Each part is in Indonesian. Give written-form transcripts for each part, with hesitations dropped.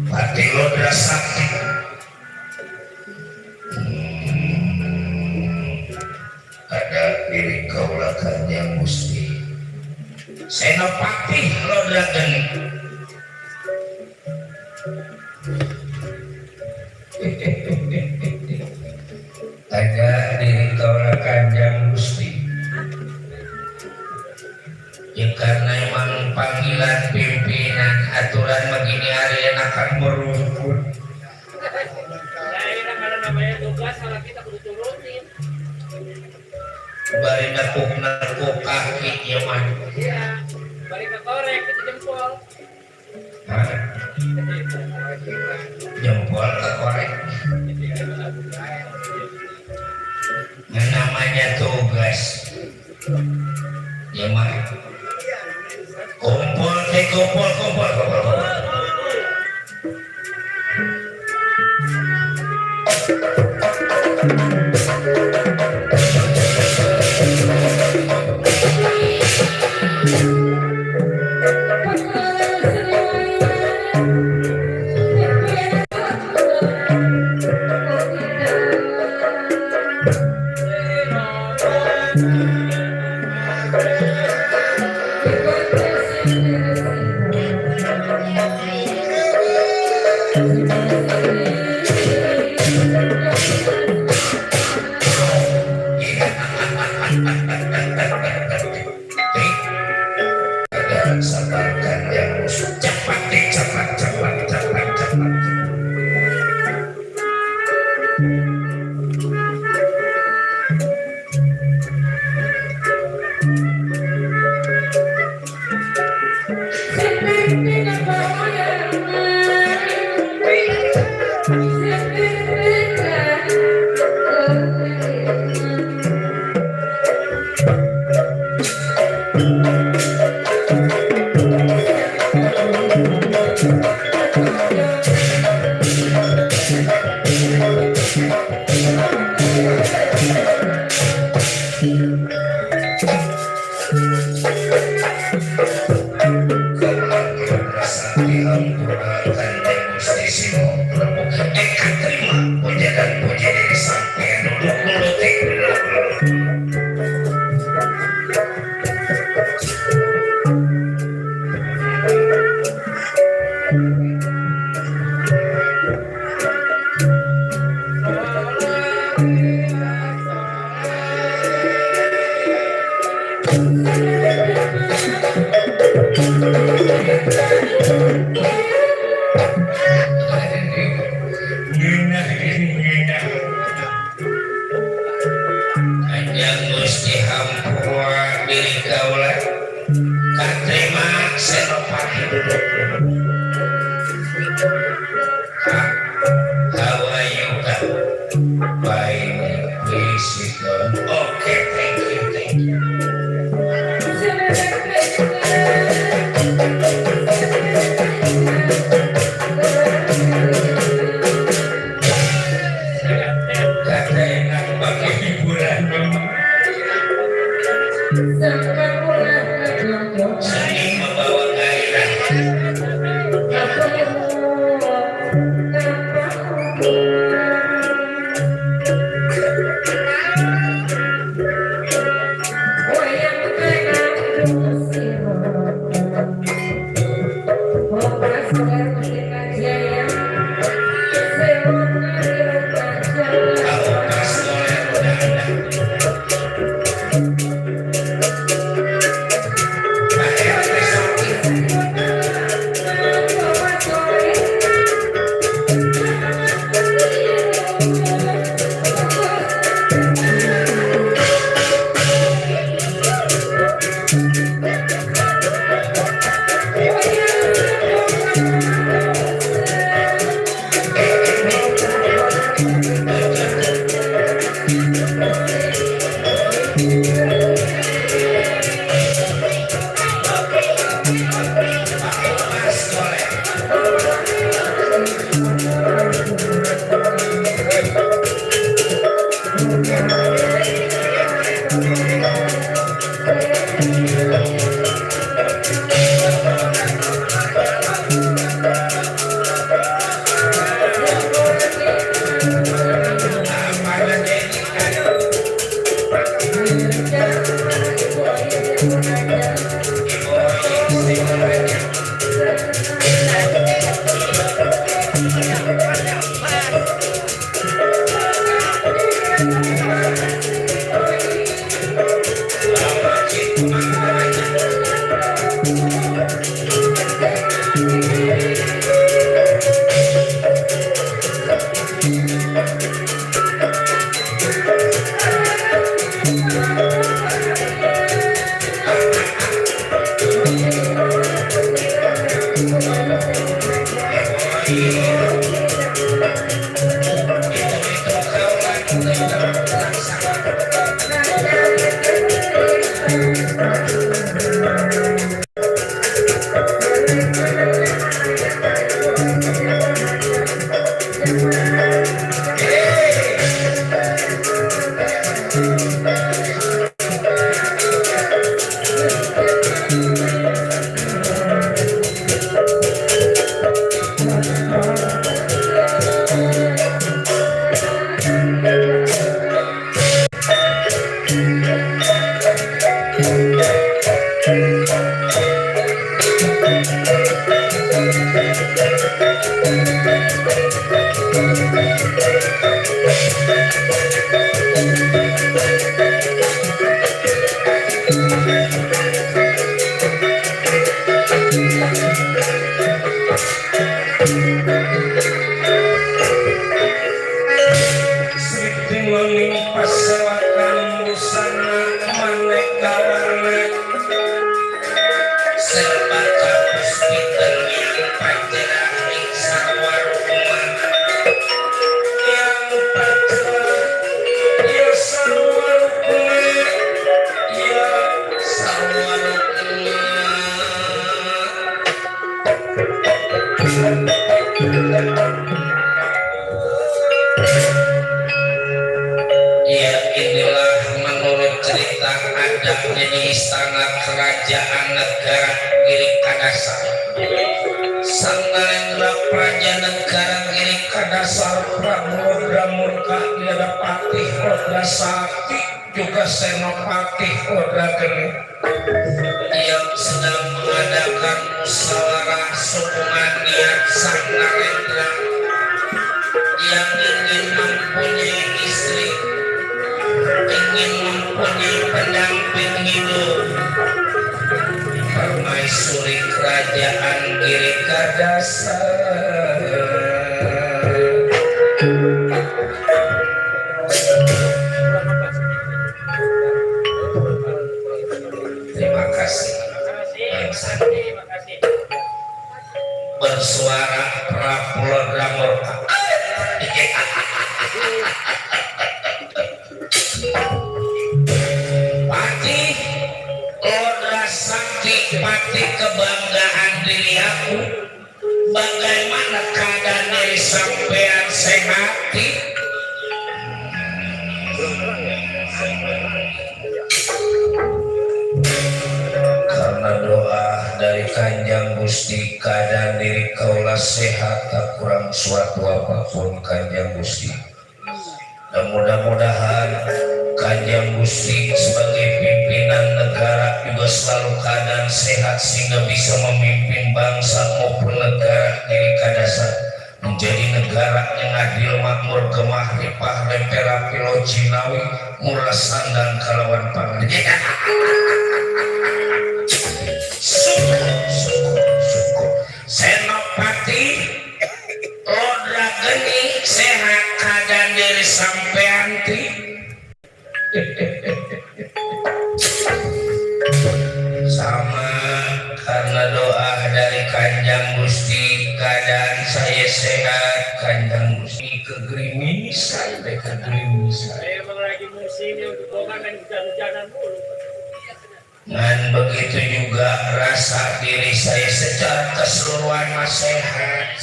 Pati Lodra Sakti. Ada diri kaulah Kanjeng Gusti Senopati Lodra Geni. Ada diri kaulah Kanjeng Gusti. Ya karena emang panggilan pimpinan aturan begini hari yang akan merumput. Nah, karena namanya tugas salah kita kudu turutin. Bari nekuk kaki ya man. Iya, balik ke korek itu jempol. Hah? Jempol ke korek. Yang namanya tugas. Ya man. Kumpul. Sabarkan yang musuh cepat. Kanjeng Gusti hampura diri kaula katrima Senopati. How are you, Kak? Fine, please sit down. Okay, thank you. Kata enak pakai hiburan seni membawa gairah. Ya inilah menurut cerita adabnya di istana kerajaan negara Giri Kadasar. Sang Narendra Praja negara Giri Kadasar Prabu Rodra Murka Yadapati Rodra Sakti juga Senopati Rodra Geni yang sedang mengadakan musyawarah hubungan niat Sang Narendra yang ingin mempunyai istri, ingin mempunyai pendamping hidup, permaisuri kerajaan Giri Kadasar. Terima kasih yang sakti bersuara Prapulodra Murka. Pati Lodra Sakti, pati kebanggaan diri aku. Bagaimana keadaan diri sampean sehati? Karena doa dari Kanjeng Gusti keadaan diri kaulah sehat, tak kurang suatu apapun Kanjeng Gusti. Dan mudah-mudahan Kanjeng Gusti sebagai pimpinan negara juga selalu keadaan sehat sehingga bisa memimpin bangsa maupun negara Giri Kadasar menjadi negara yang adil, makmur, gemah, ripah, rempera, pilo, jinawi, murasan dan kalawan pangan. Syukur. Senopati Lodra Geni sehat keadaan diri sampean ti. Sama karena doa dari Kanjeng Gusti keadaan saya sehat. Kanjeng Gusti kegerimisan. Emang lagi musimnya untuk bohongan dan hujan-hujanan mulu. Dan begitu juga rasa diri saya secara keseluruhan sehat.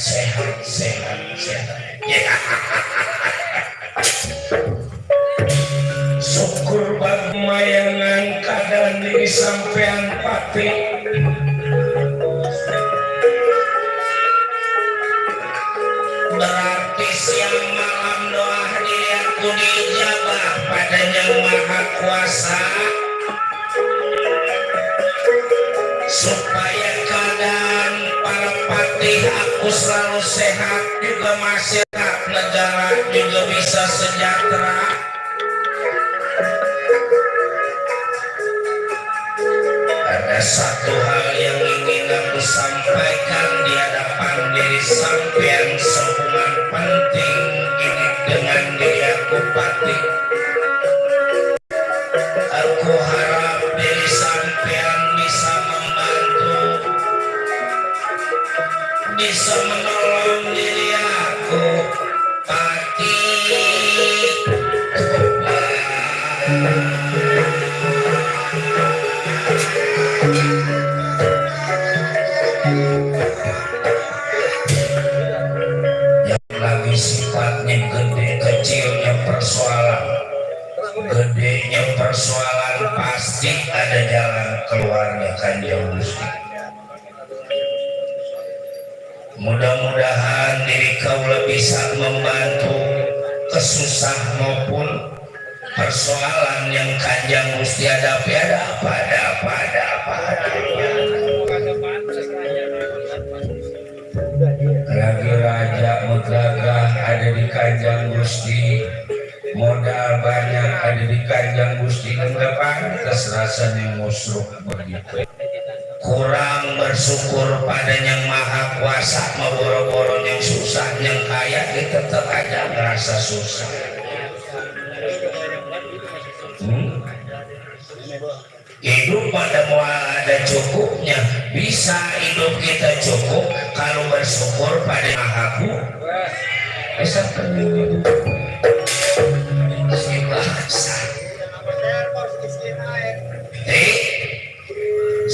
Ya. Syukur bagi mayangan keadaan diri sampean pati. Berarti siang malam doa diri aku dijabah pada Yang Maha Kuasa, supaya keadaan para patih aku selalu sehat, juga masyarakat negara juga bisa sejahtera. Ada satu hal yang ingin aku sampaikan di hadapan diri sampean, sehubungan penting ini dengan diri aku patih. Aku harap diri sampean bisa membantu, bisa menolong yang lagi sifatnya gede kecilnya persoalan, gedenya persoalan pasti ada jalan keluarnya Kanjeng Gusti. Mudah-mudahan diri kaula bisa membantu kesusah maupun persoalan yang Kanjeng Gusti hadapi. Ada apa. Lagi raja megagah ada di Kanjeng Gusti, modal banyak ada di Kanjeng Gusti, enggak pantas rasanya musruh begitu. Kurang bersyukur pada yang maha kuasa, boro-boro yang susah, yang kaya kita tetap aja merasa susah. Hidup pada mual ada cukupnya, bisa hidup kita cukup kalau bersyukur pada maha kuasa.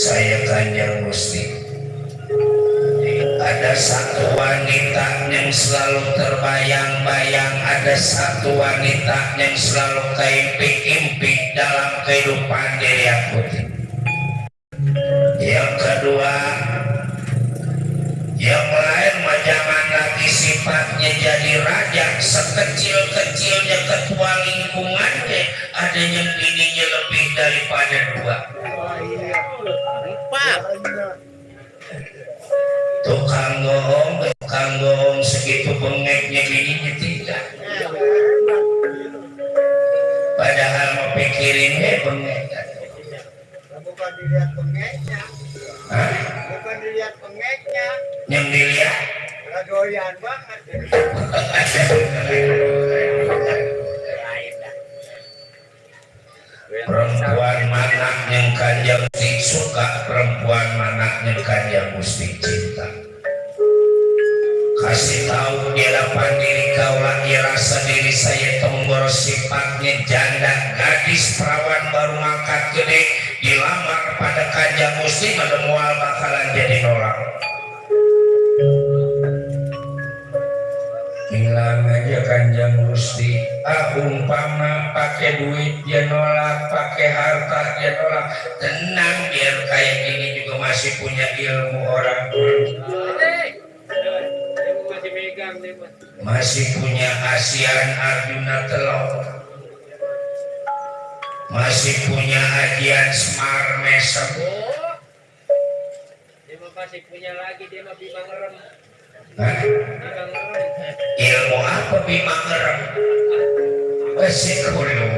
Saya Kanjeng Gusti, ada satu wanita yang selalu terbayang-bayang, ada satu wanita yang selalu keimpik-impik dalam kehidupan diri aku. Yang kedua, yang lain mah jangan lagi sifatnya jadi raja, sekecil-kecilnya ketua lingkungannya ada yang bininya lebih daripada 2. Tukang gohong segitu bengeknya bininya tidak. Padahal mau pikirin bengek. Bukan dilihat bengeknya. Hah? Bukan dilihat bengeknya. Yang dilihat Doyan banget. perempuan mana yang Kanjeng Gusti suka, perempuan mana yang Kanjeng Gusti cinta. Kasih tahu di hadapan diri kaulah, rasa diri saya tombol sifatnya janda, gadis perawan baru mangkat gede, dilamar pada Kanjeng Gusti, pada mual bakalan jadi nolak. Bilang aja Kanjeng Gusti, umpama pakai duit dia nolak, pakai harta dia nolak, tenang, biar kayak gini juga masih punya ilmu orang tua, masih punya ASEAN Arjuna telur, masih punya ajian Semar Mesem. Dia masih punya lagi, dia mah Bima Ngerem. Ilmu apa Bima Ngerem? Psikolog.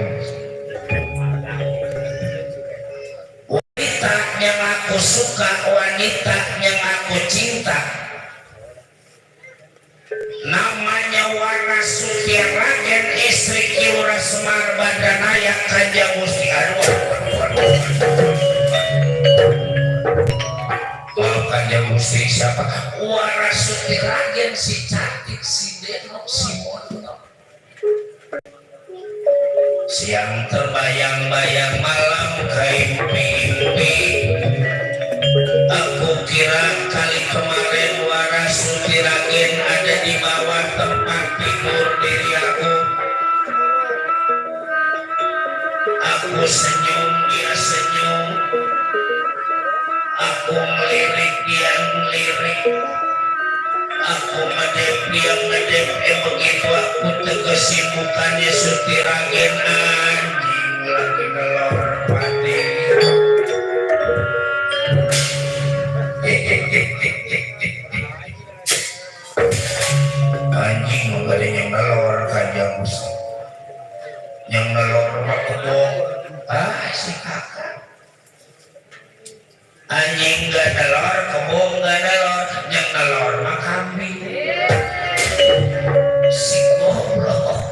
Wanita yang aku suka, wanita yang aku cinta, namanya Warasuti Raden, istri Ki Semar Badanaya Kanjeng Gusti. Kanjeng Gusti siapa? Warasuti Raden, si cantik, si denok, si mondok. Siang terbayang-bayang, malam keimpi-impi. Aku kira kali kemarin Warasuti Raden ada di bawah tempat tidur diri aku. Aku senyum, dia senyum. Aku melirik, dia melirik. Aku ngedep, dia ngedep. Begitu aku tegesin mukanya Suti Raden, anjing lagi nelor pati. Anjing gak ada yang nelor Kanjeng Gusti. Yang nelor mah kebong. Si kakak. Anjing gak nelor, kebong gak nelor, yang nelor mah kambing. Si goblok.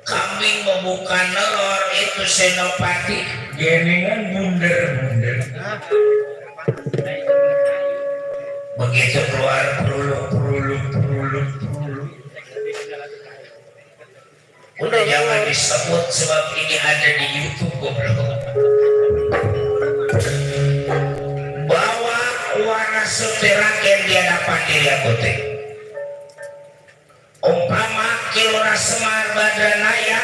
Kambing mau bukan nelor, itu senopati. Geningan bunder-bunder. Begitu keluar peruluk. Udah jangan disebut sebab ini ada di YouTube goblok. Bawa warna suteraken dia dapat diri aku teh. Umpama kilora Semar Badranaya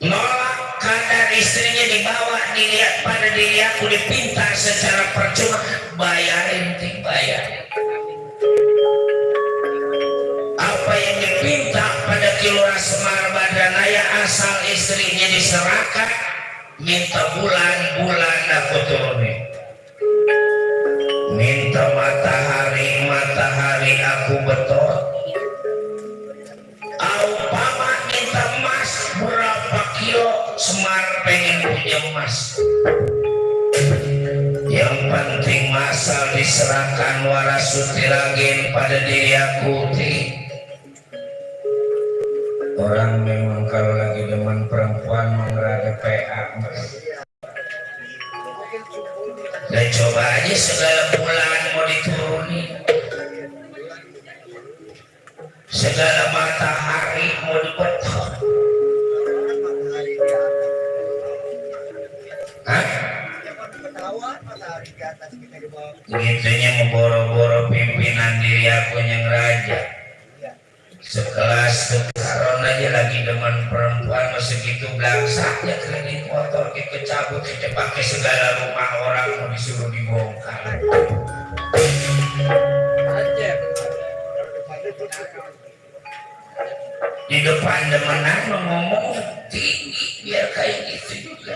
nolak kadar istrinya dibawa dilihat pada diri aku dipinta secara percuma bayarin ting bayar. Apa yang dipinta pada kilora Semar Badranaya asal istrinya diserahkan minta bulan aku turunin. Minta matahari aku betul. Umpama minta emas berapa kilo Semar pengen punya emas. Yang penting masal diserahkan warasutiragen pada diri aku ti. Orang memang kalau lagi demen perempuan mengerada PA. Dan coba aja segala bulan mau diturunin. Segala matahari mau dibetul. Hah? Begitunya memboro-boro pimpinan diri aku yang raja. Sekelas Tukaron aja lagi demen perempuan segitu blangsaknya kredit motor kita cabut kita pakai segala rumah orang mau disuruh dibongkar. Di depan demenan ngomong tinggi biar kayak gitu juga.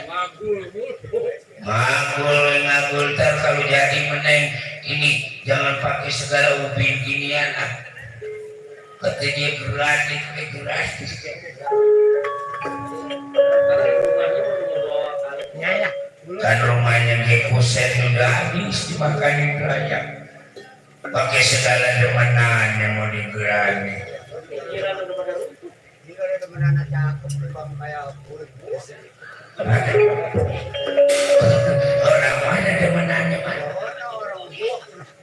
Ngagul ntar kalau jadi meneng ini jangan pakai segala ubin ginian ah. Kata dia gratis. Kan rumahnya Gekuset udah habis dimakanin rakyat. Pakai segala demenannya mau digerani. Jika ada teman cakep bang kayak kulit orang mana demenannya mana?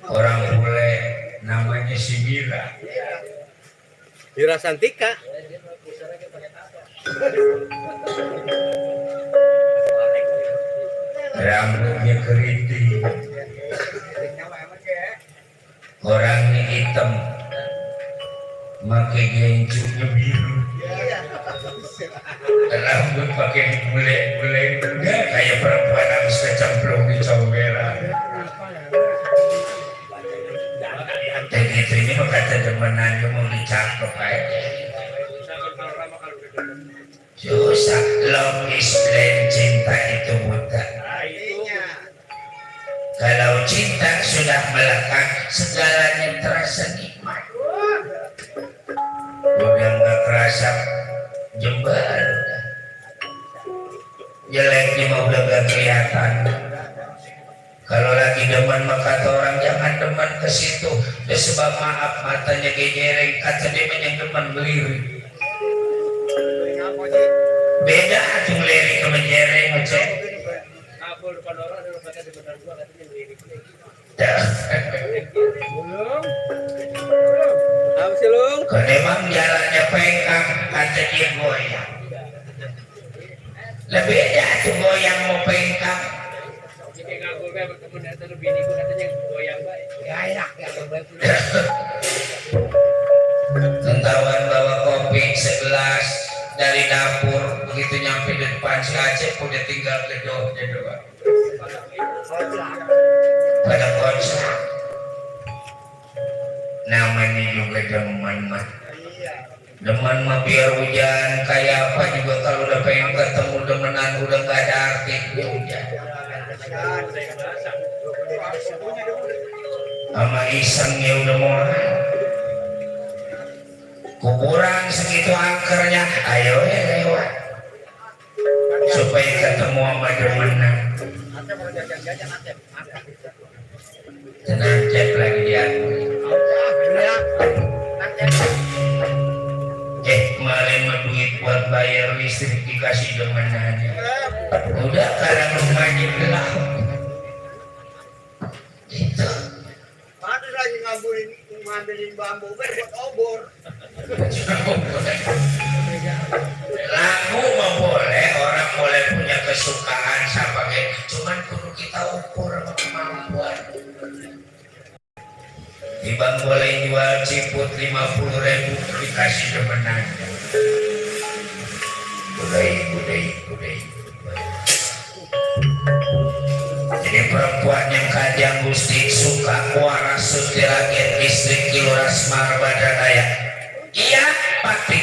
Orang bule namanya si Mira. Mira Santika. Rambutnya keriting. Orangnya hitam. Pakai gencunya biru. Rambut pakai bule-bule enggak kayak perempuan habis kecemplung di comberan. Dan gitu ini mah kata demenannya mau dicakep aja. Susah, love is blind, cinta itu buta. Kalau cinta sudah melekat, segalanya terasa nikmat. Udah nggak kerasa jembar, jeleknya mah udah gak kelihatan. Kalau lagi demen maka orang jangan demen ke situ. Dia sebab maaf matanya gejereng kata dia yang demen belirik. Beda tuh lirik ke menjereng macam. Kalau memang jalannya pengkang kata dia goyang. Lebih beda tuh goyang mau pengkang. Tentawan bawa kopi segelas dari dapur begitu nyampe di depan si Aceh udah tinggal gedoknya doang. Pada konser namanya juga demen mah biar hujan kayak apa juga kalau udah pengen ketemu demenan udah gak ada artinya hujan. Sama isengnya udah mau kuburan segitu angkernya ayo ya lewat supaya ketemu sama demenan. Tenang cek lagi dia kemarin mah duit buat bayar listrik dikasih demenannya udah karena rumahnya gelap itu ada lagi ngambilin bambu buat obor. Lagu mah boleh, orang boleh punya kesukaan sebagai, cuman kudu kita ukur sama kemampuan. Ibang boleh jual ciput 50.000 dikasih demenan. Budai. Jadi perempuan yang kajang Gusti suka waras sutiragen istri Kiluras Marbadaya. Iya, pati.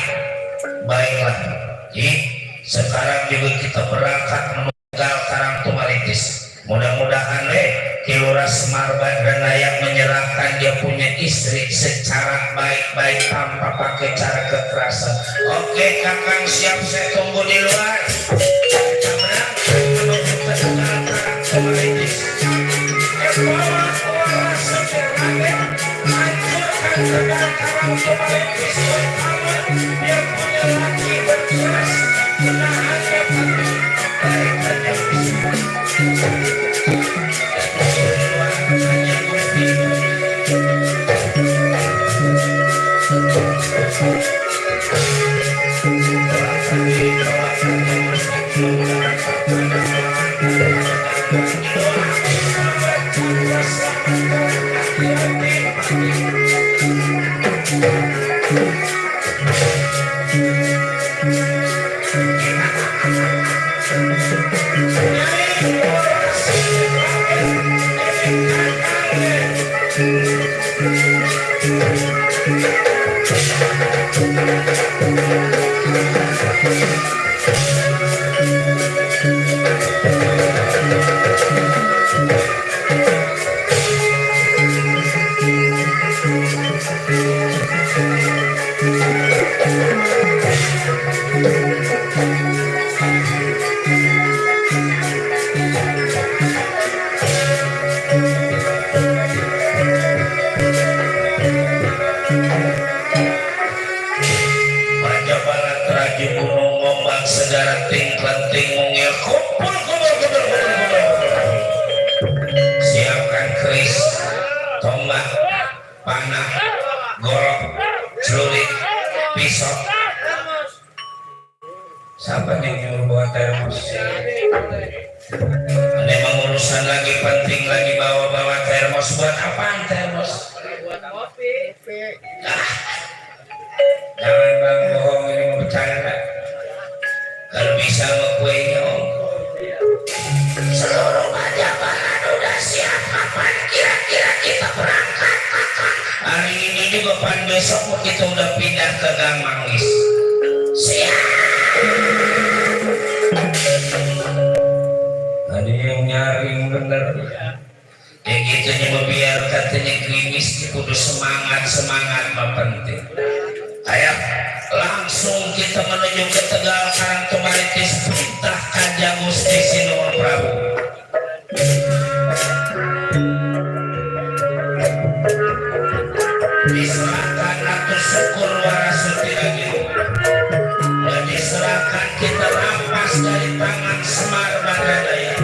Baiklah. Jadi sekarang juga kita berangkat menunggal Karang Tumaritis. Mudah-mudahan Kiluras Marbadaya menyerahkan dia punya istri secara baik-baik tanpa pakai cara kekerasan. Oke, Kakang siap, saya tunggu di luar. Kita berangkat menuju ke tegal Karang Tumaritis. Bawa waras sutiragen, hancurkan tegal Karang Tumaritis. Dia punya laki berkeras, menahannya baik saja. Siapkan keris, tombak, panah, golok, celurit, pisau. Siapa yang nyuruh bawa termos? Memang urusan lagi penting, lagi bawa termos. Buat apaan termos? Buat kopi. Jangan bang bohong, ini mau bercanda. Kalau bisa mau kuenya om. Seluruh Pajabaran udah siap. Kapan kira-kira kita berangkat? Hari ini juga pan besok kita udah pindah ke Gang Manggis. Siap. Ada yang nyaring bener. Ya gitu nya biar katanya krimis kudu semangat mah penting. Ayo langsung kita menuju ke Tegal Karang Tumaritis, perintah Kanjeng Gusti Sinuhun Prabu. Diserahkan atur syukur waras sutiragen dan diserahkan kita rampas dari tangan Semar Badradaya.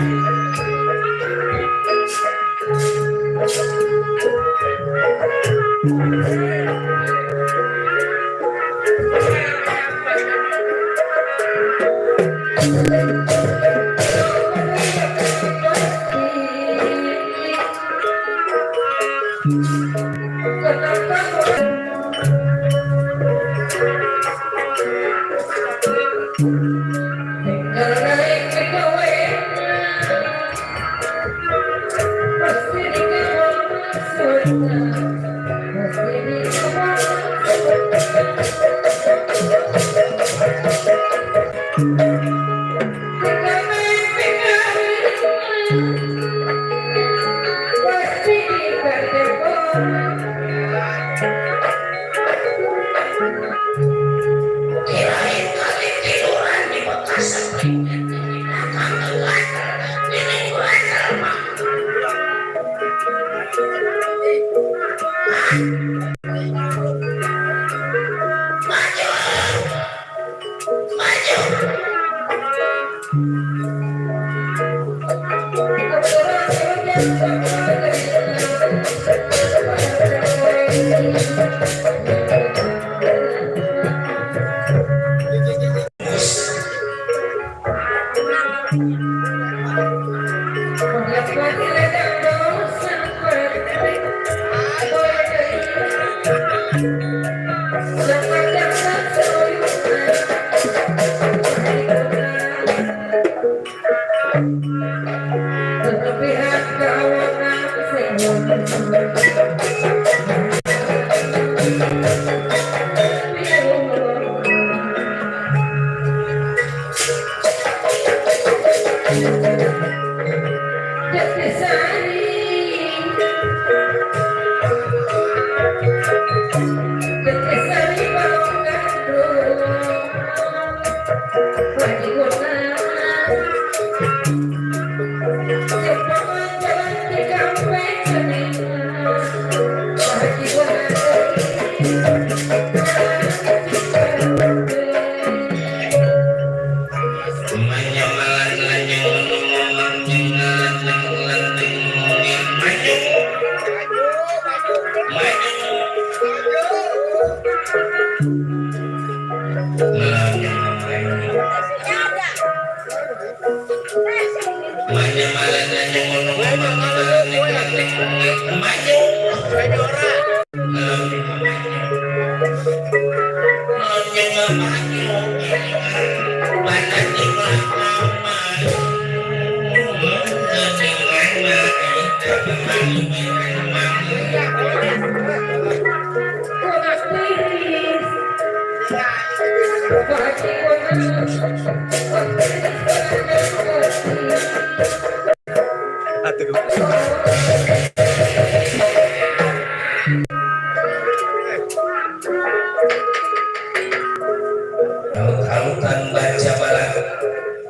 Laut-lautan baca balak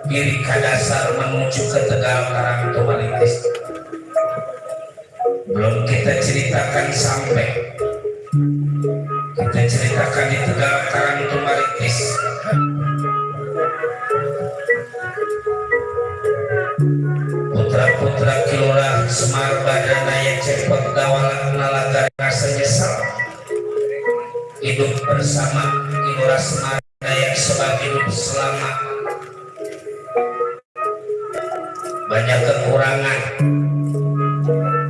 diri kadasar menuju ke Tegal Karang Tumalitis. Belum kita ceritakan sampai kita ceritakan di Tegal Karang Tumalitis. Putra-putra Kilurah Semar Badanaya Cepot Dawalak Nalagari rasa nyesal hidup bersama Kilurah Semar Badanaya sebab hidup selama banyak kekurangan,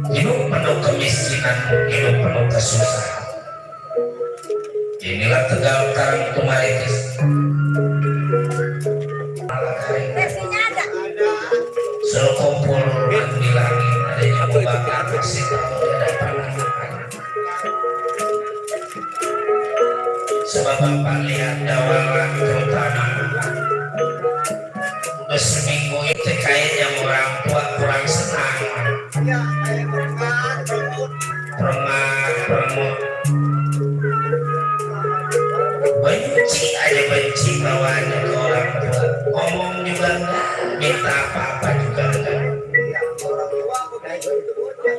hidup penuh kemiskinan, hidup penuh kesusahan. Inilah Tegal Karang Tumalitis. Suruh kumpul di langit ada yang membakar masih tahu di hadapan anak-anak. Sebab Bapak lihat dawalan terutama udah seminggu itu kayaknya orang tua kurang senang. Peremut benci aja, benci bawaannya ke orang tua, ngomong juga enggak, minta apa-apa juga enggak,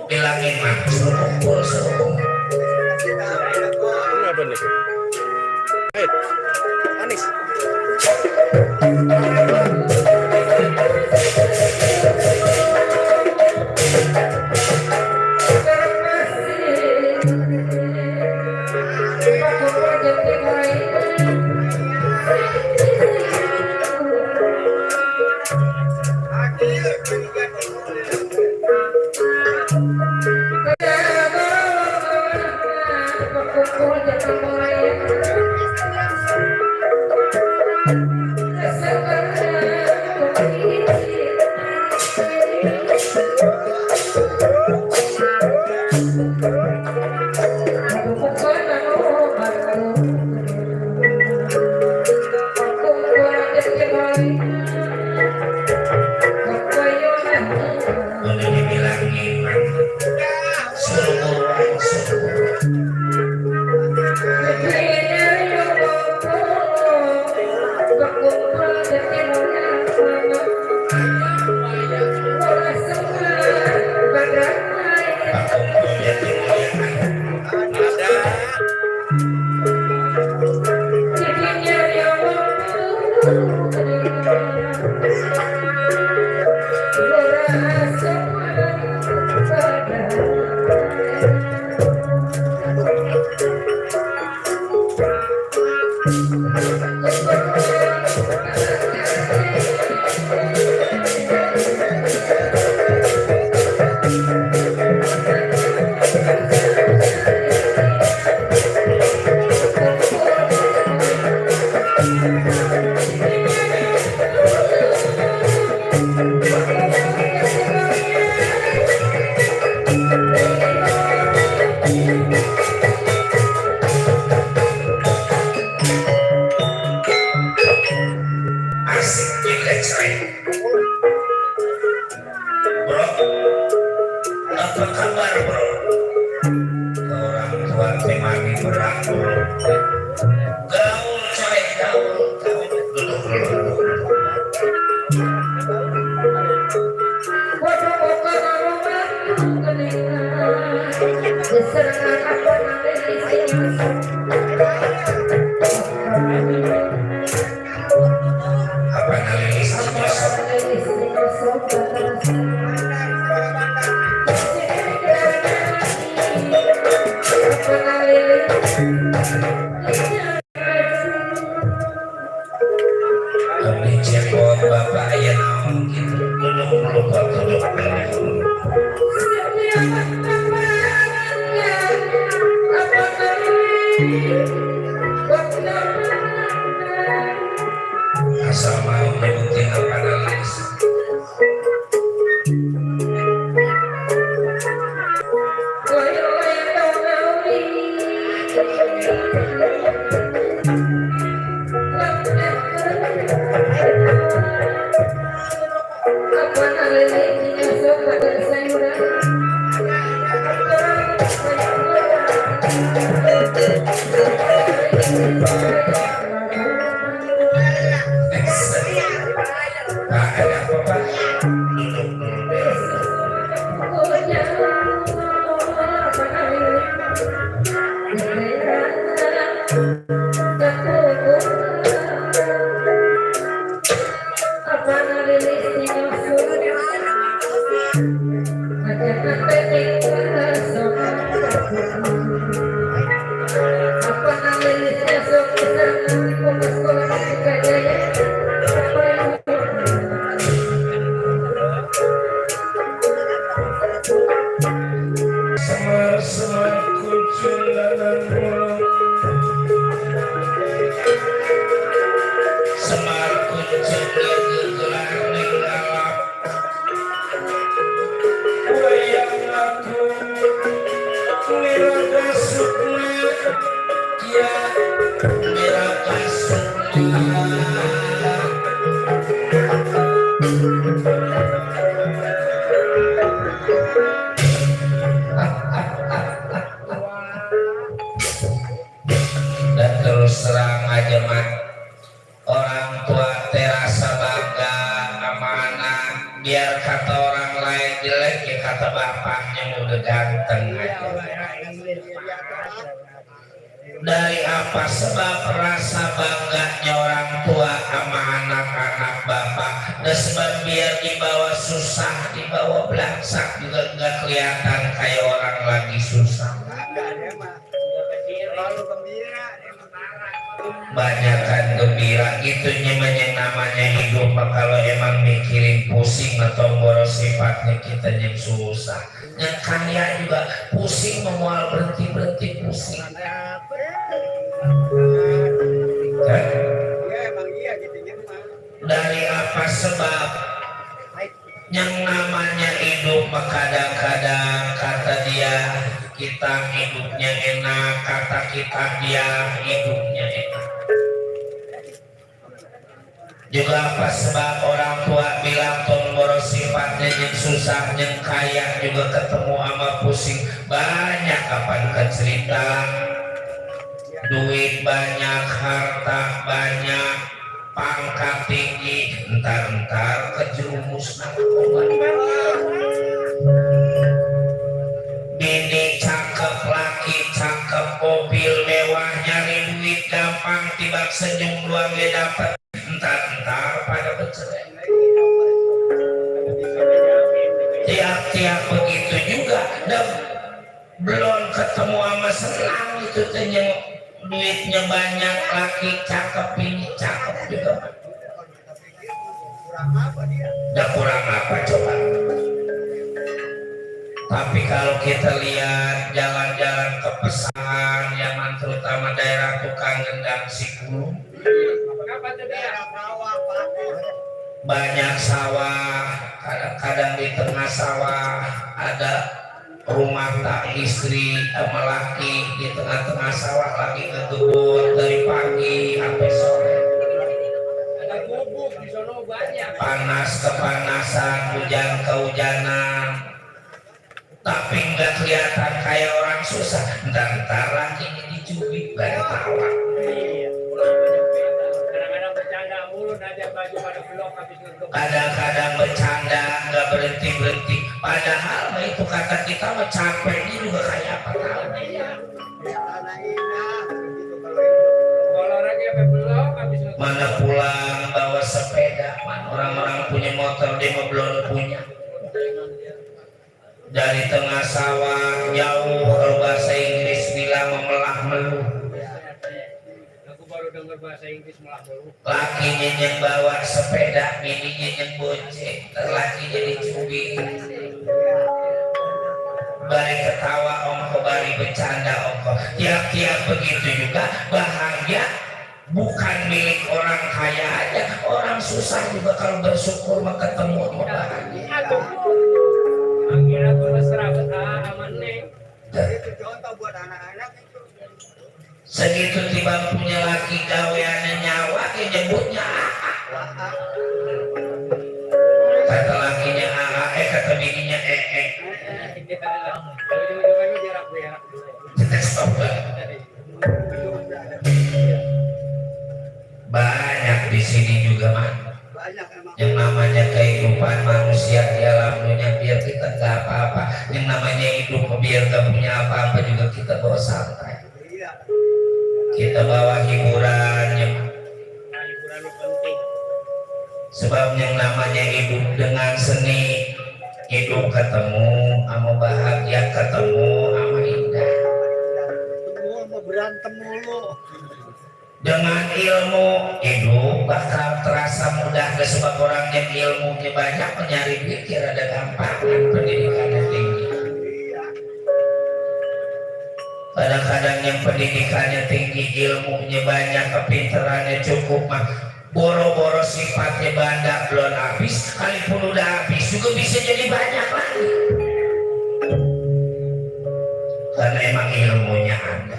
bilangin mah suruh kumpul, suruh kumpul. Apa nih? Anis. gaul coy gaul duduk dulu. Apa nalilis kami cekot bapak ayah naon gitu duduk dulu pak duduk dulu. Asal mau nyebutin apa nalilis ada apa pak duduk dulu deh. Semar-semar kucing dan burung semar kucing gegelar ninggalap wayang aku miraga sukma ya miraga sukma dan terus terang aja mat orang tua terasa bangga sama anak biar kata orang lain jelek ya kata bapaknya udah ganteng aja dari apa sebab rasa bangganya orang tua sama anak-anak bapak dan sebab biar dibawa susah dibawa belangsak juga nggak kelihatan kayak orang lagi susah banyakan gembira itu namanya hidup kalau emang mikirin pusing atau boros sifatnya kita yang susah yang kaya juga pusing memual berhenti pusing kan? Dari apa sebab yang namanya hidup kadang-kadang kata dia kita hidupnya enak kata kita dia hidupnya enak juga apa sebab orang tua bilang tombol sifatnya yang susah yang kaya juga ketemu sama pusing banyak kapan cerita duit banyak harta banyak pangkat tinggi entar kejerumus narkoba bini cakep laki cakep mobil mewah nyari duit gampang tiba senyum dua dapat entar pada bercerai tiap-tiap begitu juga dan belum ketemu sama selang itu yang duitnya banyak laki cakep ini cakep juga udah kurang apa coba tapi kalau kita lihat jalan-jalan ke pesahan yang terutama daerah tukang gendang Sikulu banyak sawah kadang-kadang di tengah sawah ada rumah tak istri sama laki di tengah-tengah sawah lagi ngebut dari pagi sampai sore ada bubuk di sana banyak panas kepanasan hujan kehujanan tapi nggak kelihatan kayak orang susah ntar lagi dicubit gak ketawa. Iya. Kadang-kadang bercanda mulu aja baju pada blok habis ngetuk. Kadang-kadang bercanda nggak berhenti-berhenti. Padahal mah itu kata kita mah capeknya juga kayak apa tahu. Iya. Karena indah begitu kalau hidup. Olahraga sampai blok habis ngetuk. Mana pulang bawa sepeda, mana orang-orang punya motor dia mah belum punya. Dari tengah sawah jauh kalau bahasa Inggris bilang memelah meluh. Aku baru dengar bahasa Inggris malah melu. Lakinya yang bawa sepeda, bininya yang bonceng, lakinya dicubit. Bari ketawa ongko, bari bercanda ongko. Tiap-tiap begitu juga bahagia bukan milik orang kaya aja, orang susah juga kalau bersyukur mah ketemu sama bahagia. Akhirnya aku mesra betah aman nih. Itu contoh buat anak-anak itu. Segitu tiba punya laki gaweannya nyawa, dia nyebutnya AA. Kata lakinya AA, kata bininya ee. Ujung-ujungnya jarak berak dulu. Banyak di sini juga man. Banyak emang. Yang namanya kehidupan manusia di alam dunia biar kita nggak apa-apa. Yang namanya hidup biar nggak punya apa-apa juga kita bawa santai. Iya. Kita bawa hiburannya. Nah, hiburan lu penting. Sebab yang namanya hidup dengan seni, hidup ketemu sama bahagia, ketemu sama indah. Semua mau berantem mulu. Dengan ilmu hidup bakal terasa mudah. Sebab orang yang ilmunya banyak mencari pikir ada gampang pendidikannya tinggi. Iya. Kadang-kadang yang pendidikannya tinggi, ilmunya banyak, kepintarannya cukup mah boro-boro sifatnya banda belum habis, kalaupun udah habis juga bisa jadi banyak lagi. Karena emang ilmunya ada.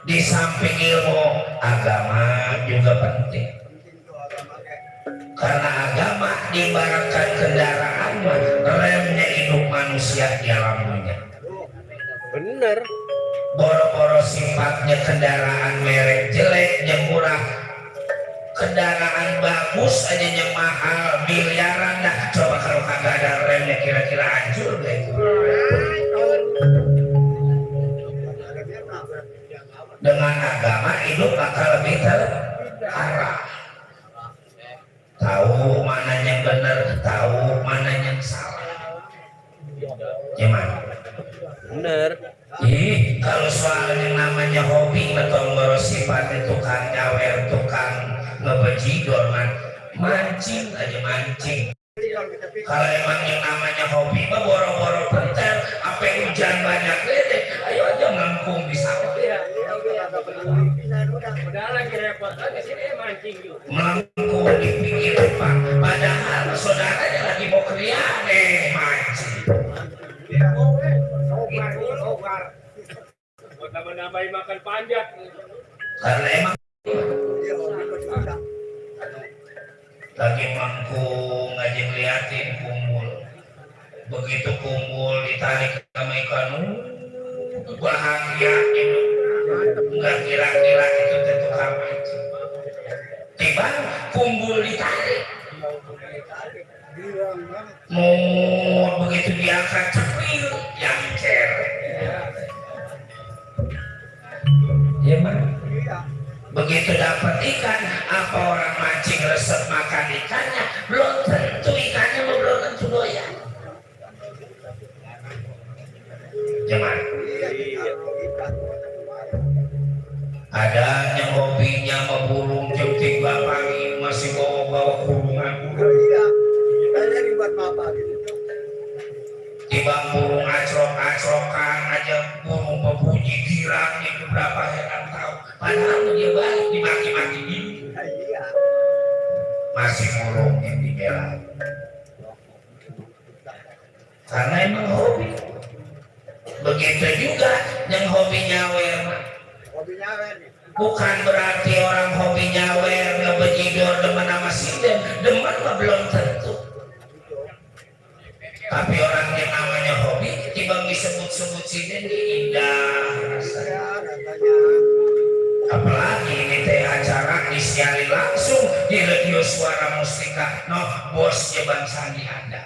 Di samping ilmu, agama juga penting. Penting tuh agama kayak. Karena agama diibaratkan kendaraan mah, remnya hidup manusia di alam dunia. Bener. Boro-boro sifatnya kendaraan merek jelek yang murah, kendaraan bagus aja yang mahal miliaran. Dah coba kalau kagak ada remnya kira-kira hancur gak itu. Dengan agama hidup bakal lebih terarah. Tahu mana yang benar, tahu mana yang salah. Gimana? Bener. Ih, kalau soal yang namanya hobi atau sifatnya tukang nyawer, tukang ngebejidor, mancing aja mancing. Kalau emang yang namanya hobi mah boro-boro pentel, apa hujan banyak lele, ayo aja ngangkung di sawah. Udah lagi repot lagi sini mancing juga. Melengkung di pinggir depan, padahal saudaranya lagi mau kerjaan mancing. Buat nambah-nambahin makan panjat. Karena emang lagi mangkung aja ngeliatin kumpul. Begitu kumpul ditarik sama ikan, bahagia itu. Nggak kira-kira itu tentu mancing. Tiba kumpul ditarik. Begitu diangkat cepil yang cerek. Ya man. Begitu dapat ikan, apa orang mancing resep makan ikannya, belum tentu ikannya belum tentu doyan. Ya man. Ada yang hobinya memburung jam 3 pagi masih bawa-bawa kurungan. Tiba burung acrok-acrokan aja, burung pembunyi girang itu berapa heran tahu. Padahal dia balik dimaki-maki ini. Masih burung yang dibela. Karena emang hobi. Begitu juga yang hobi nyawer. Bukan berarti orang hobi nyawer, ngebejidor, demen sama sinden. Demen mah belum tentu. Tapi orang yang namanya hobi ketimbang disebut-sebut sini indah rasanya. Ya, rasanya. Apalagi ini teh acara disiarin langsung di radio Suara Mustika. No, bosnya Bang Sandi ada.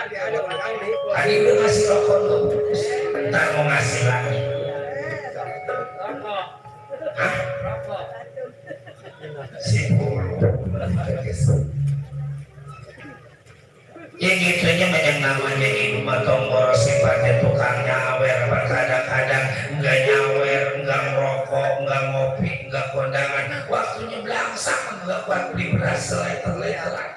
Ada orang di. Tadi udah ngasih rokok tuh. Ntar mau ngasih lagi. Rokok. Hah? Rokok. Si bulu. Ya gitunya banyak namanya hidup atau boros sifatnya tukang nyawer, kadang-kadang enggak nyawer, enggak ngerokok, enggak ngopi, enggak kondangan, waktunya belangsak, enggak kuat beli beras seleter-leteran.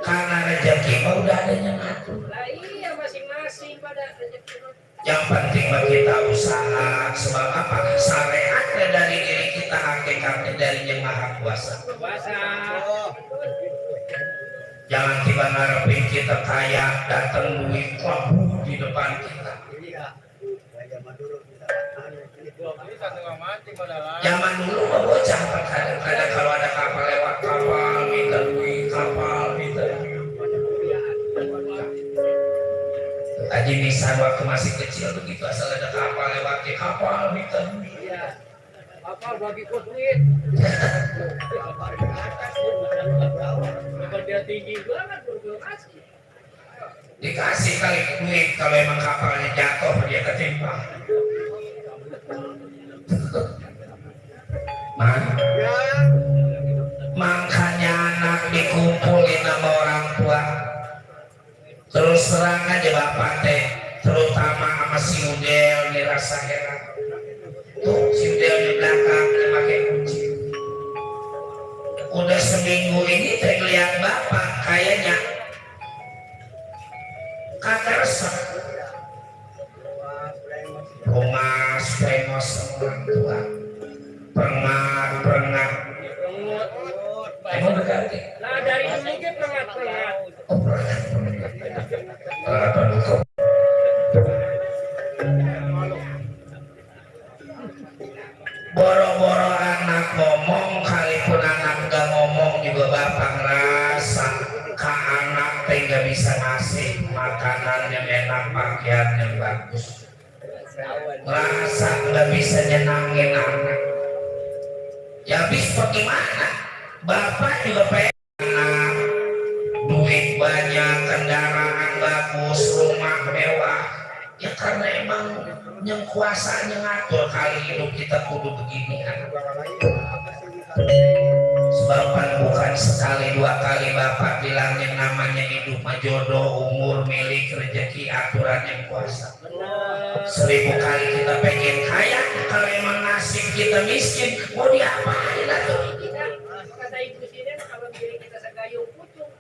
Karena rezeki mah udah adanya ngatur. Lah iya masing-masing pada rezeki. Yang penting mah kita usaha, sebab apa? Syariatnya dari diri kita, hakikatnya dari Yang Maha Kuasa. Puasa. Jangan tiba ngarepin kita kaya, datang duit kabur di depan kita. Iya. Zaman dulu kita. Zaman dulu mah bocah kadang-kadang kalau ada kapal lewat, kapal minta duit, kapal minta duit. Aji bisa waktu masih kecil begitu, asal ada kapal lewat, kapal minta duit. Iya. Apa bagi kos duit? Kalau dia tinggi banget belum kasih. Dikasih kali duit kalau emang kapalnya jatuh dia ketimpa. Ya. Makanya anak dikumpulin sama orang tua. Terus terang aja bapak teh, terutama sama si Udel dirasa heran. Tuh si Udel di belakang dia pakai kunci. Udah seminggu ini teh lihat bapak kayaknya kagak resep. Rumah sprengos orang tua, perngat. Emang berganti? Nah dari dulu ke perngat. Oh perngat. Boro-boro anak ngomong, kalipun anak gak ngomong juga bapak ngerasa ka anak teh gak bisa ngasih makanan yang enak, pakaian yang bagus. Ngerasa gak bisa nyenangin anak. Ya habis bagaimana? Bapak juga pengen anak, duit banyak, kendaraan bagus, rumah mewah. Ya karena emang yang kuasanya ngatur kali hidup kita kudu begini kan. Sebab bukan sekali dua kali bapak bilang yang namanya hidup mah jodoh, umur, milik, rezeki, aturan yang kuasa. 1000 kali kita pengen kaya, kalau emang nasib kita miskin mau diapain atuh? Kata ibu sini kalau diri kita segayung pucung.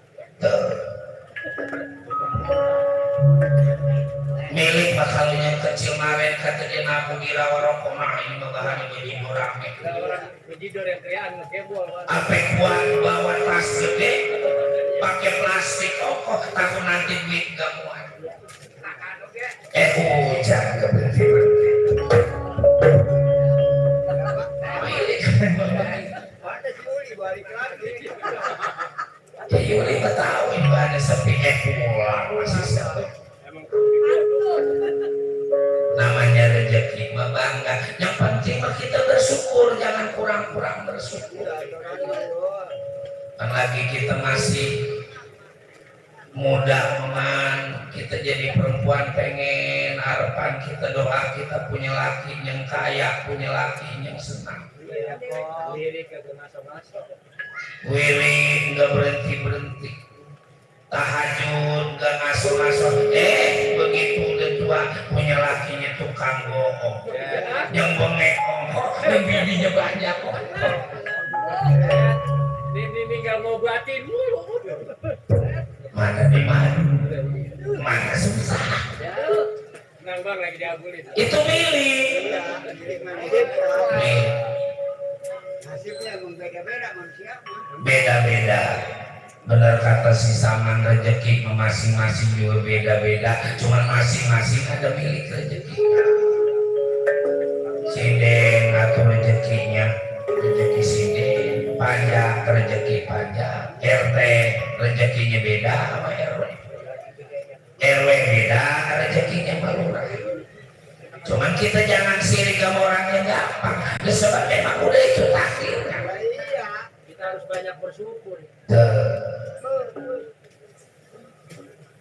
Milik bakal yang kecil maren kata dia naku gira warok mah ini mah bahannya jadi rame. Orang bejidor yang kriaan ngekebol. Apa kuat bawa tas gede pakai plastik kokoh takut nanti duit gak muat. Hujan gak berhenti. Ada Yuli balik lagi. Yuli tahu itu ada sepi pulang masih sepi. Namanya rezeki mah bangga. Yang penting mah kita bersyukur, jangan kurang-kurang bersyukur. Kan lagi kita masih muda meman, kita jadi perempuan pengen harapan kita doa kita punya laki yang kaya, punya laki yang senang. Wirid nggak berhenti, tahajud nggak ngasuh-ngasuh. Begitu udah tua punya lakinya tukang bohong, yang bengekong, yang bidinya banyak. Ini nggak mau batin mulu. Mana susah. Nang bang lagi diabulin. Itu milih. Nasibnya berbeda-beda manusia. Beda-beda. Benar kata si Saman, rezeki masing-masing juga beda-beda. Cuman masing-masing ada milik rezekinya. Sinden atau rezekinya, rezeki sinden, pajak rezeki pajak, RT rezekinya beda sama RW. RW beda rezekinya malurah. Cuman kita jangan sirik sama orangnya gampang. Sebab memang udah itu takdirnya. Iya. Kita harus banyak bersyukur.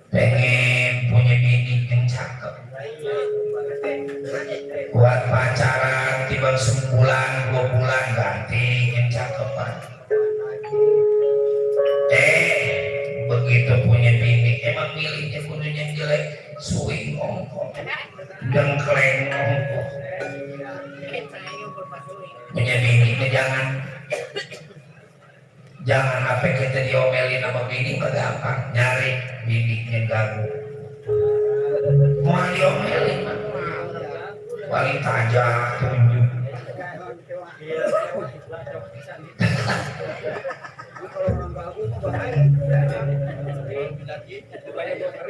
Pengen punya bini yang cakep, buat pacaran tiba sebulan 2 bulan ganti yang cakepan. Begitu punya bini emang milihnya kudunya jelek, suing ngongkong, dengkleng ngongkong. Punya bini jangan apa kita diomelin sama bini mah gampang, nyari bininya ganggu. Mau diomelin mah paling tajam tunjuk.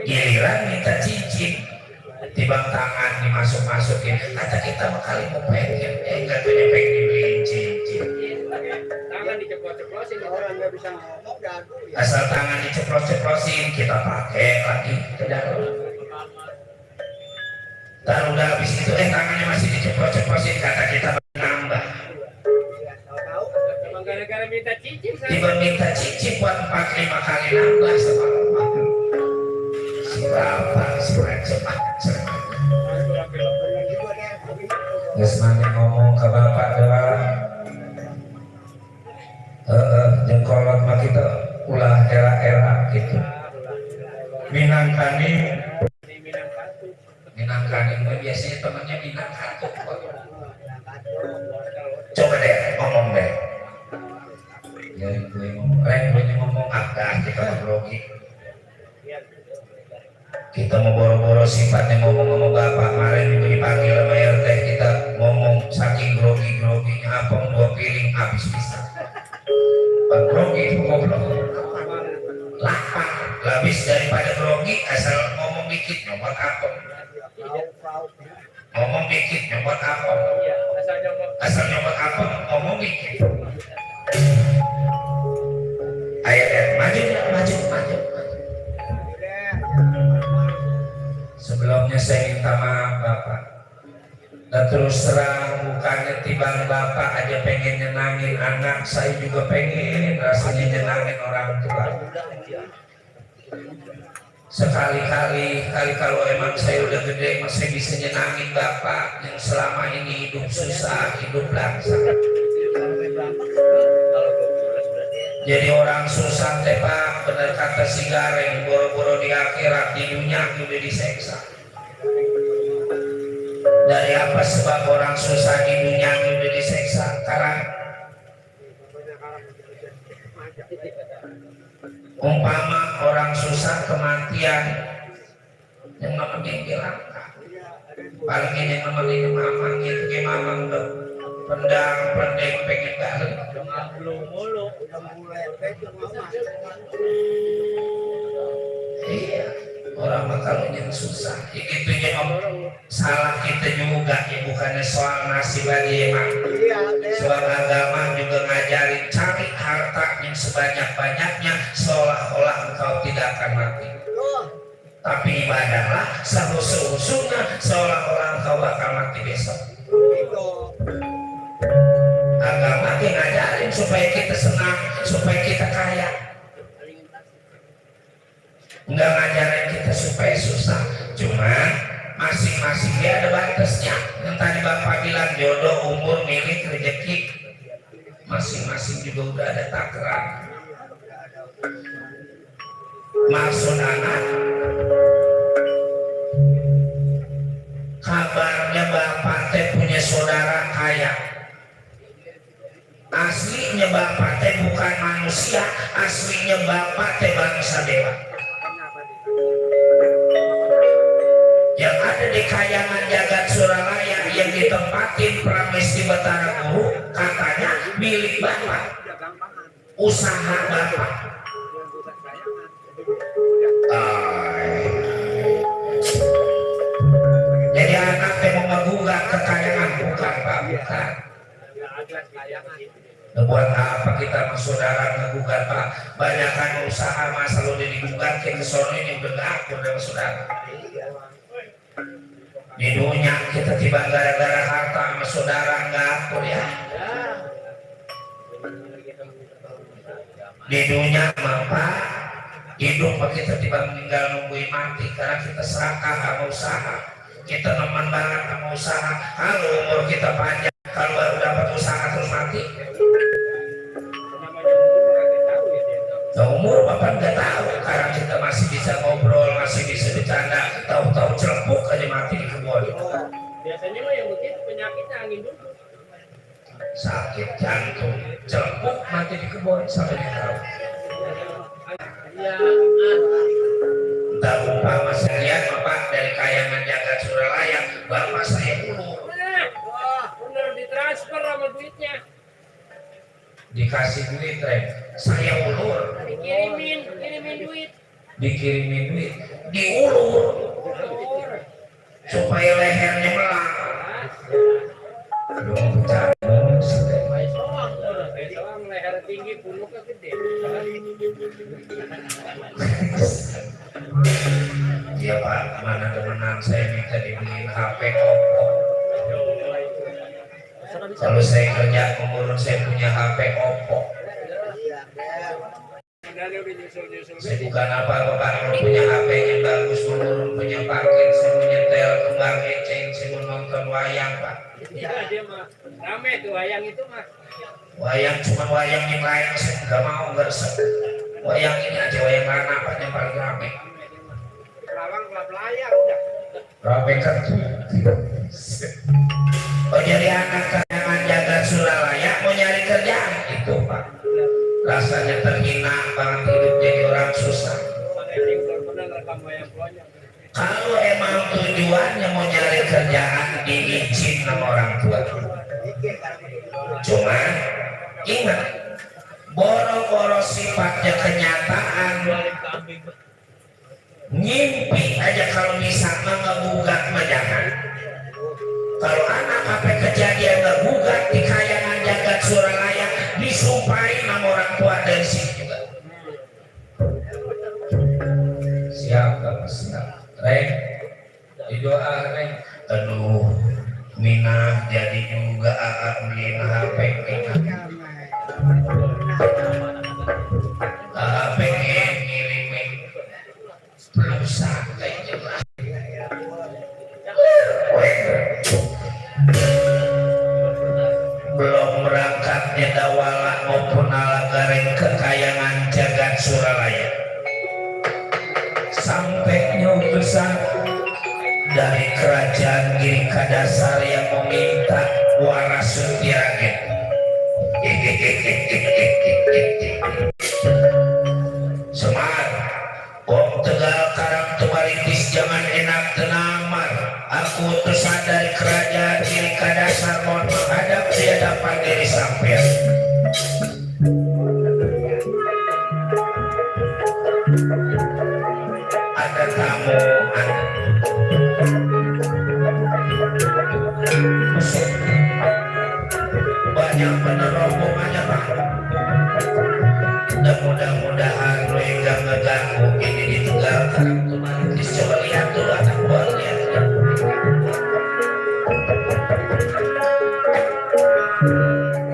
Giliran minta cincin, tibang tangan dimasuk-masukin, kata kita mah kali mau pengen, nggak punya pengen dibeliin cincin. Tangan diceplos-ceplosin Orang nggak bisa ngomong gagu ya. Asal tangan diceplos-ceplosin, kita pakai lagi ke dalam. Dan udah habis itu tangannya masih diceplos-ceplosin, kata kita nambah. Tahu-tahu emang gara-gara minta cincin Tiba minta cincin buat 4-5 kali nambah semalam. Si bapak benar juga deh. Geus mane ngomong ke bapak doang. Jeung kolot mah kita ulah era-era gitu. Minangkani mah biasanya temannya Minangkatu. Coba deh ngomong deh. Jadi gue ngomong apa kita grogi. Kita mau boro-boro sifatnya ngomong sama bapak, kemarin juga dipanggil sama RT, kita ngomong saking grogi-groginya apa 2 piring habis bisa. Pak grogi itu goblok, lapar, habis daripada grogi asal ngomong dikit nyomot apa, ngomong dikit nyomot apa, asal nyomot apa ngomong dikit. Ayo maju. Sebelumnya saya minta maaf Bapak. Dan terus terang bukannya tibang Bapak aja pengen nyenangin anak, saya juga pengen rasanya nyenangin orang tua. Sekali-kali kalau emang saya udah gede masih bisa nyenangin Bapak yang selama ini hidup susah, hidup langsa. Jadi orang susah teh Pak, bener kata si Gareng, boro-boro di akhirat di dunia udah diseksa. Dari apa sebab orang susah di dunia udah diseksa? Karena umpama orang susah kematian yang namanya langka. Paling ini yang namanya mamang itu kayak mamang tuh pendang pengen balik. mulu. Iya, orang mah kalau yang susah, itu yang salah kita juga ya, bukannya soal nasib lagi emang. Soal agama juga ngajarin cari harta yang sebanyak-banyaknya seolah-olah engkau tidak akan mati. Tapi ibadahlah seusul-usulnya seolah-olah engkau bakal mati besok. Agama yang ngajarin supaya kita senang, supaya kita kaya. Enggak ngajarin kita supaya susah. Cuman masing-masing dia ada batasnya. Yang tadi Bapak bilang jodoh, umur, milik, rezeki, masing-masing juga udah ada takaran. Maksud anak, kabarnya Bapak teh punya saudara kaya. Aslinya Bapak teh bukan manusia, aslinya Bapak teh bangsa dewa. Yang ada di kayangan jagat Suralaya yang ditempatin Pramesti Batara Guru, katanya milik Bapak, usaha Bapak. Jadi anak teh mau menggugat kekayaan bukan Pak, bukan. Buat apa kita saudara ngegugat Pak? Banyakan usaha mah selalu digugat ke sono ini udah gak akur sama saudara. Di dunia kita tiba gara-gara harta sama saudara gak akur ya. Di dunia mah Pak, hidup kita tiba meninggal nungguin mati karena kita serakah sama usaha. Kita nemen banget sama usaha. Kalau umur kita panjang, kalau baru dapat usaha terus mati. Nah, umur Bapak nggak tahu, karena kita masih bisa ngobrol, masih bisa bercanda, tahu-tahu celepuk aja mati di kebun. Biasanya mah yang begitu penyakitnya angin dulu. Sakit jantung, celepuk mati di kebun sampai tahu. Iya. Entah umpama sekian Bapak dari kayangan Jagat Suralaya, Bapak saya ulur. Wah, bener ditransfer sama duitnya. Dikasih duit saya ulur. Kirimin duit. Dikirimin duit, diulur supaya lehernya melang. Aduh, bercanda. Soang leher tinggi, punuknya gede. Iya Pak, mana temenan saya minta dibeliin HP Oppo. Kalau saya kerja mengurus saya punya HP Oppo. Saya bukan apa-apa Pak, kalau punya HP yang bagus, mengurus punya paket, saya mau nyetel kembang eceng, saya mau nonton wayang Pak. Iya, dia mah rame tuh wayang itu mah. Wayang cuma wayang yang lain saya nggak mau, nggak resep. Wayang ini aja, wayang mana Pak yang paling rame. Lawang layang udah. Rame kan? Oh jadi anak kayangan Jagat Suralaya mau nyari kerjaan itu Pak. Rasanya terhina banget hidup jadi orang susah. Kalau emang tujuannya mau nyari kerjaan diizin sama orang tua. Cuma ingat, boro-boro sifatnya kenyataan. Ngimpi aja kalau misalnya ngegugat mah jangan. Kalau anak apa kejadian ngegugat di kayangan Jagat Suralaya, disumpahin sama orang tua dari sini juga. Siapa siap? Reng, didoa Reng. Aduh, Minah jadi juga beliin HP Minah. Pengen ngirimin pulsa kayak juga. Belum berangkatnya dawala maupun alagareng ke kayangan Jagat Suralaya. Sampai nyutusan dari kerajaan Giri Kadasar yang meminta waras Sutiagen. Semar, Wong Tegal Karang Tebaritis jangan enak tenamar. Aku utusan dari kerajaan Giri Kadasar mohon menghadap di hadapan diri sampean. Ada tamu, banyak bener rombongannya Pak. Dan mudah-mudahan lo yang gak ngeganggu ini di Tegal Karang Tebaritis. Coba lihat dulu anak buahnya.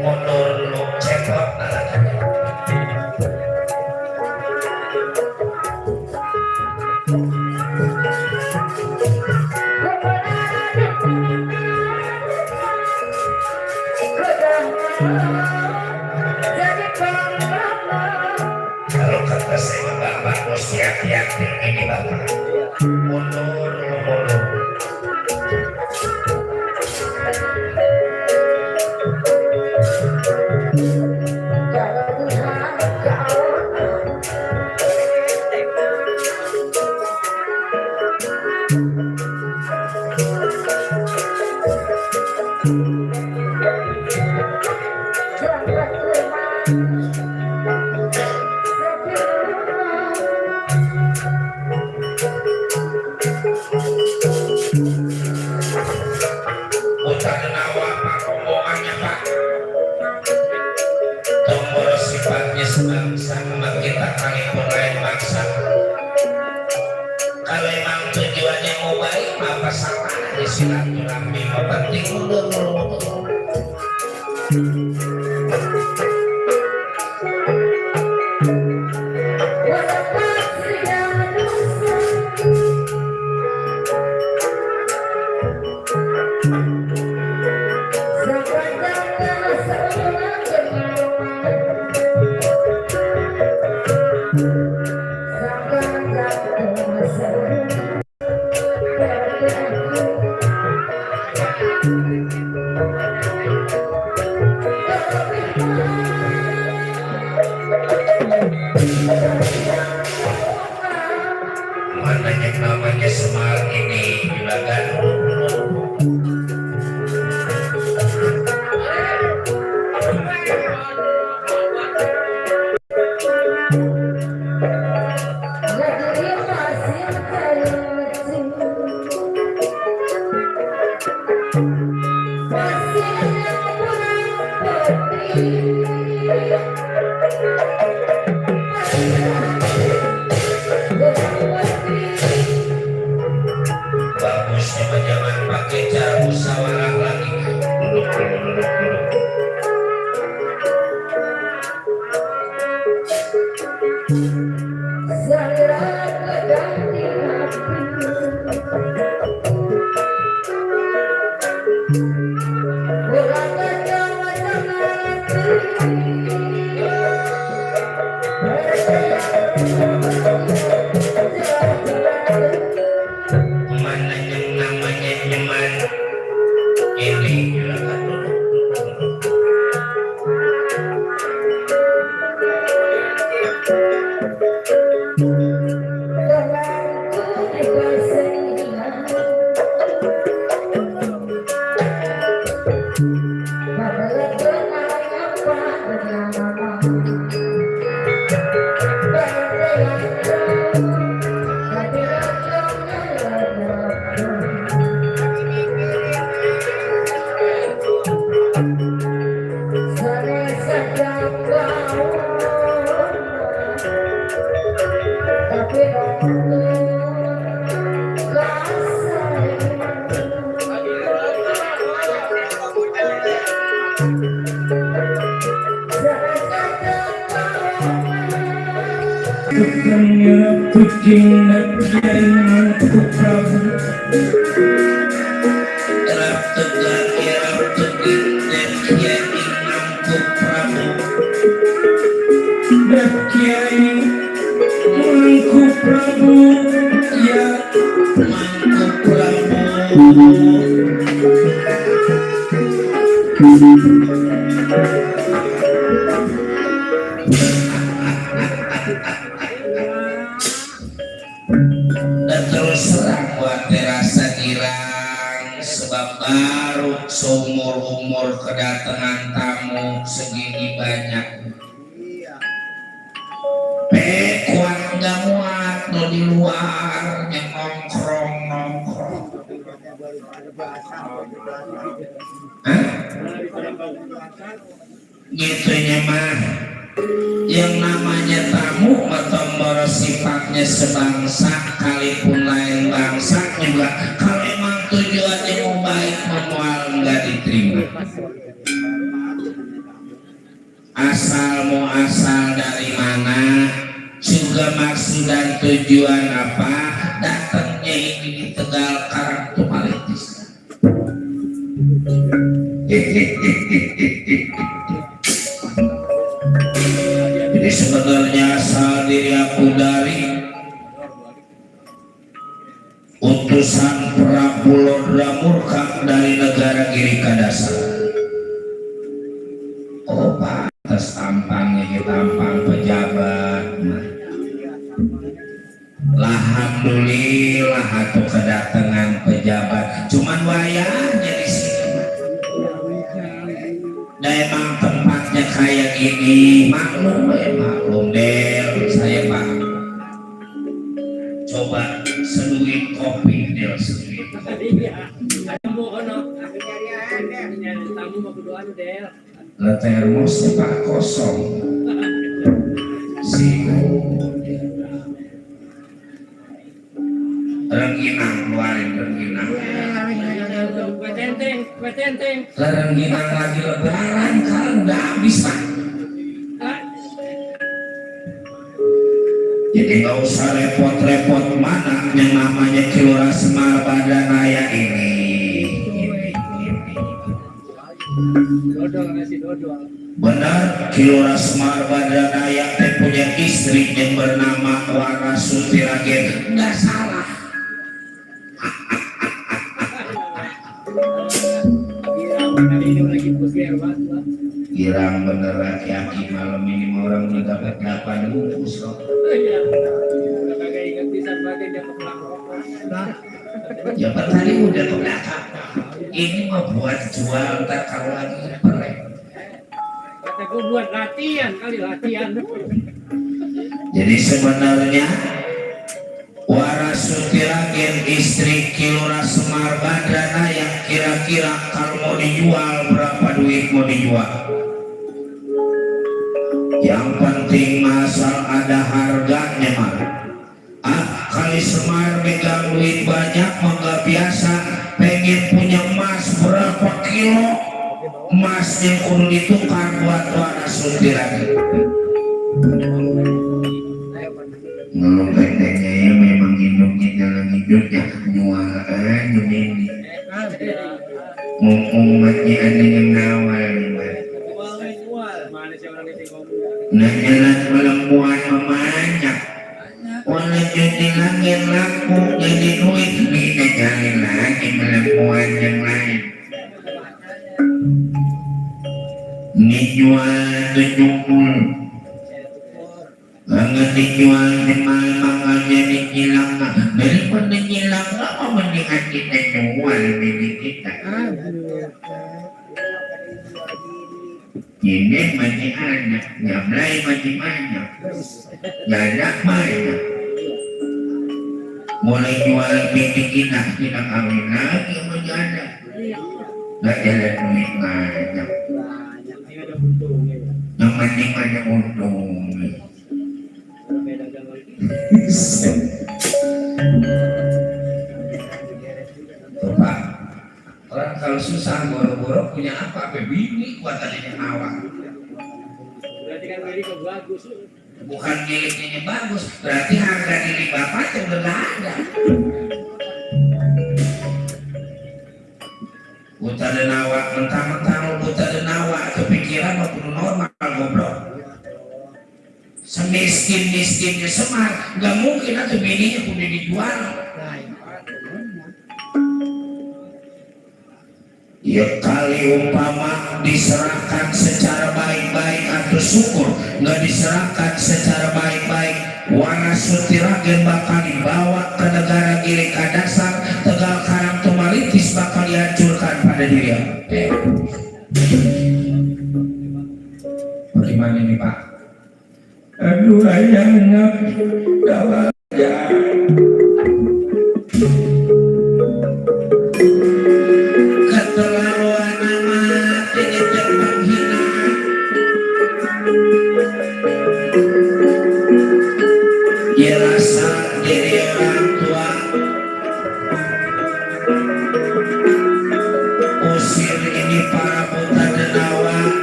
Mundur lu cepot nalakannya. Kalau kata saya Bapak mesti hati-hati ini Bapak. Mundur lu mundur. Utar denawa Pak rombongannya Pak. mah penting mundur. Mana yang namanya Semar ini juragan. Bagusnya mah jangan pakai cara musyawarah lagi. Duduk dulu, duduk dulu. Mana yang namanya nyaman ini juragan. Putranya kucing dan Mangku Prabu Erap tegak, erap tegak, dan Kiai Mangku Prabu. dan Kiai Mangku Prabu ya Mangku Prabu. Dan terus terang buat terasa girang sebab baru seumur-umur kedatangan tamu segini banyak. Iya. Pekuan gak muat lo di luar yang nongkrong. Hah? Gitunya mah yang namanya tamu atau bersifatnya sebangsa kalipun lain bangsa juga kalau emang tujuannya mau baik memual nggak diterima. Asal dari mana juga maksud dan tujuan apa datangnya ini di Tegal Karangtumalitis. Jadi sebenarnya asal diri aku dari utusan Prabu Lodra Murka dari negara Giri Kadasa. Oh pantas tampangnya tampang pejabat. Alhamdulillah atau kedatangan pejabat. Cuman wayahnya di sini. Dan emang tempatnya kayak gini, maklum Del, saya Pak. Coba seduhin kopi Del, seduhin. Iya, ada mau ono. Nyari tamu mau berdoa Del. Lah termosnya Pak kosong. Rengginang keluarin rengginang. Petenteng. Larang ginang lagi lebaran kan udah habis Pak. Jadi nggak usah repot-repot mana yang namanya Kilora Semar Badanaya ini. Dodol ngasih dodol. Benar, Kilora Semar Badanaya teh punya istri yang bernama Warasuti Ragen. Nggak salah. Girang bener laki-laki malam ini orang udah dapat 8 bungkus kok. Udah kagak inget bisa bagian dia kepelang rokok. Ya tadi udah ke belakang. Ini mau buat jual ntar kalau lagi perek. Kata gue buat latihan kali latihan. Jadi sebenarnya Warasuti Ragen istri Kilora Semar Badanaya yang kira-kira kalau mau dijual berapa duit mau dijual? Yang penting asal ada harganya mah. Kali Semar megang duit banyak mah nggak biasa, pengen punya emas berapa kilo, emasnya kudu ditukar buat Warasuti Ragen. Ngelong katanya ya memang hidupnya dalam hidupnya mualan ini umatnya ada yang nawal Mana sih orang itu ngomong? nah jalan melembuan memanjak wala jadi langit laku jadi duit bisa jalan lagi melembuan yang lain ini jual 70 banget dijual di mahal jadi hilang daripada hilang apa mendingan kita jual diri kita ini masih ada nyablay masih banyak jadak banyak mulai jual bini kita kawin lagi menjadak gak jalan duit banyak yang penting ada untung Pak, orang kalau susah boro-boro punya apa? Bini buat adanya awak. Berarti kan milik bagus. Bukan miliknya bagus, berarti harga diri bapak itu udah ada. Buta dan awak, mentang-mentang buta dan awak, kepikiran mau perlu normal goblok. Semiskin-miskinnya Semar, nggak mungkin atau bininya udah dijual. Ya kali umpama diserahkan secara baik-baik atau syukur, nggak diserahkan secara baik-baik, Warasuti Ragen bakal dibawa ke negara Girika Dasar, Tegal Karang Tumaritis bakal dihancurkan pada dirinya. Bagaimana ini Pak? Aduh ayahnya dawanya keterlaluan amat ini penghinaan. Ya rasa diri orang tua usir ini para buta dan awak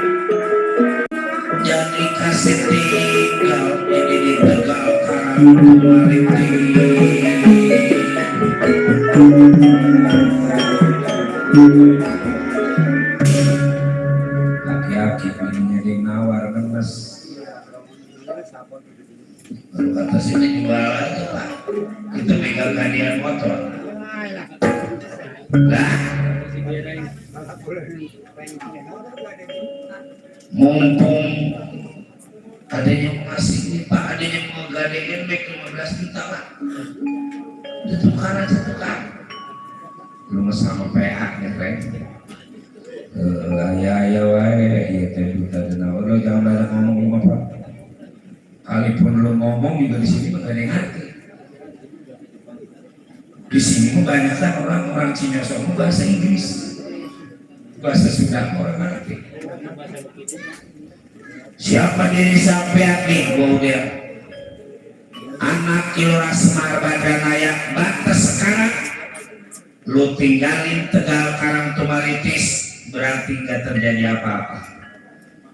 jadi kasih tinggal ini di Tegal Karang laki-laki paling jadi nawar ngenes baru kata sini jual aja Pak kita pegang hadiah motor lah mumpung ada yang masih ini Pak ada yang mau gadein baik 15 juta Pak udah tukar aja tukar lu sama PH ya Pak ya wae iya teh juta dan lo jangan banyak ngomong apa kalipun lo ngomong juga di sini nggak ada yang ngerti di sini banyak kan orang Cina semua bahasa Inggris bahasa Sunda orang ngerti siapa diri sampean nih gua udah anak Kilora Semar Badanaya batas sekarang lu tinggalin Tegal Karang Tumaritis berarti nggak terjadi apa-apa.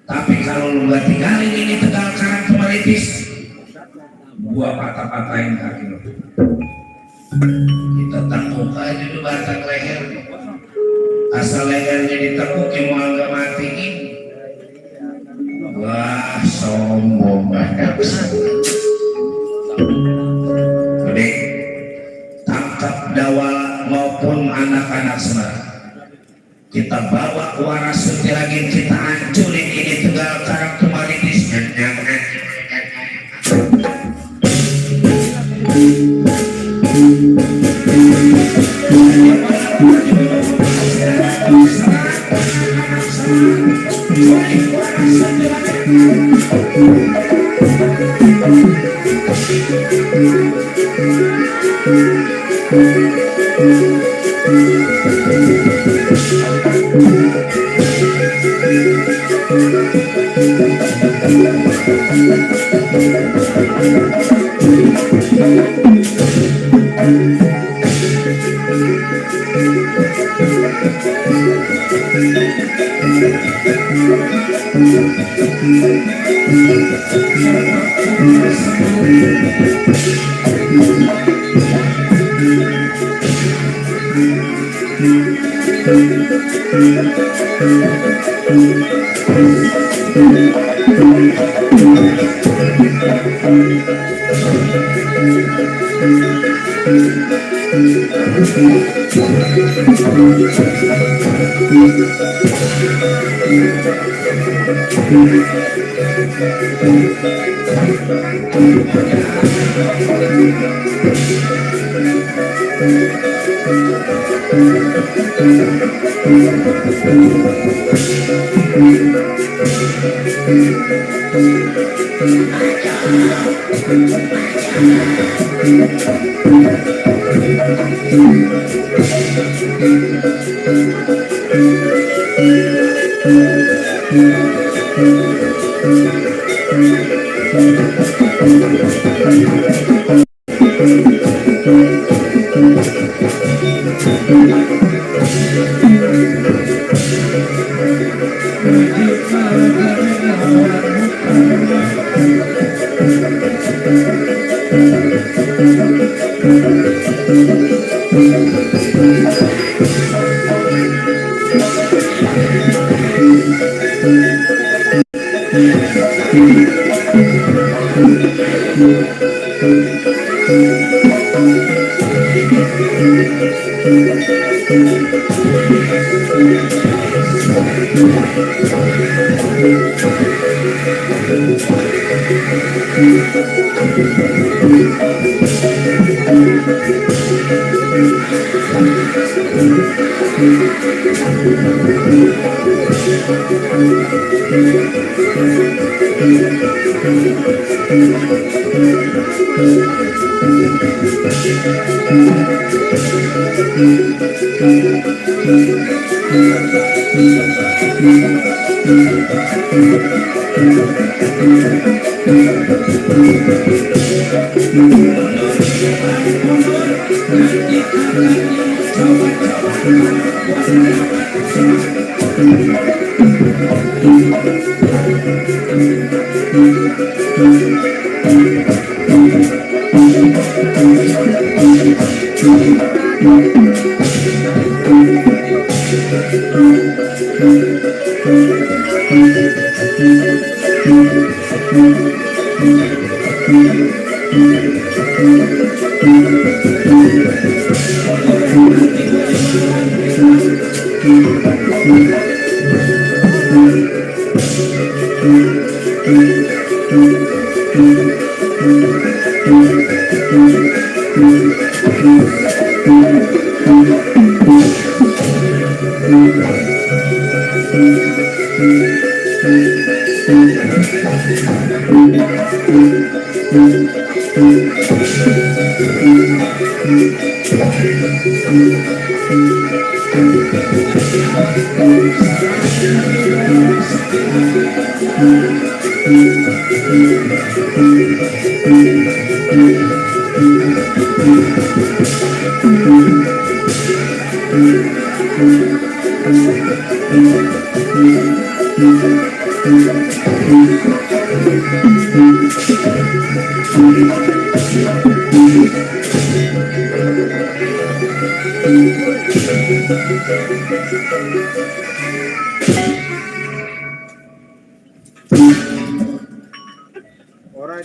Tapi kalau lu nggak tinggalin ini Tegal Karang Tumaritis, gua patah-patahin kaki lu. Kita tekuk aja di batang leher. Asal lehernya ditekukin mau nggak matiin. Wah sombong banget. Gede, tangkap dawal maupun anak-anak Semarang. Kita bawa ke Waras Suci lagi, kita hancurin ini Tegal Karang Tumaritis. Orang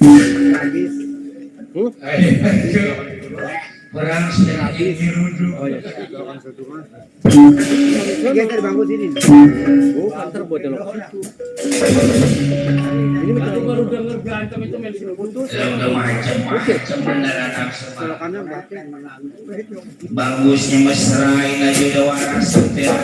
itu habis. Perang sedang diruduk. Oh ya. Dia dari bangku sini. Oh, kantor buat lo. Ini aku baru dengar berantem itu main suruh putus. Udah macam-macam beneran nafsu. Karena batin. Bagusnya mesrain aja udah waras setirnya.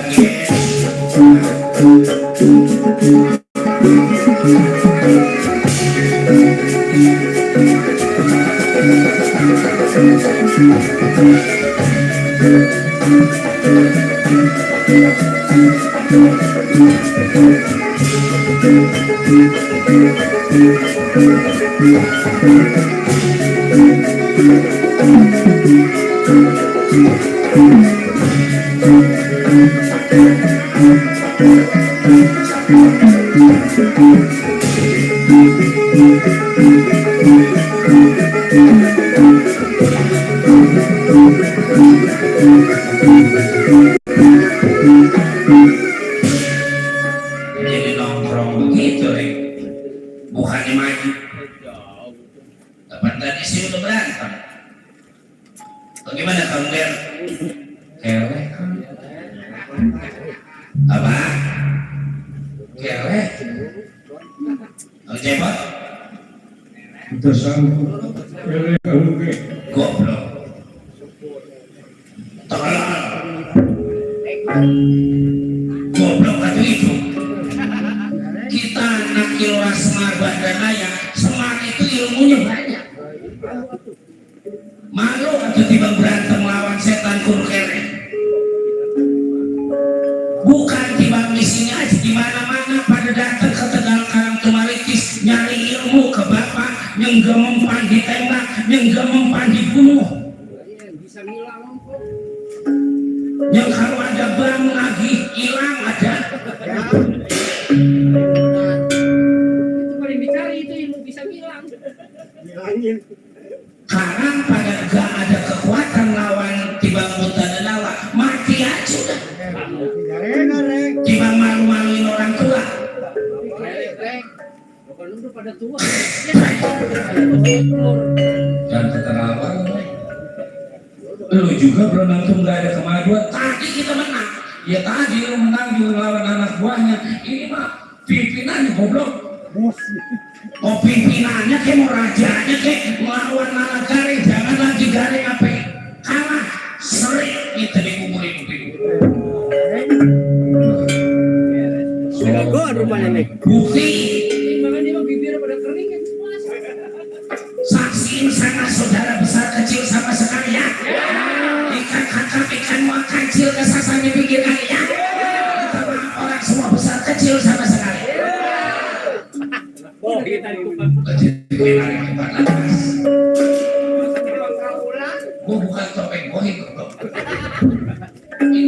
Jadi nongkrong begitu, bukannya maju. Kapan tadi sih udah berantem? Bagaimana kamu lihat? Kelek. Apa? Kelek. Kamu cepot? Kita sanggup. Kamu ke? Goblok. Tolong. Goblok atau itu? Kita anak Kilora Semar Bandanaya, Semar itu ilmunya banyak. Malu atau tiba berantem lawan setan kur kere. Bukan tiba misinya aja di mana-mana pada datang ke Tegal Karang Tumaritis nyari ilmu ke bapak yang gak mempan ditembak, yang gak mempan dibunuh. Bisa ngilang kok. Yang kalau ada bang lagi hilang ada. Itu paling dicari itu ilmu bisa ngilang. Bilangin. Karang pada gak ada kekuatan lawan Tibang Buta dan Nawa, mati aja udah. Tibang malu-maluin orang tua. Rek. Bukan udah pada tua. Dan keterlaluan. Lu juga belum tentu nggak ada kemajuan. Tadi kita menang. Ya tadi lu menang juga lawan anak buahnya. Ini mah pimpinannya goblok. Oh pimpinannya kayak mau rajanya kayak melawan malah garing. Jangan lagi garing apa? Kalah sering kita dikuburin itu. Jagoan rupanya nih. Bukti Makanya dia mah bibir pada kering kan. saksiin sana saudara besar kecil sama sekali ya. Ikan kakap ikan muak kecil kesasannya pinggir kali ya. Orang semua besar kecil sama sekali. Oh, kita ditukar. Gue bukan topeng bohim. Ini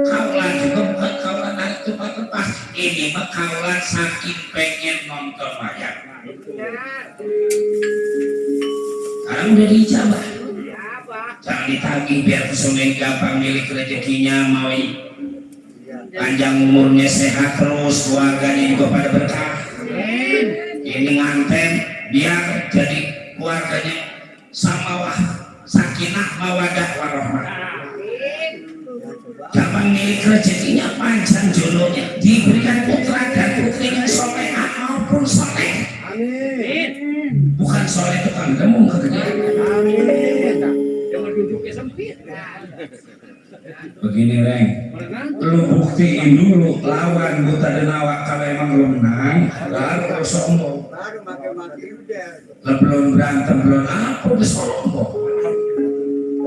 kaulan juga bukan kaulan narik tempat lepas. Ini mah kaulan saking pengen nonton wayang. Sekarang udah dijabah. Jangan ditagih biar personel gampang milik rezekinya mau panjang umurnya sehat terus keluarganya juga pada berkah. Ini nganten biar jadi keluarganya samawah sakinah mawadah warahmah. Gampang milik rezekinya panjang jodohnya diberikan putra dan putrinya soleh maupun soleh. Bukan soleh tukang gemung kegedean. Jangan duduknya sempit. Begini Reng, lu buktiin dulu lawan Buta dan Nawa. Kalau emang lu menang baru sombong. Baru maki-maki udah. Belum berantem belum apa udah sombong.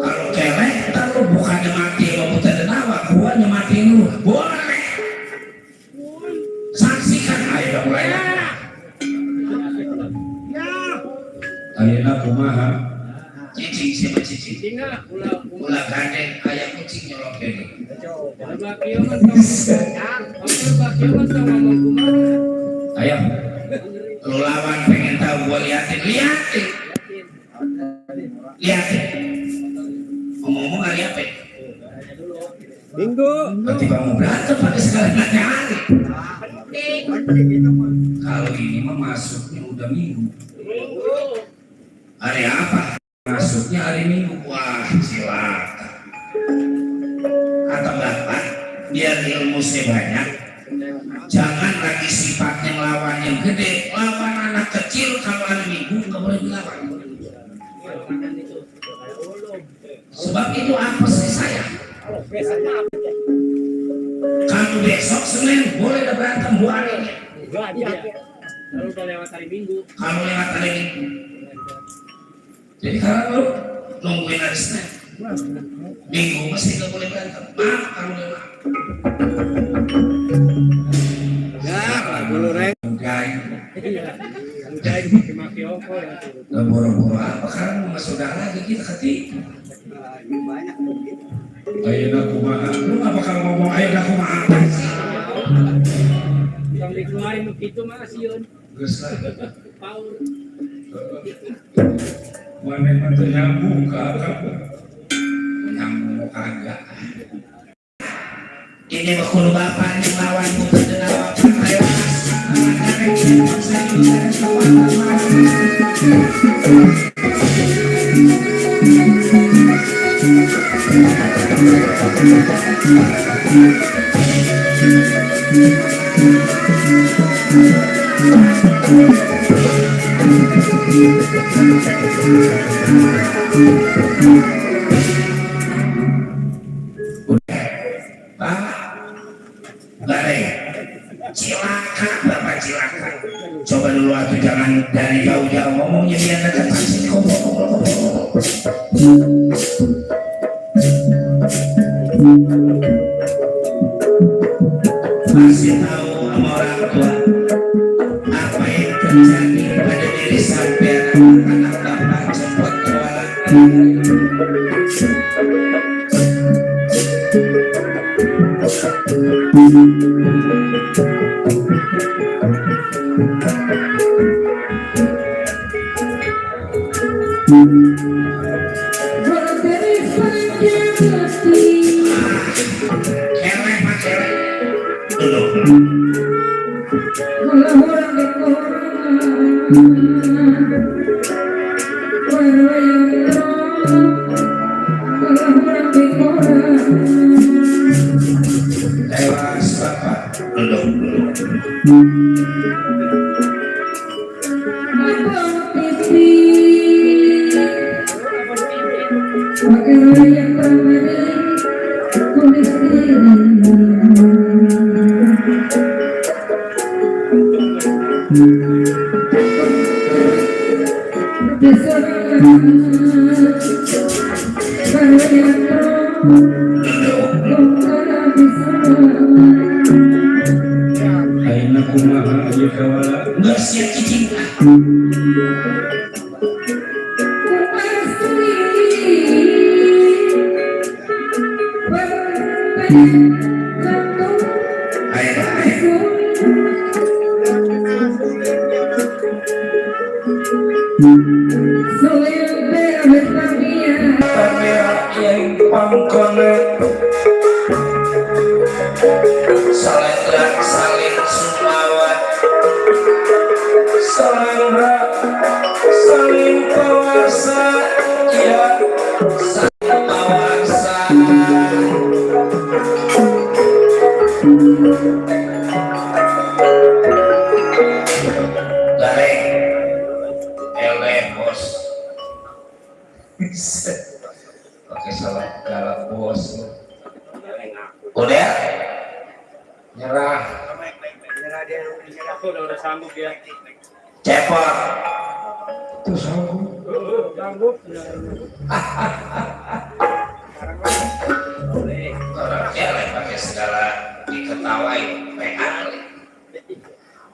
Kalau kelek ntar lu bukannya mati sama Buta dan Nawa, gua nyematiin lu. Boleh saksikan ayo dong mulai. Ayeuna kumaha? Cicing siapa cicing? Tinggal Ulah gandeng ayam kucing nyolok ini. Coba kieu mah Siapa tuh ngomong kumaha? Ayo, lu lawan pengen tahu gua liatin. Ngomong-ngomong hari apa? Minggu. Berarti mau berantem pakai segala nanya hari. Penting itu mah. Kalau ini mah masuknya udah minggu. Hari apa? Masuknya hari Minggu. Wah, silakan. Kata Bapak, biar ilmu saya banyak. Jangan lagi sifatnya lawan yang gede, lawan anak kecil. Kalau hari Minggu nggak boleh dilawan. Sebab itu apa sih saya? Kamu besok Senin boleh ada berantem 2 hari. Lalu udah lewat hari Minggu. Kamu lewat hari Minggu. Jadi karena lu nungguin hari Senin, Minggu masih nggak boleh berantem. Maaf kamu lewat. Ya, dulu rek. Enggak, Maki-maki ongko ya. nggak boro-boro apa karena mau saudara lagi kita ketipu. Banyak begitu. Ayo dah kumaha. Lu nggak bakal ngomong ayo dah kumaha. Yang dikeluarin begitu mah sieun. Geus lah. Paul. Mana yang nyambung ke apa? Nyambung kagak. Ini mah kudu bapak yang lawan bukan lawan tewas. Cilaka, bapak cilaka. Coba dulu atuh jangan dari jauh-jauh ngomongnya biar dekat sini Masih tahu sama orang tua apa yang terjadi pada diri sampai anak bapak cepat tewas bapak ayeuna kumaha ieu kawala geus siap cicing yang pangkone salendra saling sumawat salendra saling kawasa ya saling kawasa gareng eleh bos pakai salah galak bos udah nyerah Aku udah sanggup ya. cepot tuh sanggup Sanggup. orang eleh pakai segala diketawain PA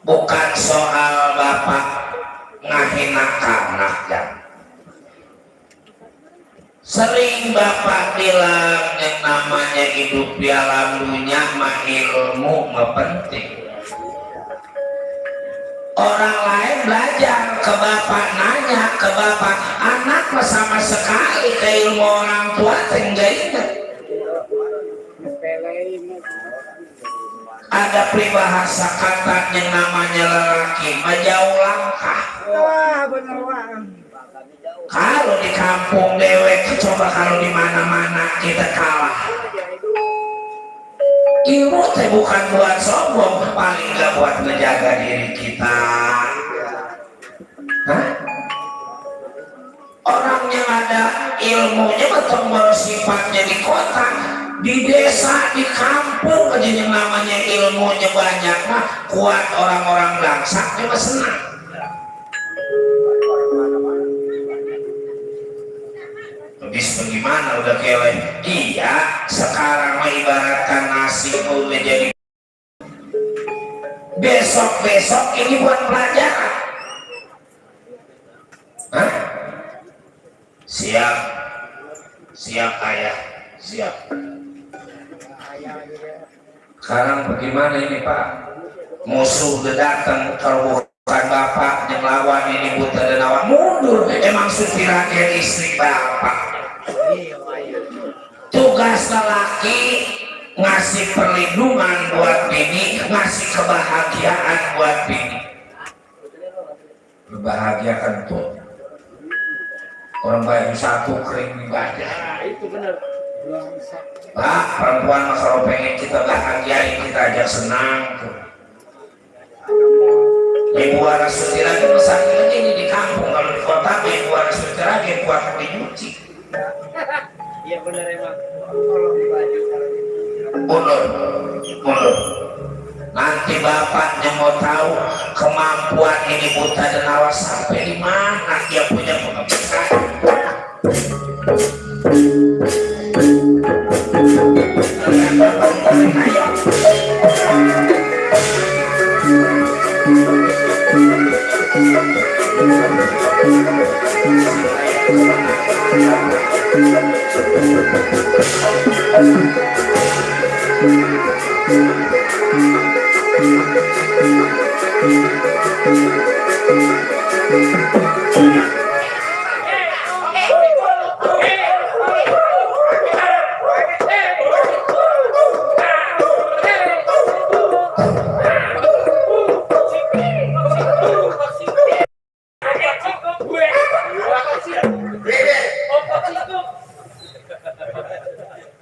bukan soal bapak ngahina anak ya Sering Bapak bilang yang namanya hidup di alam dunia mah ilmu mah penting. Orang lain belajar ke Bapak, nanya ke Bapak, anak mah sama sekali ke ilmu orang tua tinggal ingat. Ada peribahasa kata yang namanya lelaki mah jauh langkah. Kalau di kampung dewek, coba kalau di mana-mana kita kalah. Ilmu teh bukan buat sombong, paling gak buat menjaga diri kita. Hah? Orang yang ada ilmunya betul bersifatnya di kota, di desa, di kampung aja yang namanya ilmunya banyak mah kuat orang-orang bangsa dia mah senang. Habis bagaimana udah kelek? Iya, sekarang mah ibaratkan nasi menjadi besok-besok ini buat pelajaran. Hah? Siap, siap ayah, siap. Sekarang bagaimana ini Pak? Musuh udah datang, kalau bukan Bapak yang lawan ini buta dan awan mundur. Emang supirakan istri Bapak. Tugas lelaki ngasih perlindungan buat bini, ngasih kebahagiaan buat bini. Berbahagiakan tuh. Orang baik satu kering di badan. Itu benar. Pak, perempuan mah kalau pengen kita bahagiain, kita ajak senang tuh. Ibu waras suci lagi masakit lagi ini di kampung. Kalau di kota ibu waras suci lagi buat dicuci. Iya benar emang. Ulur. Nanti bapaknya mau tahu kemampuan ini buta dan awas sampai di mana dia punya pengembangan.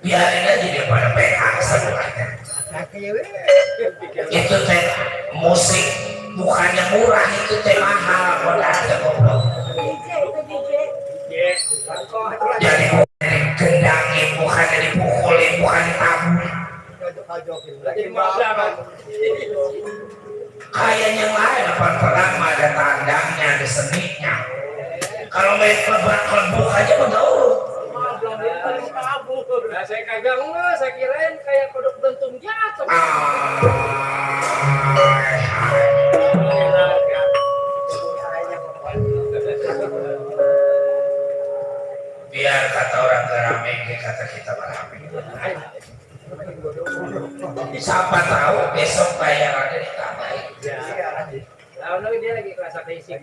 Biarin aja dia pada PH semuanya. Itu teh musik bukannya murah, itu teh mahal. Udah ada goblok. Jadi bukan gendangin, bukannya dipukulin, bukan ditabung. Kayak yang lain apa perang ada tandangnya, ada seninya. Kalau main klebuk aja mengaur. Nah, saya kagak enggak, saya kirain kayak kodok bentung jatuh. Biar kata orang gerame, kata kita merame. Siapa tahu besok bayarannya ditambahin. Tahun lagi dia lagi kelas basic.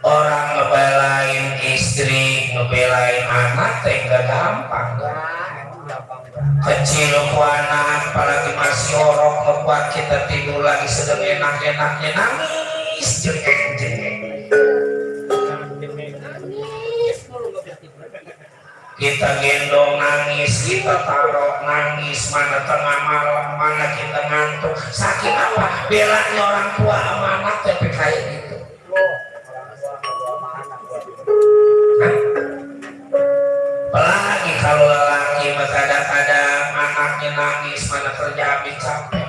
Orang ngebelain istri, ngebelain anak, enggak gampang. Kecil ku anak, apalagi masih orok, ngebuat kita tidur lagi sedang enak-enaknya nangis, jengeng-jengeng. Kita gendong nangis, kita taruh nangis, mana tengah malam, mana kita ngantuk. Sakit apa? Belanya orang tua sama anak tapi kayak gitu. Apalagi kalau lelaki kadang-kadang anaknya nangis, mana kerja habis capek.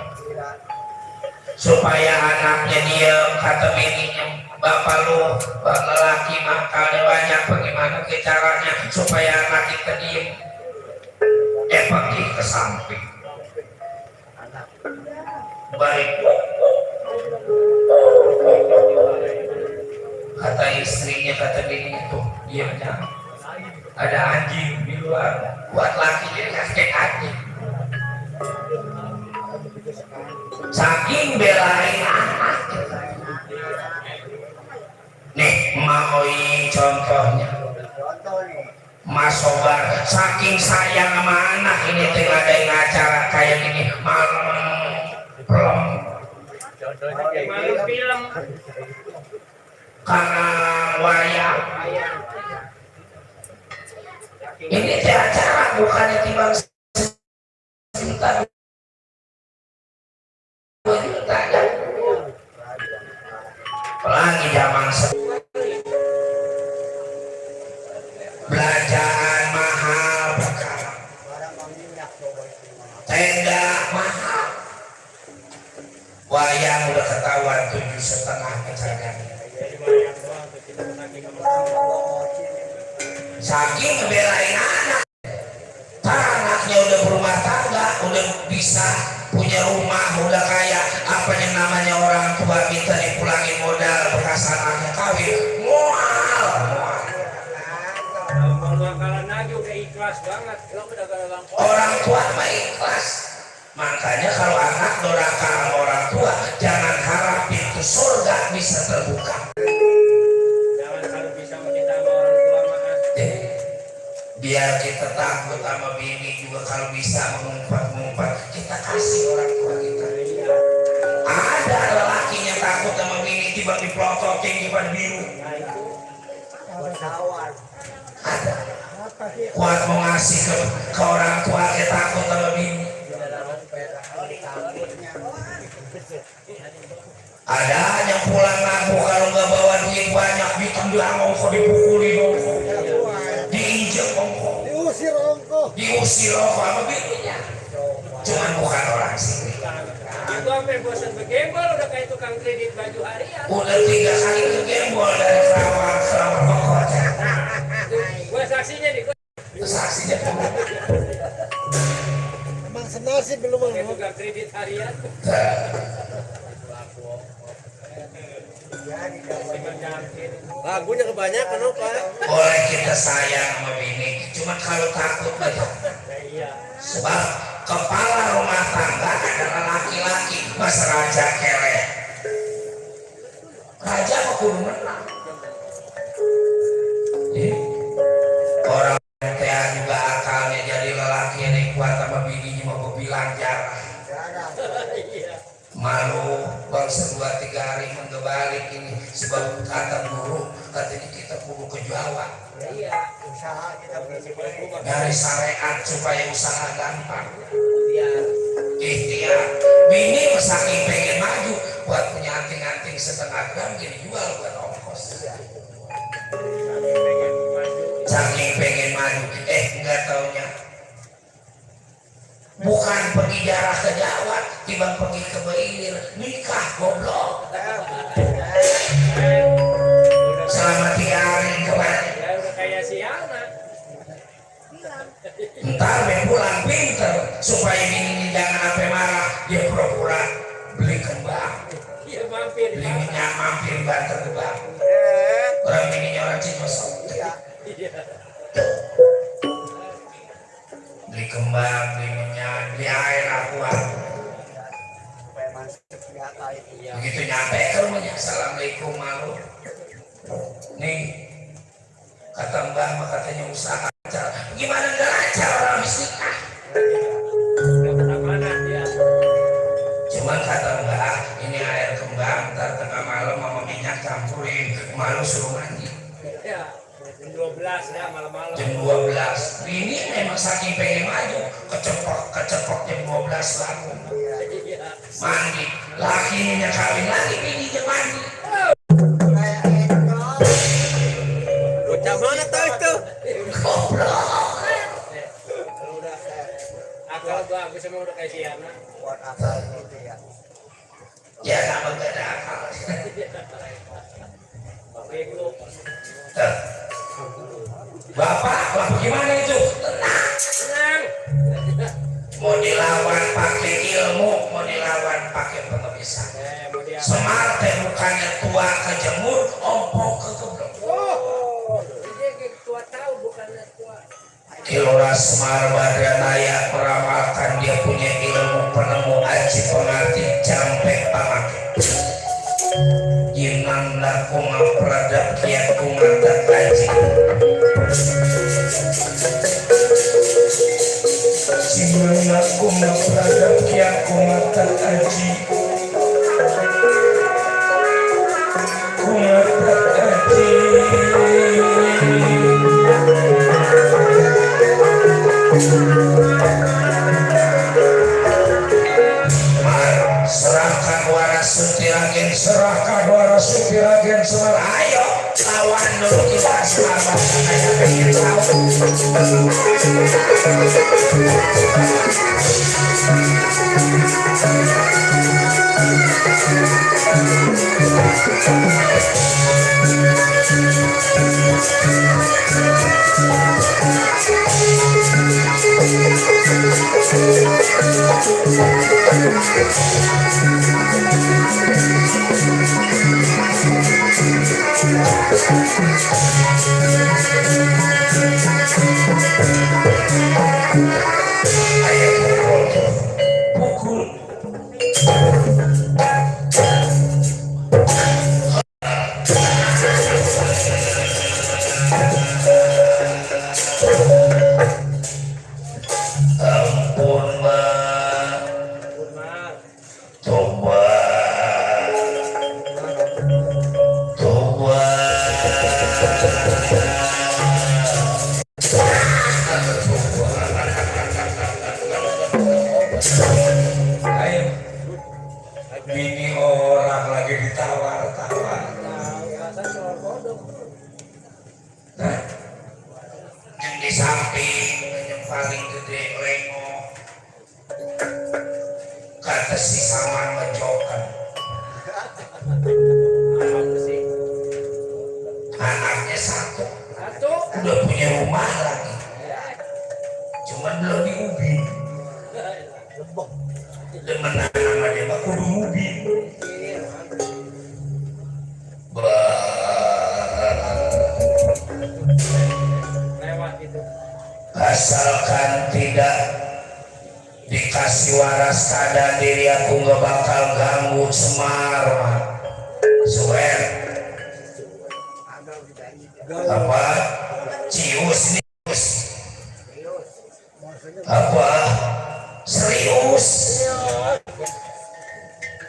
Supaya anaknya diam, kata bininya, bapak lu, lelaki makalnya banyak, bagaimana caranya supaya anak kita diem? Pergi ke samping. Baik. Kata istrinya, kata bini itu, diam jangan. ada anjing di luar, buat laki jadi kakek anjing. Saking belain anak. Nih mau contohnya, Contoh nih. Mas Sobar saking sayang sama anak ini tinggal ada acara kayak gini malam pelem Contohnya kayak malu film. karena wayang. Ini teh acara bukannya timbang sejuta 2 juta ya. Apalagi zaman belanjaan mahal perkara, tenda mahal, wayang udah ketahuan 7,5 kecaganya. Saking ngebelain anak, anaknya udah berumah tangga, udah bisa punya rumah, udah kaya, apa yang namanya orang tua minta dipulangin modal bekas anaknya kawin, mual. Mau bakalan aja udah ikhlas banget. Lo udah galang. Orang tua mah ikhlas. Makanya kalau anak doraka sama orang tua, jangan harap pintu surga bisa terbuka. Jangan kalau bisa kita sama orang tua mah. Biar kita takut sama bini juga kalau bisa mengumpat-ngumpat, kita kasih orang tua kita. Ada lelakinya takut sama bini tiba dipelototin di depan biru. Ada. Kuat mau ngasih ke orang tua kita takut sama bini. Ada yang pulang ngaku kalau nggak bawa duit banyak ditendang ongko, dipukuli ongko, diinjek ongko, diusir ongko sama bininya. Cuman bukan orang sini. Itu sampai bosan bergembol udah kayak tukang kredit baju harian. Udah 3 kali kegembol dari Sarawak pokoknya. Gua saksinya nih. Saksinya tuh. Emang senasib belum Kayak tukang kredit harian. Lagunya kebanyakan apa? Boleh kita sayang sama bini, cuma kalau takut aja. Sebab kepala rumah tangga adalah laki-laki, mas raja kere. Raja mah kudu menang. Orang teh juga akalnya jadi lelaki yang kuat sama bininya mau bilang jarang. Malu bangsa 2-3 hari mengebalik ini sebab kata guru katanya kita kudu ke Jawa. Iya. Usaha kita Dari syariat supaya usaha gampang. Iya. Ikhtiar. Bini saking pengen maju buat punya anting-anting setengah gram gini jual buat ongkos. Saking pengen maju, nggak taunya bukan pergi jarah ke Jawa, tiba pergi ke Bailir, nikah goblok. Selama 3 hari kemarin. Ya udah kayak si Ana. Ntar pulang pinter supaya bininya jangan sampai marah, dia pura-pura beli kembang, Iya mampir. beli minyak mampir banter kembang. Orang bininya orang Cimasok. Iya. Beli kembang, beli minyak, beli air aqua. Begitu nyampe ke rumahnya, assalamualaikum malu. Nih, kata mbak mah katanya usaha lancar. Gimana nggak lancar orang habis nikah? Mana dia? Cuman kata mbak, ini air kembang, ntar tengah malam mama minyak campurin, malu suruh mandi. Ya. Jam 12 ya malam-malam. Jam 12. Ini memang saking pengen maju, kecepok jam 12 laku. Iya. Mandi, lakinya kawin lagi, bininya mandi. Bocah mana tahu itu? Goblok. Akal bagus emang udah kayak si Ana. Buat akal gitu ya. Ya sama gak ada akal. Bego. Bapak gimana itu? Tenang. Mau dilawan pakai ilmu, mau dilawan pakai pengebisan. Mau dia. Semar teh bukannya tua kejemur, ompong ke geblok. Oh. Dia kayak tua tahu bukannya tua Semar Badranaya meramalkan dia punya ilmu penemu aji pengerti jampe pamake jinanda kuma pradap kiat kumatat aji jinanda kuma pradap kiat kumatat aji kumatat aji serahkan waras supiragen semar ayo lawan dulu kita selamat kayak pengen tahu pukul ampun mah coba ayo bini orang lagi ditawar-tawar nah, yang di samping yang paling gede lengo kata si Saman menjokan anaknya satu udah punya rumah lagi cuman belum diubi demen nama dia mah kudu ngubi lewat itu asalkan tidak dikasih waras keadaan diri aku gak bakal ganggu Semar mah swear apa cius nius apa serius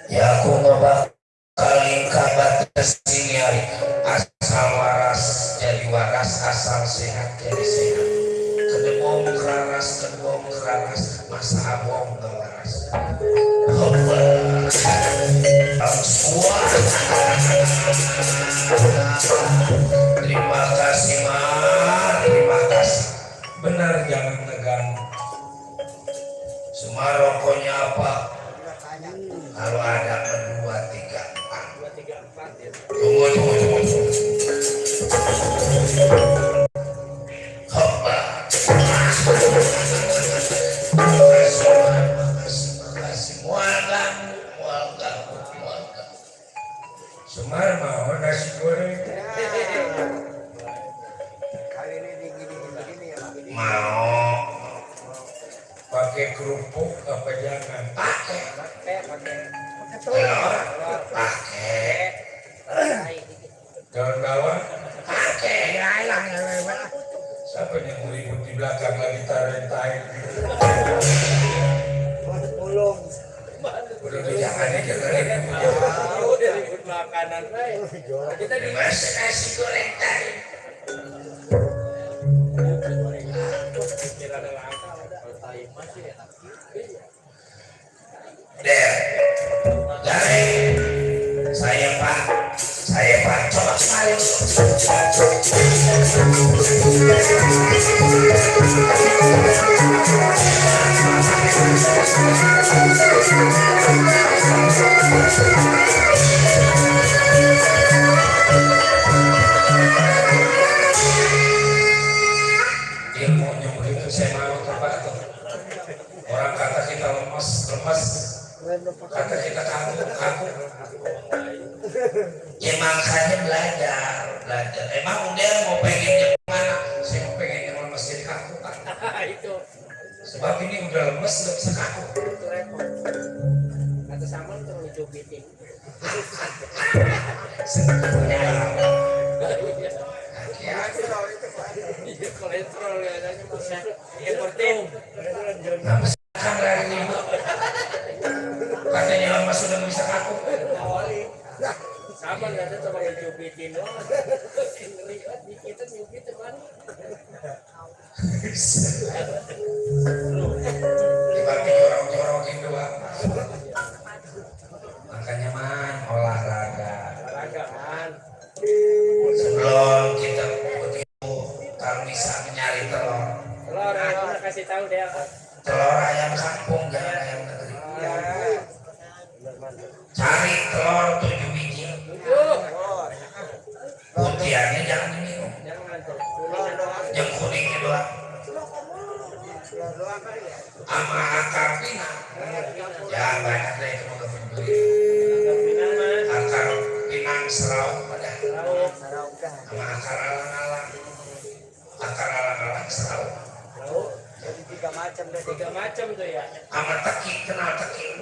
ya aku gak bakal ingkar batas ini hari asal waras jadi waras asal sehat jadi sehat kedebom keraras masa abong gak waras semua terima kasih Mar terima kasih benar jangan tegang semua rokoknya apa kalau ada 2, 3, 4 tunggu hopa makasih mual ganggu Semar mau nasi goreng Kali ini begini ya Pak. mau pakai kerupuk apa jangan pakai telur pakai daun bawang pakai hilang siapa yang ribut di belakang lagi tarik Mulung. udah jangan dijalan udah ribut makanan kita di masih nasi goreng tadi kira ada langka kalau tahu masih enak Der dari saya pak coba kemarin dia mau nyuruh itu saya mau coba tuh orang kata kita lemas kata kita kaku ya makanya belajar emang udah mau pengen yang mana saya mau pengen yang lemas jadi kaku kan Itu Sebab ini udah lemes, udah bisa kaku. itu repot. Kata sama tuh ngejogetin. Punya Iya, kolesterol ya, katanya bisa hiperten. Nama sekarang dari ini katanya lemas sudah bisa kaku. Sama nggak ada coba ngejogetin doang. Lihat dikit nyubit kan. Dibagi jorok-jorokin doang. Makanya man olahraga. Olahraga kan. Sebelum kita begitu, kalau bisa mencari telur. Telur, aku kasih tahu deh. Telur ayam kampung, jangan ayam negeri. Cari telur 7 biji. Putihannya jangan diminum. Jangan tuh. Yang kuningnya doang. Sama akar pinang. Ya banyak deh itu mau beli. Akar pinang serau pada. Sama akar alang-alang. Akar alang-alang serau. Jadi tiga macam Tuh ya. Sama teki, kenal teki.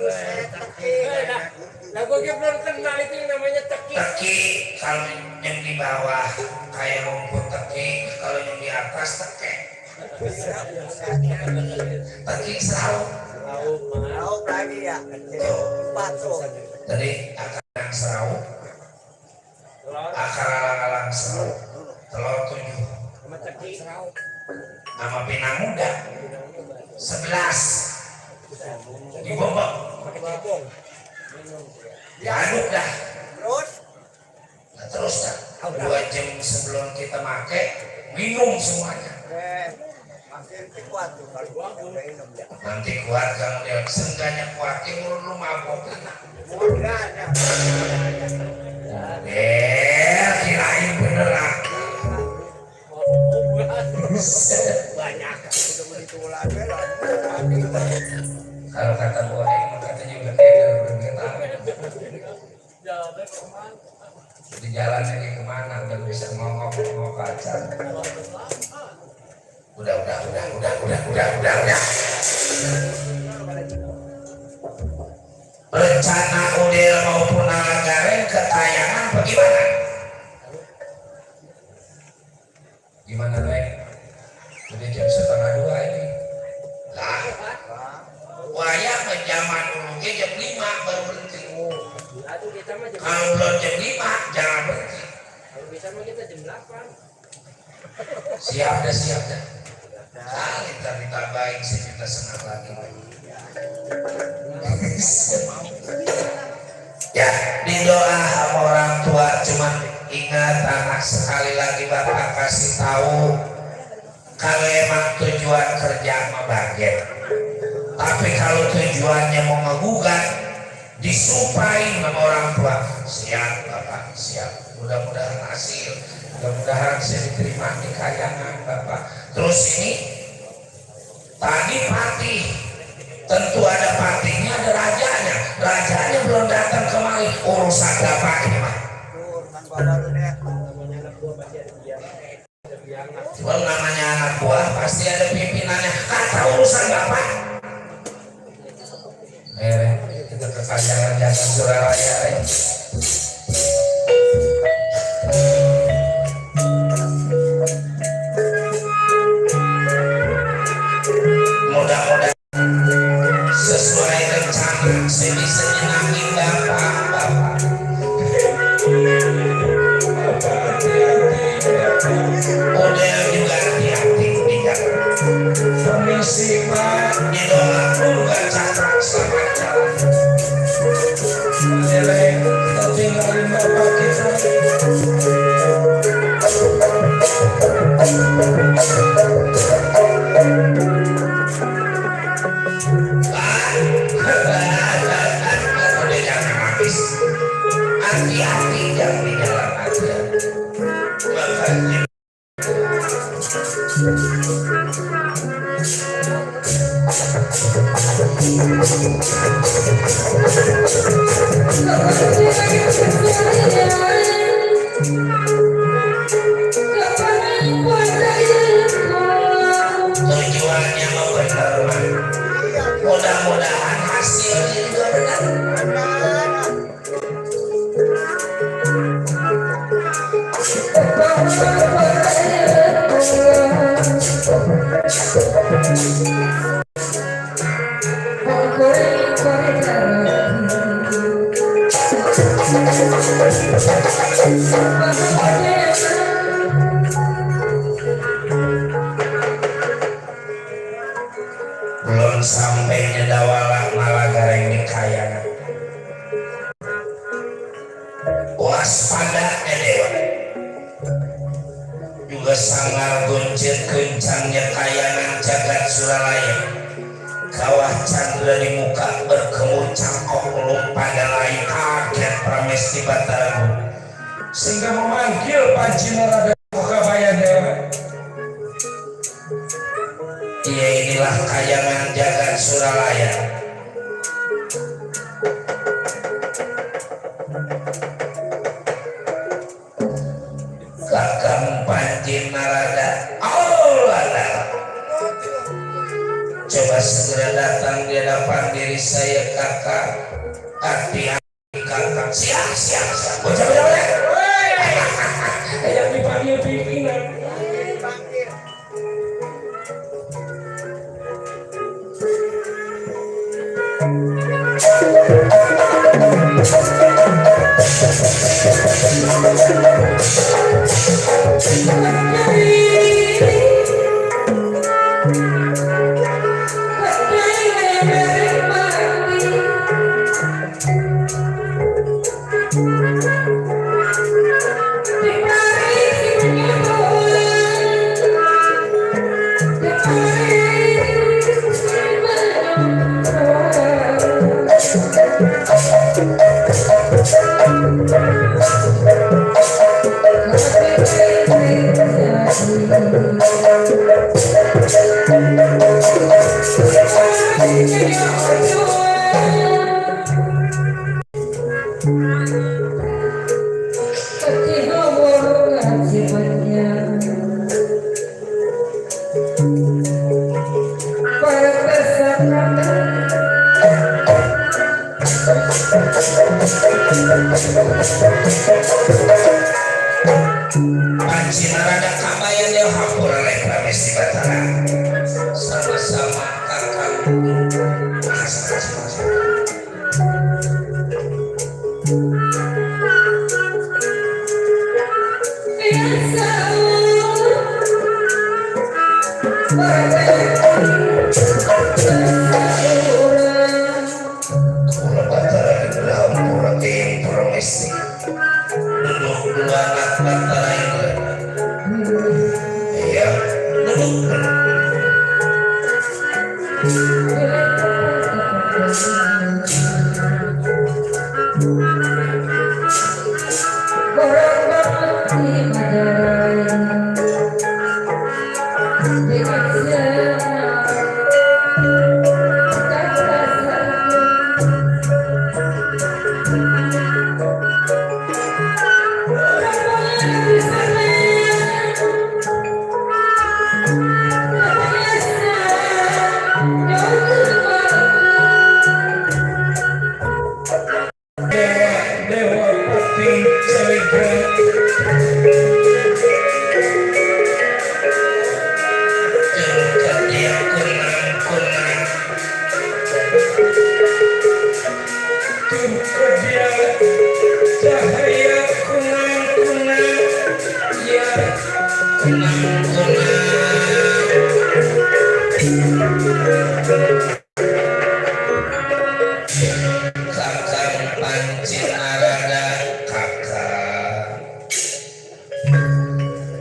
Nah, gue belum kenal itu yang namanya teki. Teki kalau yang di bawah kayak rumput teki, kalau yang di atas teke. Teki serau. Tahu lagi ya. Empat tuh. Jadi akar yang serau, Telur akar alang-alang serau, telur 7, sama teki. sama pinang muda 11, dibombok, diaduk dah. Terus Nah, terus dah 2 jam sebelum kita pakai minum semuanya. makin kuat tuh kalau gua minum ya. Nanti kuat kamu lihat seenggaknya kuat lu mabok. Mudahnya. Kirain beneran. Banyak. Udah begitu lagi lah. Kalau kata boy, kata juga dia bergetar. Di jalan lagi kemana udah bisa ngomong pacar. Udah. Rencana Udil maupun Alagaren ketayangan bagaimana? Gimana Rek? Udah jam 1:30 ini. Lah, wayang ke zaman dulu jam 5 baru berhenti. Aduh, kita mah jam Kalau belum jam 5 jangan berhenti. kalau bisa mah kita jam 8. Siap dah. Kita ditambahin sejuta setengah lagi. Ya, di doa sama orang tua cuman ingat anak sekali lagi bapak kasih tahu kalau emang tujuan kerja mah bagian. Tapi kalau tujuannya mau ngegugat disumpahin sama orang tua, siap bapak, siap. Mudah-mudahan hasil, mudah-mudahan saya diterima di kayangan bapak. Terus ini tadi patih, tentu ada patihnya, ada rajanya. Rajanya belum datang kemari, urusan bapak mah. Urusan bapak lu deh. Namanya anak gua pasti ada biangan. Well, namanya anak buah pasti ada pimpinannya. Kata urusan bapak. Kita ke kayangan jangan Surabaya. Mudah-mudahan sesuai rencana saya bisa nyenangin bapak. Udah juga hati-hati di jalan. Permisi Pak, di doa juga cakrak selamat jalan. Nilai kita tinggalin bapak kita. Udah jangan habis. Hati-hati jangan di jalan aja. Makanya tujuan belum sampai nyedawala malah gareng dikayangan. Waspada dewa juga sangar goncet kencangnya kayangan jagat Suralaya. Kawah Chandra di muka berkemur cangkok pada lain kaget Pramesti Bataragu sehingga memanggil Panci Narada Mukabaya Dewa. Ia inilah kayangan jagat Suralaya. Kakang Panci Narada, Allah, coba segera datang di hadapan diri saya kakak. Hati-hati kakak. Siap. Bocah. Kayak dipanggil pimpinan. Dipanggil. Panci Narada Kabaya Dewa hapura oleh Pramesti Batara. Sama-sama kakak. Kula Batara adalah hampura Dewi Pramesti. Duduk dua anak Batara ini. Iya, duduk. Dewa Pati Caliga. Jengkat dia kunang-kunang. Jengkat dia cahaya kunang-kunang. Ya kunang-kunang. Kakang Panci Narada kakak,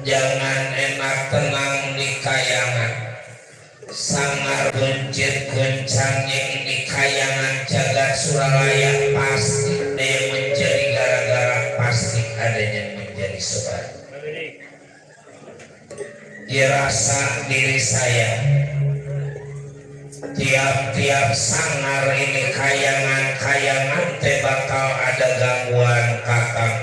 jangan enak tenang di kayangan. Sangar buncit kencangnya ini kayangan jagat Suralaya pasti ada yang menjadi gara-gara, pasti adanya menjadi sebab. Dirasa diri saya tiap-tiap sangar ini kayangan teh bakal ada gangguan kakak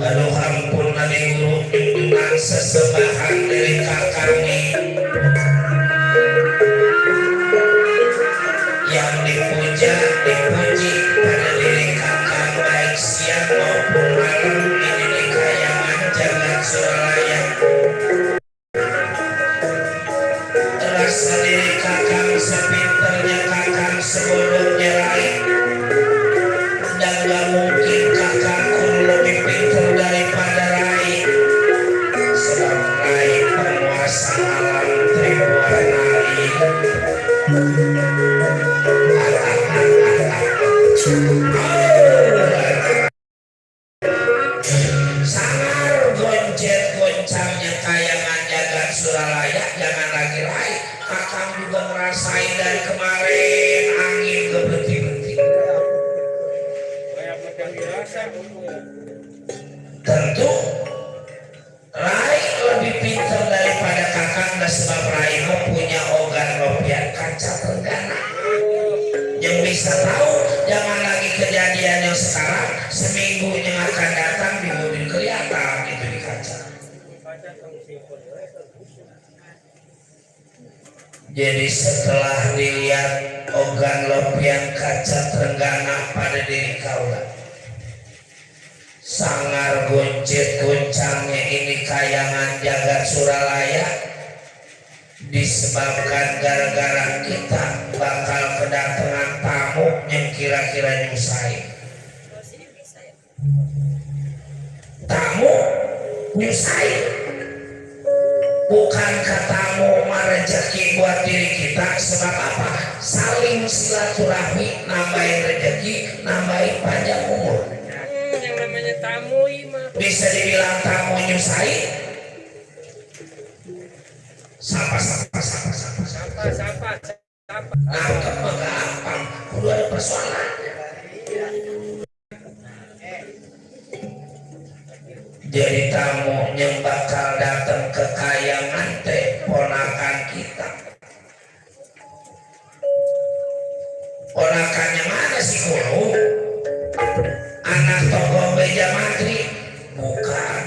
aduh ampun nadi guru junjungan sesembahan dari kakak nih yang dipuja dipuji pada diri kakak baik siang maupun malam ini di kayangan jagat Suralaya. Rasa diri kakang sepinternya kakang sebodohnya lain Sangar goncet goncangnya kayangan jagat Suralaya, jangan lagi raih. Akang juga ngerasain dari kemarin angin gebeti-beti. Kayak macam dirasa. Tentu Rai lebih pintar daripada kakang, dan sebab Rai punya ogan lopian kaca tenggana yang bisa tahu jangan lagi kejadian yang sekarang, seminggu yang akan datang di mobil kelihatan itu di kaca. Jadi setelah dilihat ogan lopian kaca tenggana pada diri kaula, sangar goncet goncangnya ini kayangan jagat Suralaya disebabkan gara-gara kita bakal kedatangan tamu yang kira-kira nyusahin. Tamu nyusahin, bukan katamu rezeki buat diri kita. Sebab apa? Saling silaturahmi, nambahin rezeki, nambahin panjang umur. Yang namanya tamu mah Bisa dibilang tamu nyusahin. Sapa. Nangkep mah gampang, kudu ada persoalan. Jadi tamu yang bakal datang ke kayangan teh ponakan kita. Ponakannya mana sih kulo? Anak tokoh beja mantri? Bukan.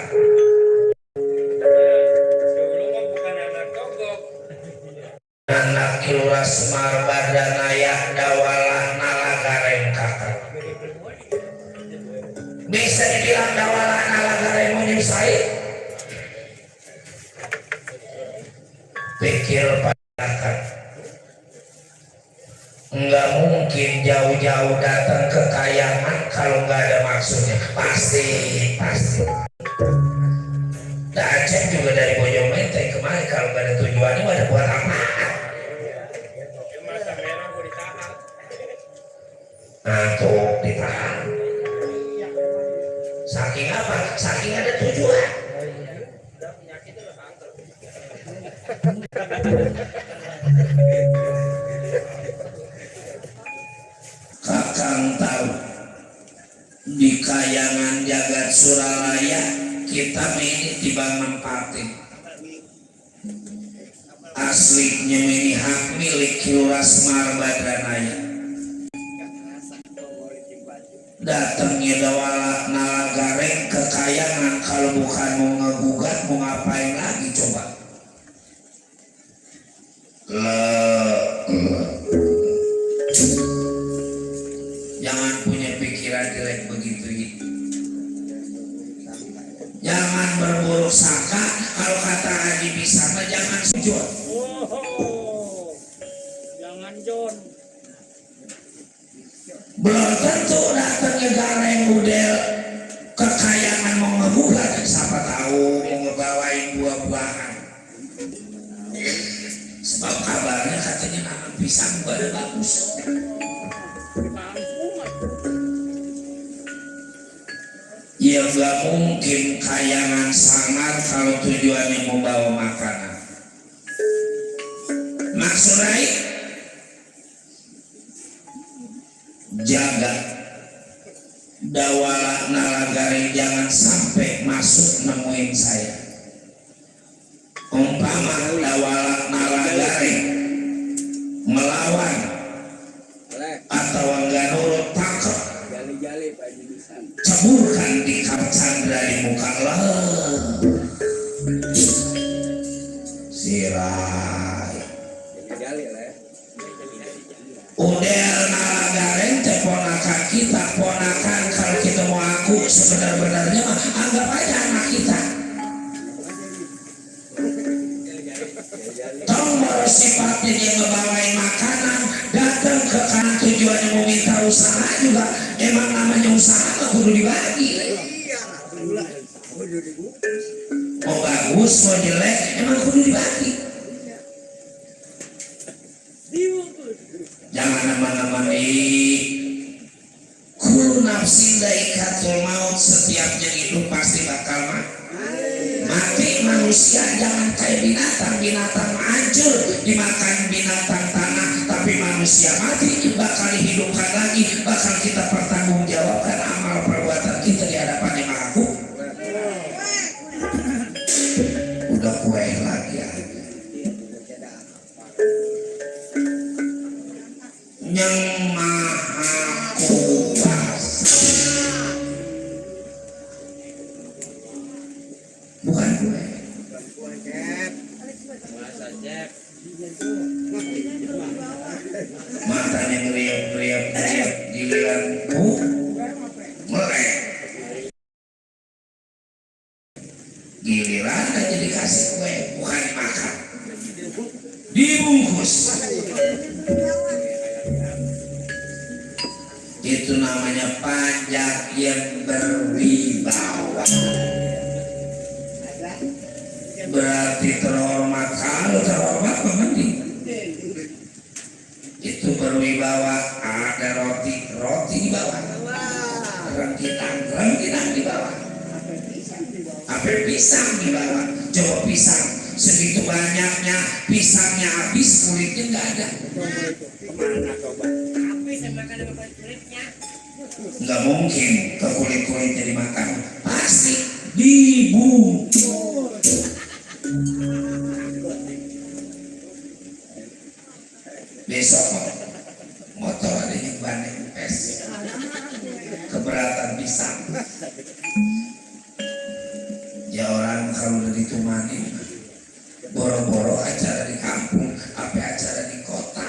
dulu mah bukan anak togok. Anak Kilura Semar Badanaya Dawalah Nalagareng kakak. Bisa dibilang Dawalah Nalagareng menyusai. Pikir kakak, nggak mungkin jauh-jauh datang ke kayangan kalau nggak ada maksudnya. Pasti. Nah, Aceh juga dari Bojong Menteng kemarin kalau nggak ada tujuannya ada buat apa? Masa merah mau ditahan. Ngantuk ditahan. Saking apa? Saking ada tujuan. Kakang tahu di kayangan jagat Suralaya kita ini tiba nempatin aslinya ini hak milik Kilura Semar Badranaya. Datangnya Dawalah Nalagareng ke kayangan kalau bukan mau ngegugat, mau ngapain lagi coba? Jangan punya pikiran jelek begitu gitu. Jangan berburuk sangka, kalau kata Haji bisa mah jangan sujud. Jangan John. Belum tentu datangnya gareng model kekayangan mau ngegugat, siapa tahu mau ngebawain buah-buahan. Sebab kabarnya katanya nama pisang pada bagus. Ya gak mungkin kayangan sangar kalau tujuannya membawa makanan. Maksud Rai, jaga Dawalah Nalagareng jangan sampai masuk nemuin saya. Umpama Dawalah Nalagareng melawan atau enggak nurut, tangkap, ceburkan di Chandra di muka lah. Sirai Udel Nalagareng teh ponakan kita, ponakan kalau kita mau aku sebenar-benarnya mah anggap aja anak kita. Tong sifatnya dia ngebawain makanan, datang ke kanan tujuannya mau minta usaha juga, emang namanya usaha mah kudu dibagi. Mau bagus mau jelek emang kudu dibagi. Jangan nama-nama nafsin dhaikatul maut, setiapnya hidup pasti bakal mati. Manusia jangan kayak binatang, binatang hancur dimakan binatang tanah, tapi manusia mati bakal dihidupkan lagi, bakal kita pertanggungjawabkan amal perbuatan kita di hadapan Yang Maha Agung. Udah kue lagi ya. Yang Maha Kuasa, bukan kue. Matanya ngeliat giliran melek, giliran aja dikasih kue, bukan dimakan, dibungkus. Itu namanya pajak yang berwibawa, berarti terhormat. Kalau terhormat mending itu berwibawa. Ada roti di bawah, rengginang di bawah, apel pisang di bawah. Coba pisang segitu banyaknya, pisangnya habis, kulitnya nggak ada. Nggak mungkin ke kulit-kulitnya dimakan, pasti dibungkus. Besok motor ada yang banding pes, keberatan pisang. Ya orang kalau udah ditumani, boro-boro acara di kampung, apa acara di kota,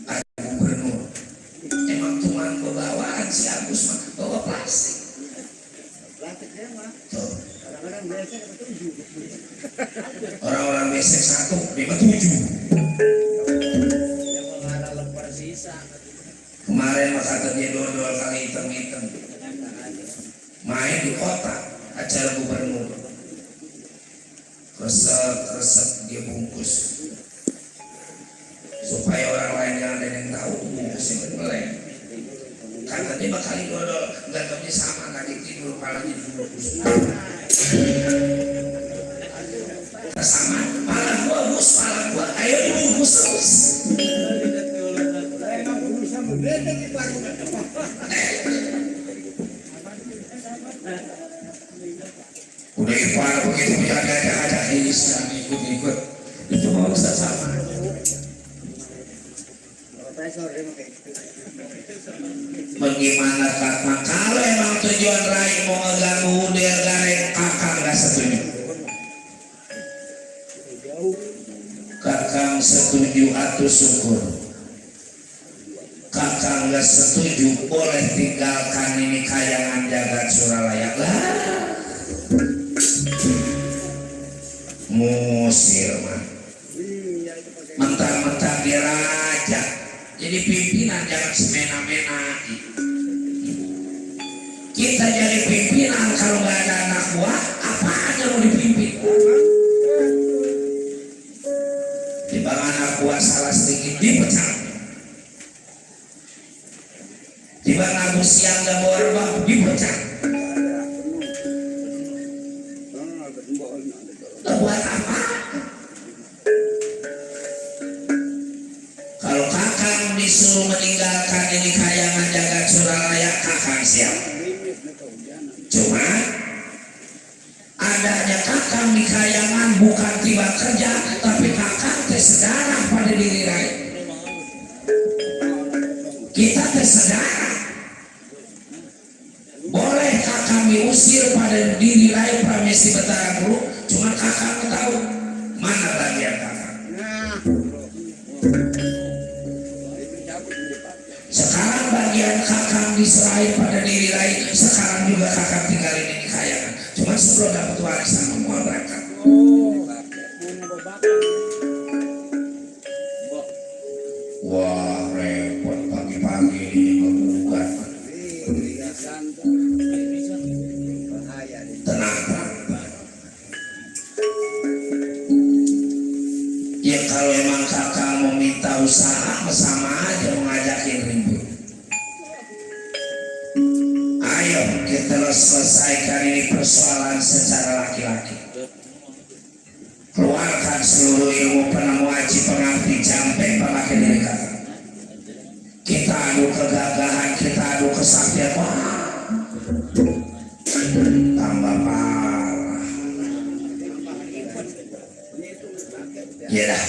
ada gubernur. Emang tuman bawaan si Agus mah bawa plastik. Tuh. Orang-orang besek 157. Kemarin mah kata dia dua kali hitam-hitam. Main di kota, acara gubernur. Resep dia bungkus. Supaya orang lain yang ada yang tahu bungkusnya berbelek. Kata dia bakal dodol, nggak tahunya sama, tadi tidur palanya dibungkus. Sama, pala gua bus, pala gua, ayo dibungkus terus. Udah ipar begitu ada Islam ikut itu mau bisa sama. Bagaimana kata kalau emang tujuan Rai mau ngeganggu udah gareng, kakak nggak setuju. Kakang setuju atau syukur. Kakang nggak setuju, boleh tinggalkan ini kayangan jagat Suralaya lah. Musir mah mentang-mentang dia raja, jadi pimpinan jangan semena-mena. Kita jadi pimpinan kalau nggak ada anak buah, apa aja mau dipimpin. Timbang anak buah salah sedikit dipecat. Timbang aku siang gak bawa rebah dipecat. Buat apa? Kalau kakang disuruh meninggalkan ini kayangan jagat Suralaya, kakang siap. Cuma adanya kakang di kayangan bukan tiba kerja, tapi kakang tersedarah pada diri Rai. Kita tersedarah. Boleh kakang diusir pada diri Rai Pramesti Batara Guru, cuma kakak tahu mana bagian kakak. Sekarang bagian kakak diserahin pada diri Rai, sekarang juga kakak tinggalin ini kayangan. Cuma sebelum dapat warisan semua berangkat. Wah repot pagi-pagi ini menggugat. Tenang. Ya kalau emang kakak mau minta usaha, sama aja mau ngajakin ribut. selesaikan ini persoalan secara laki-laki. Keluarkan seluruh ilmu penemu aji pengerti jampe pemakai diri kata. Kita adu kegagahan, kita adu kesaktian. Wah, tambah parah. Ya dah.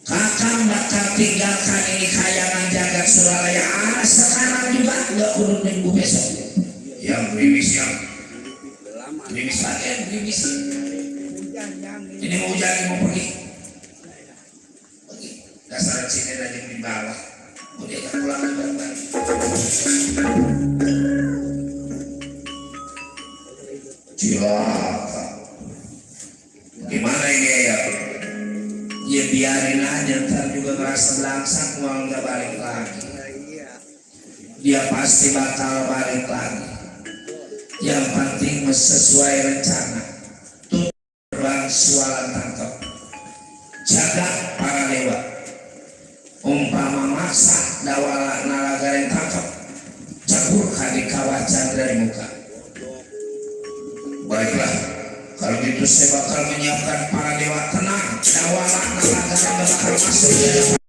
Kakak bakal tinggalkan ini kayangan jagat Suralaya. Sekarang juga nggak urut minggu besok. Yang gerimis yang gerimis pakai gerimis. Ini mau hujan mau pergi. Pergi. Dasar sini aja di bawah. Mau diajak pulang bareng-bareng. Cilaka. Gimana ini ya? Ya biarin aja, ntar juga ngerasa belangsak uang nggak balik lagi. Dia pasti bakal balik lagi. Yang penting sesuai rencana. Tuh terbang sualan tangkap. Jaga para dewa. Umpama maksa dawala nalagaren tangkap. Campurkan di kawah candra di muka. Baiklah. Kalau gitu saya bakal menyiapkan para dewa. Tenang, dawala nalagaren bakal masuk ke dalam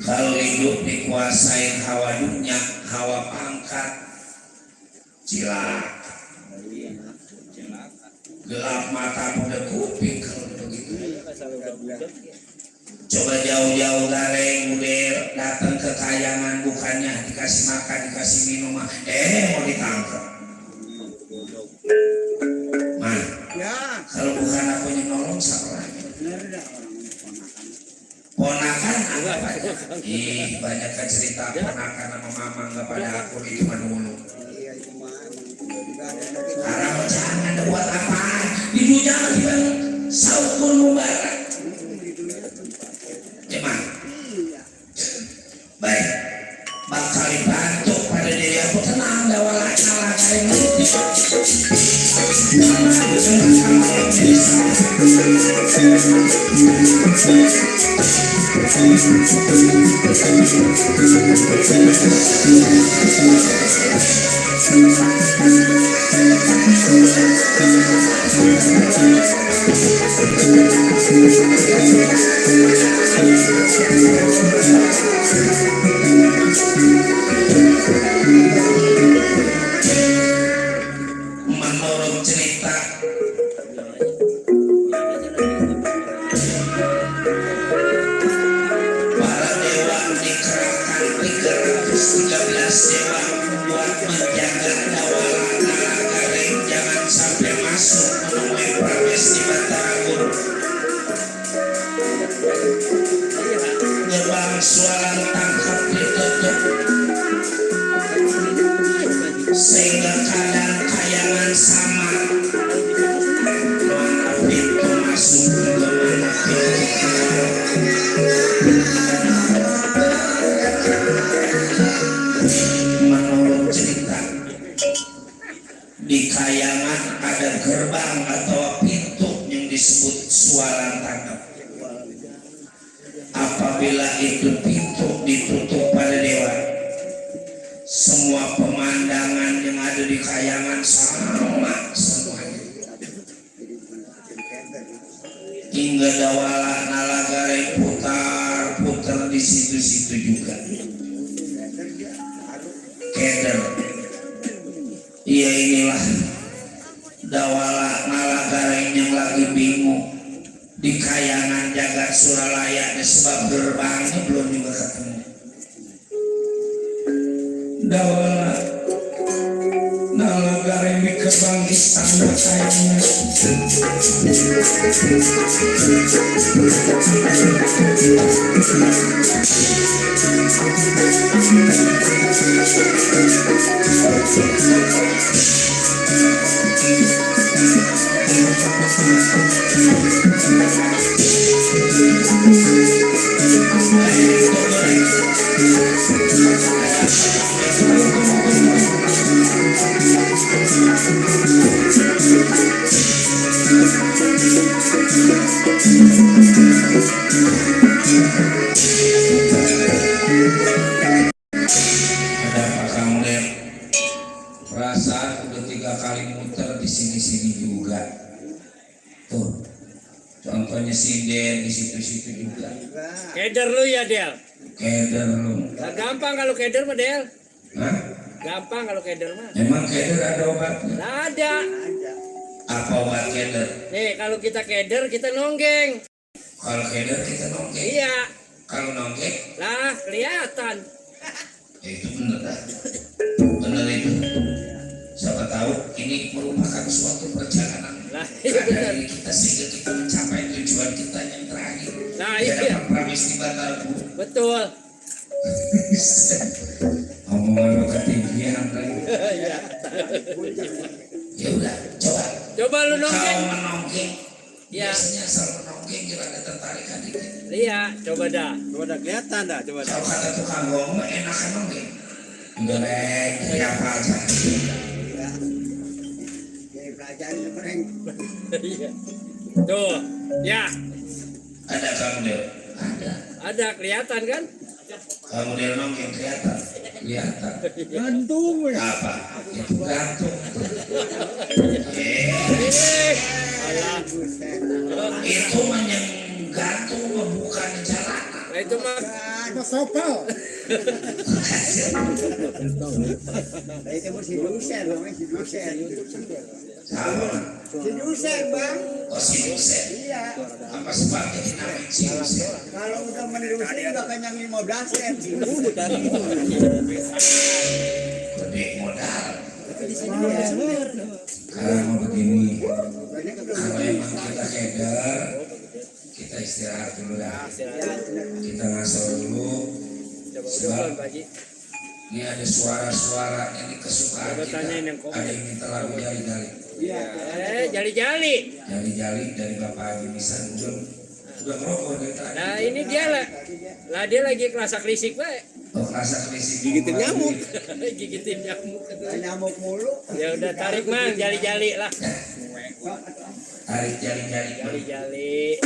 kalau hidup dikuasain hawa dunia, hawa pangkat, cilaka. Gelap mata pada kuping kalau begitu. Coba jauh-jauh gareng udah datang ke kayangan, bukannya dikasih makan, dikasih minum, mau ditangkap. Man, kalau bukan aku yang nolong siapa lagi? Ponakan apa aja? Ih, banyak kan cerita ponakan sama mama nggak pada aku itu mah dulu. Sekarang jangan buat apaan? Di dunia lagi banget. Saukun mubarak. Gimana? Baik. Bakal dibantu pada diri aku tenang. Dawala kalah kain ini. Menurut cerita para dewa dikerahkan 313 dewa buat menjaga dawala nalagaring jangan sampai masuk menemui Prames di Bataragur. Gerbang sualan tangkap ditutup sehingga kadang kayangan sama mana pintu masuk juga mana pintu menurut cerita di kayangan ada gerbang atau pintu yang disebut sualan tangkap. Apabila itu pintu ditutup pada dewa, semua pemandangan yang ada di kayangan sama semuanya. Hingga dawala nalagare putar-putar di situ-situ juga. Keder. Iya inilah dawala nalagare yang lagi bingung di kayangan jagat Suralaya sebab gerbangnya belum juga ketemu. Dawala nalagare di gerbang istana kayaknya. namanya sinden di situ-situ juga. Keder lu ya Del. Keder lu. Nah, gampang kalau keder mah Del. Hah? Gampang kalau keder mah. Emang keder ada obatnya? Nah, ada. Apa obat keder? Nih kalau kita keder kita nonggeng. Kalau keder kita nonggeng. Iya. Kalau nonggeng, Lah kelihatan. ya itu bener dah. Bener itu. Siapa tahu ini merupakan suatu perjalanan. Lah iya benar. Dari kita sehingga kita mencapai tujuan kita yang terakhir. Nah Di iya. hadapan Pramesti Batarku. Betul. Omongan lo ketinggian lagi. Iya. Ya udah, coba. Coba lu Kalau nonggeng. menonggeng, Ya. biasanya asal menonggeng juga ada tertarikan dikit. Iya, coba dah. Coba dah kelihatan dah, coba dah. Kalau kata tukang ngomong enakan nonggeng. Udah lek, siapa aja. Ya. Jadi pelajaran itu keren. Iya. Tuh. Ya, Ada kamu deh. Ada. ada kelihatan kan? Kamu dia nonggeng kelihatan. Kelihatan. Gantung ya. Apa? Itu gantung. Alah. Buset. Itu gantung bukan jalanan. Nah, itu mah Sopel. Nah, itu mah si dosen, namanya si dosen. Sama. Si dosen, Bang. Oh si dosen. Iya. Apa sebabnya dinamain si dosen? Kalau udah menerusin udah kenyang 15 sen. Gede modal. Di sini dia sebenarnya. Sekarang mau begini. Banyak yang belum. Kalau emang kita keder, kita istirahat dulu ya. Kita ngasal dulu. coba udah pelan Pak Haji. Ini ada suara-suara ini kesukaan Coba kita. tanyain yang komen. Ada yang minta lagu jali-jali. Iya. Jali-jali. Jali-jali dari Bapak Haji Misanjung. Sudah ngerokok dari tadi. Nah, ini dia lah. Lah dia lagi kerasa krisik, Pak. Oh, rasa kerisik. Gigitin nyamuk. Gigitin nyamuk. Nyamuk mulu. Ya udah tarik Mang, jali-jali lah. Tarik jali-jali. Jali-jali.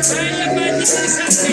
Saya Pak Haji Sakti.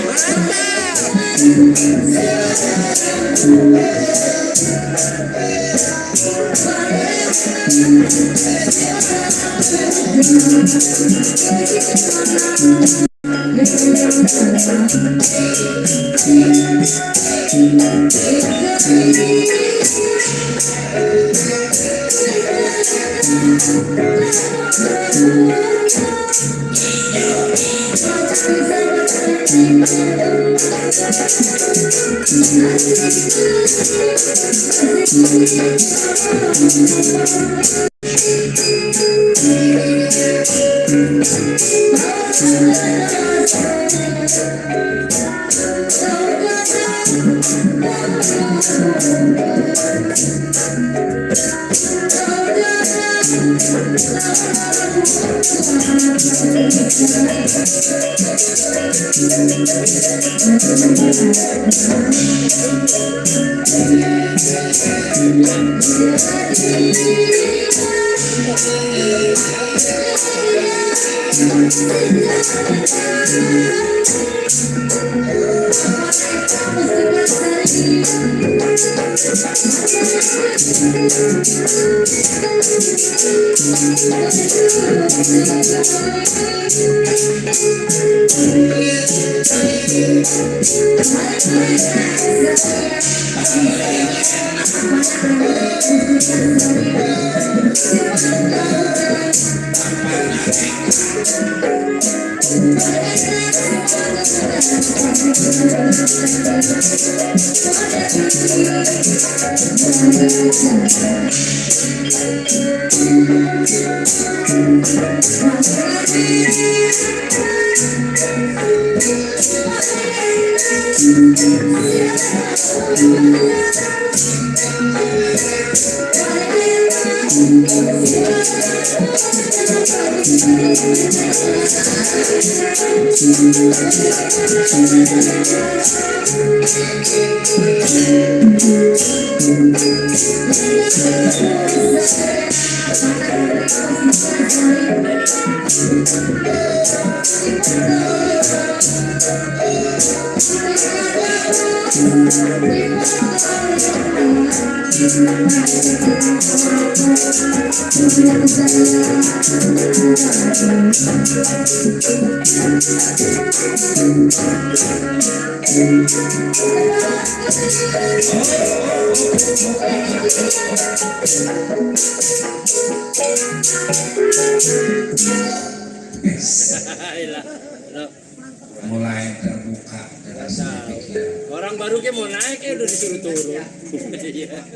Mulai terbuka rasa pikiran. Orang baru ke mau naik ya udah disuruh turun.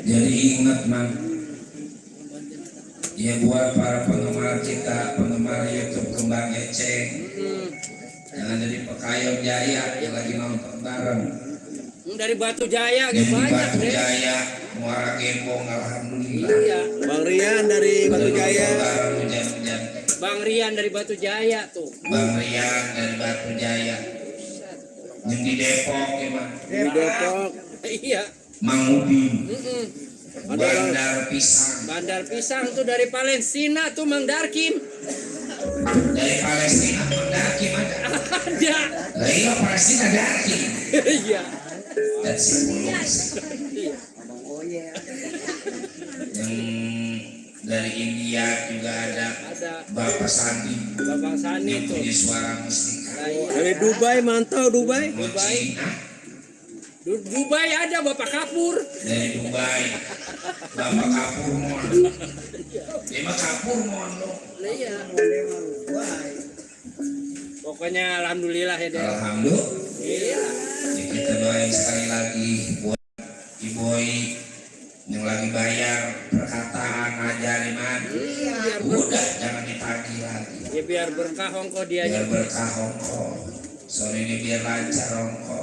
Jadi ingat man, ya buat para penggemar kita, penggemar YouTube Kembang Eceng, jangan jadi pekayom jaya yang lagi nonton bareng. Dari Batu Jaya Jadi gitu banyak Batu deh. Jaya, Muara Gembong, alhamdulillah. Iya, Bang Rian dari Batu Jaya. Bareng hujan-hujan. Bang Rian dari Batu Jaya tuh. Bang Rian dari Batu Jaya. Yang di Depok gimana? Di Depok. Iya. Mang Udin, Mm-mm. Bandar Pisang. Bandar Pisang tuh dari Palestina tuh Mang Darkim. Dari Palestina, Mang Darkim ada. Ada. Lah iya Palestina Darkim. Iya. Dan Sipulung. Yang dari India juga ada Ada Bapak Sandi Bapak Sani yang tuh. punya suara mustika. Nah, iya. Dari Dubai, mantau Dubai. Mau Cina Dubai ada Bapak Kapur. dari Dubai, Bapak Kapur Mon. Dia mah Kapur Mon lo. Lah iya. Pokoknya alhamdulillah ya deh. Alhamdulillah. Iya. Ya, kita doain sekali lagi buat Iboy yang lagi bayar perkataan ajarin Biar udah jangan ditagih lagi. Ya biar berkah ongko dia Biar berkah hongko. Sore ini biar lancar hongko.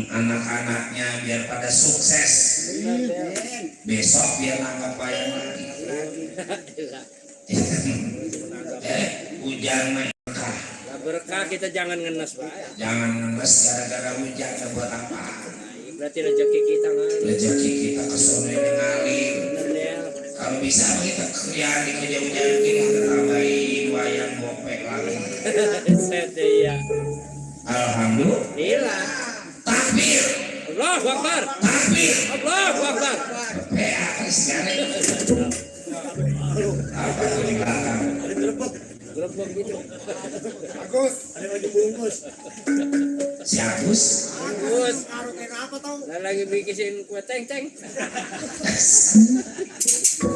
Anak-anaknya biar pada sukses. Besok biar nangkap bayar lagi. Hujan mah berkah. Lah berkah kita jangan ngenes Pak. Jangan ngenes gara-gara hujan buat apa? Berarti rezeki kita ngalir. Rezeki kita ke sono ini ngalir. Bener deh. Kalau bisa kita kerjaan di kejauh-jauh kita tambahin wayang bopek lagi. Set ya. Alhamdulillah. Gila. Takbir. Allahu Akbar. Takbir. Allahu Akbar. PA sekarang. Apa tuh di belakang? Gerbong gitu. Si Agus. Terus lah lagi bikin kue teng-teng.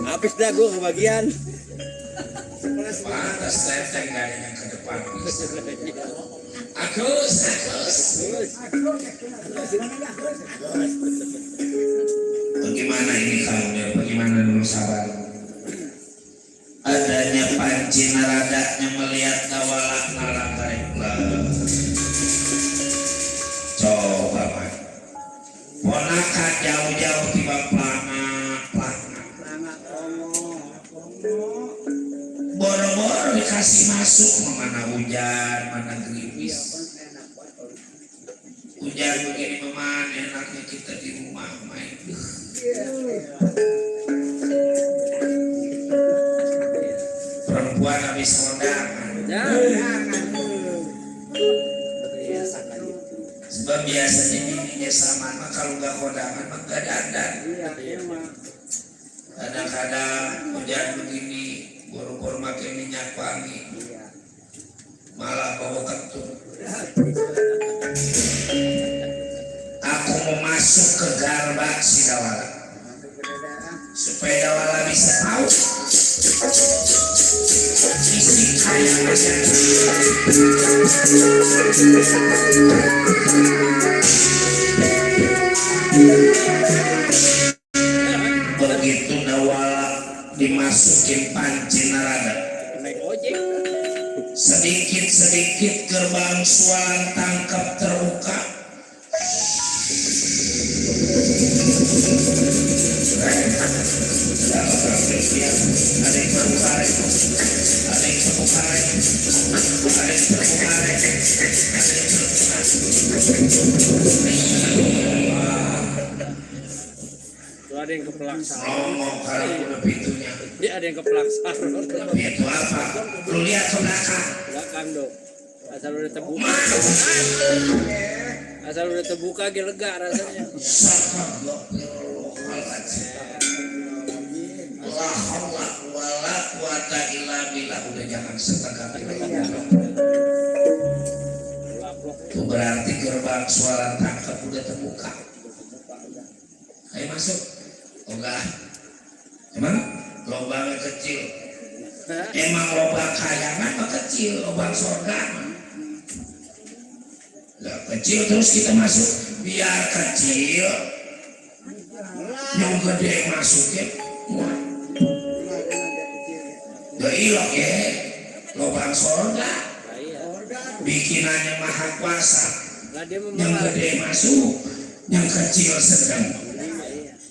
Habis dah gue kebagian. Pantas teteng gak ada yang ke depan. Agus. Bagaimana ini kamu? Bagaimana dulu sabar? Adanya panci naradaknya melihat nawalak nalang kariblah. Coba man. Ponakan jauh-jauh tiba pelana. Boro-boro dikasih masuk mana hujan, mana gerimis. Hujan begini meman enaknya kita di rumah main. Perempuan habis kondangan. Jangan. sebab biasanya bininya sama mah kalau nggak kondangan mah nggak dandan. Kadang-kadang hujan begini buru-buru makin minyak wangi malah bawa kentut. Aku mau masuk ke garbak si Dawala supaya Dawala bisa tahu isi kayaknya. Begitu Dawala dimasukin panci narada, sedikit-sedikit gerbang sualan tangkap terbuka. Ada yang kepelaksanaan. Ngomong kalau udah pintunya. Dia ada yang kepelaksanaan. Itu apa? Lu lihat ke belakang. Belakang dong. Asal udah terbuka. Asal udah terbuka lega rasanya. La haula wala quwata illa billah. Udah jangan setengah. Itu berarti gerbang sualan tangkap udah terbuka. Ayo masuk. Oh enggak. Emang lubangnya kecil. Emang lubang kayangan mah kecil, lubang surga mah. Lah kecil terus kita masuk biar kecil. Yang gede masukin. Gak ilok ya. Lubang surga. Bikinannya maha kuasa. Yang gede masuk, yang kecil sedang.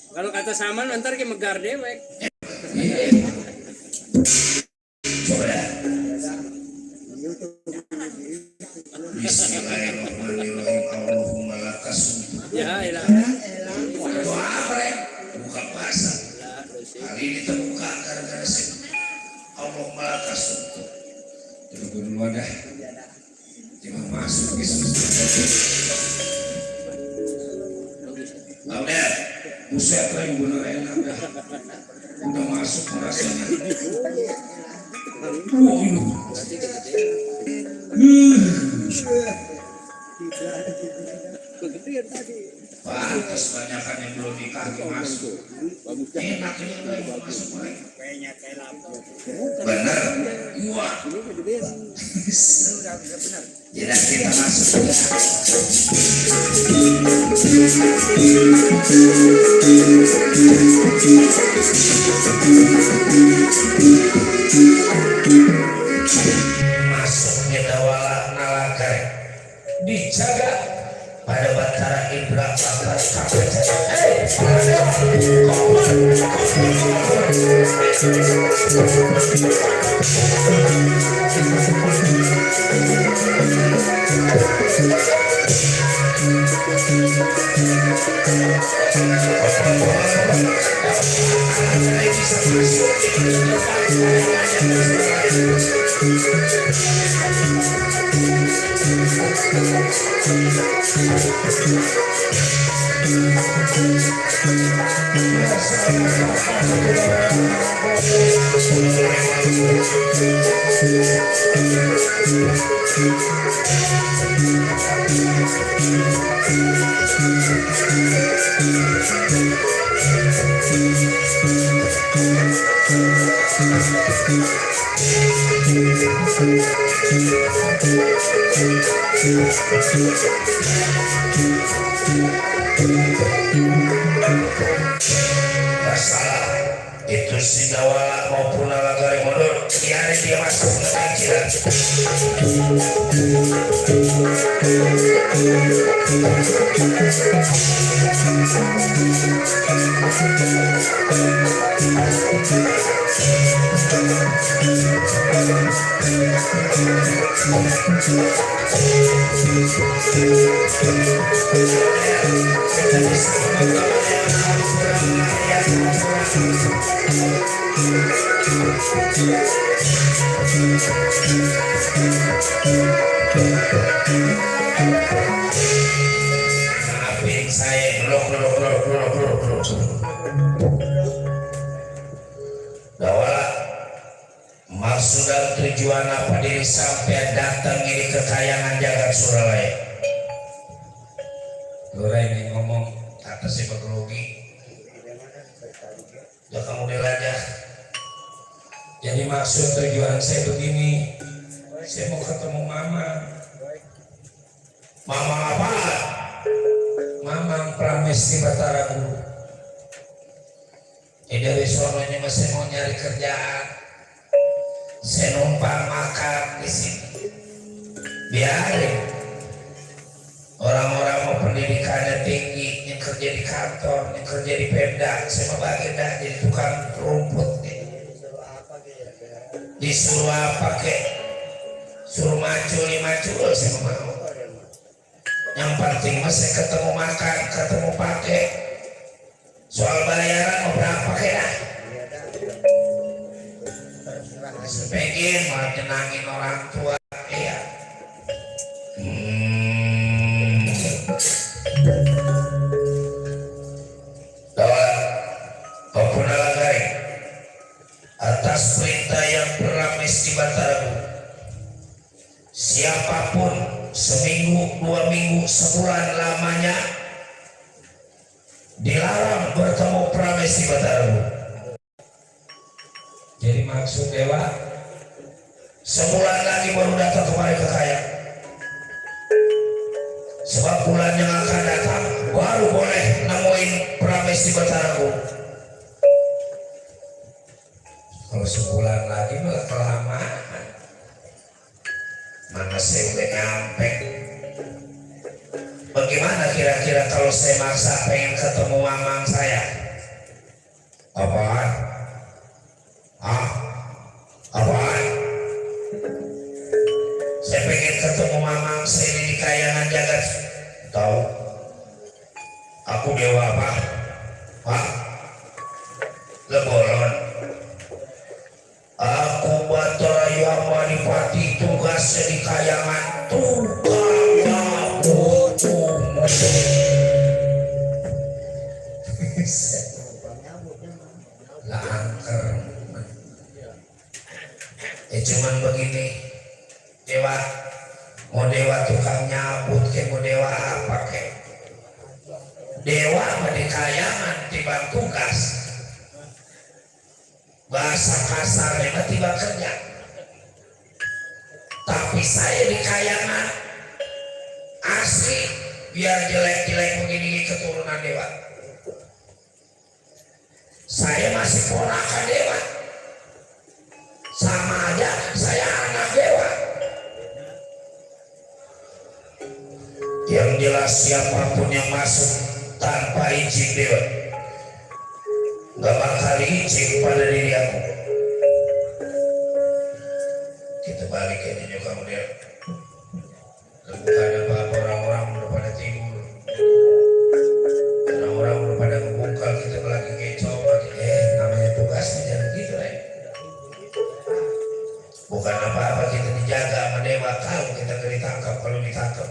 Kalau kata Saman ntar kayak megar dewek. Coba dah. Bismillahirrahmanirrahim. Allahumma lakasum. Ya, ilah. Doa apa ya? Buka puasa. Hari ini terbuka gara-gara sih. Allahumma lakasum. Tunggu dulu ada. Jangan masuk Yesus. Udah, buset lah yang bener enak dah. Udah masuk rasanya. Oh ini. Pantas banyakan yang belum dikaki masuk. Enak ini udah yang masuk mereka. Bener. Wah. Jadi kita masuk ya. Masuknya Dawala Nalagai dijaga pada Batara Indra Bakar KPC. Masalah itu si Dawala maupun Nalagai mundur, biarin dia masuk ke pikiran. Maafin saya, blok. Bahwa maksud dan tujuan apa diri sampai datang ini ke Kayangan Jagat Suralaya. Lura ini ngomong atas si bergerogi. Ya kamu aja. Jadi maksud tujuan saya begini, saya mau ketemu mama. Mama apa? Mamang Pramesti Batara Guru. Dari sononya masih mau nyari kerjaan. Saya numpang makan di sini. Biarin. Orang-orang mau pendidikannya tinggi, yang kerja di kantor, yang kerja di Pemda, saya mau bagi dah jadi tukang rumput. Disuruh apa kek? Suruh maju, saya mau. Yang penting mas saya ketemu makan, ketemu pakai. Soal bayaran mau berapa kek dah? Pengen malah nyenangin orang tua, iya. Doa, maupun alagari atas perintah yang Pramesti Batara Guru. Siapapun seminggu, 2 minggu, sebulan lamanya dilarang bertemu Pramesti Batara Guru. Jadi maksud dewa sebulan lagi baru datang kembali ke Kayangan. Sebab bulan yang akan datang baru boleh nemuin Pramesti Batara Guru. Kalau sebulan lagi malah kelamaan. Mana saya udah nyampe. Bagaimana kira-kira kalau saya maksa pengen ketemu mamang saya? Apaan? Apaan? Saya pengen ketemu mamang saya ini di Kayangan Jagat. Tahu? Aku dewa apa? Lebolon. Aku Batara yang Adipati, tugasnya di Kayangan tukang nyabut umur. Langker. Cuman begini, dewa mau dewa tukang nyabut ke mau dewa apa ke? Dewa mah di Kayangan tiba tugas. Bahasa kasarnya mah tiba kerja. Tapi saya di Kayangan asli biar jelek-jelek begini keturunan dewa. Saya masih ponakan dewa. Sama aja saya anak dewa. Yang jelas siapapun yang masuk tanpa izin dewa gak bakal izin pada diri aku. Kita balik aja juga kamu dia. Bukan apa-apa, orang-orang udah pada tidur. Orang-orang udah pada ngebungkal, kita lagi kecoh. Namanya tugasnya jangan gitu ya. Bukan apa-apa kita dijaga sama dewa. Kalau kita ditangkap, kalau ditangkap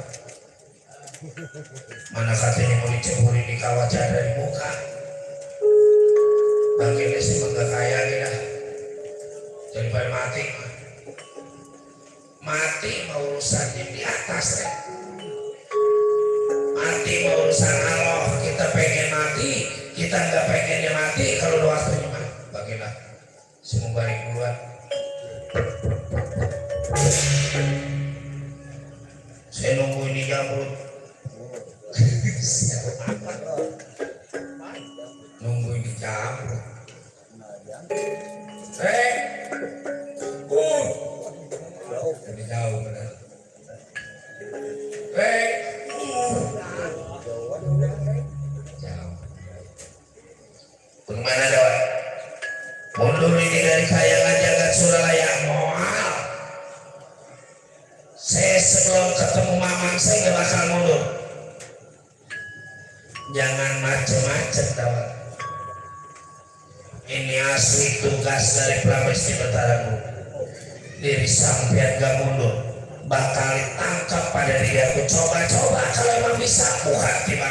mana katanya mau diceburin di kawah cadar di muka. Akhirnya sih enggak kaya dah. Daripada mati mau urusannya di atas ya. Mati mau urusan Allah. Kita pengen mati, kita nggak pengennya mati. Kalau doa terima, bagilah semua balik duluan. Saya nunggu ini jamrut. Nunggu ini jamrut. Lebih jauh benar. Jauh. Bagaimana dewa? Mundur ini dari Kayangan Jagat Suralaya. Moal. Saya sebelum ketemu mamang saya gak bakal mundur. Jangan macem-macem dewa. Ini asli tugas dari Pramesti Batara Guru. diri sampean gak mundur bakal tangkap pada diri aku. Coba kalau emang bisa bukan tiba.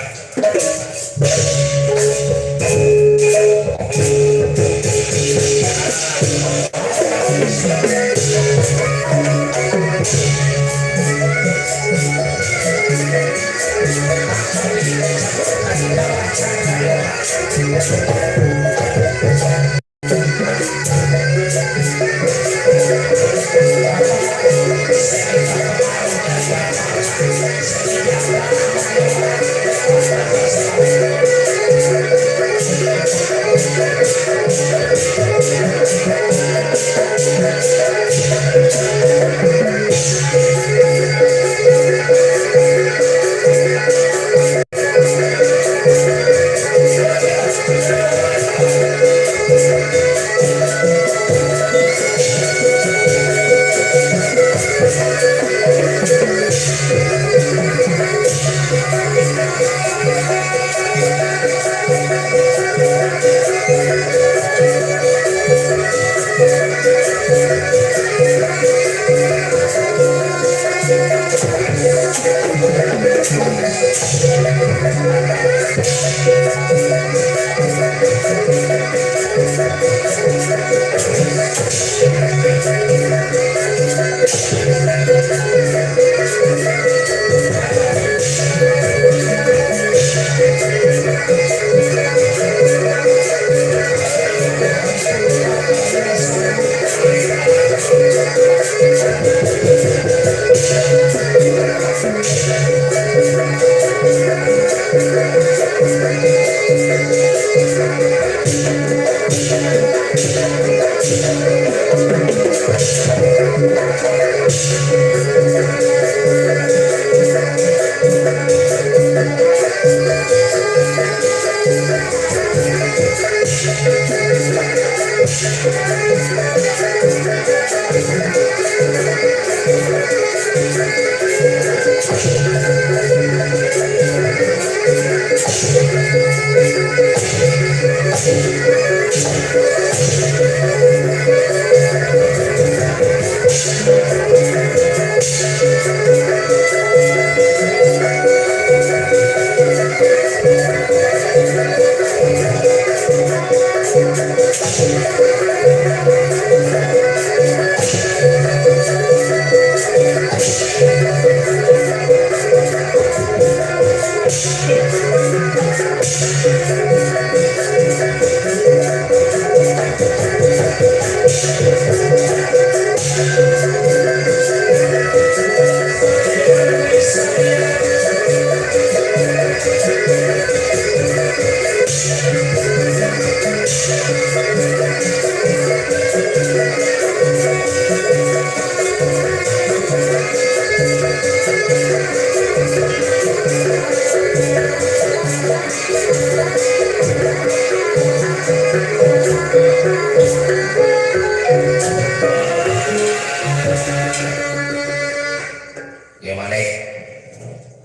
Gimana?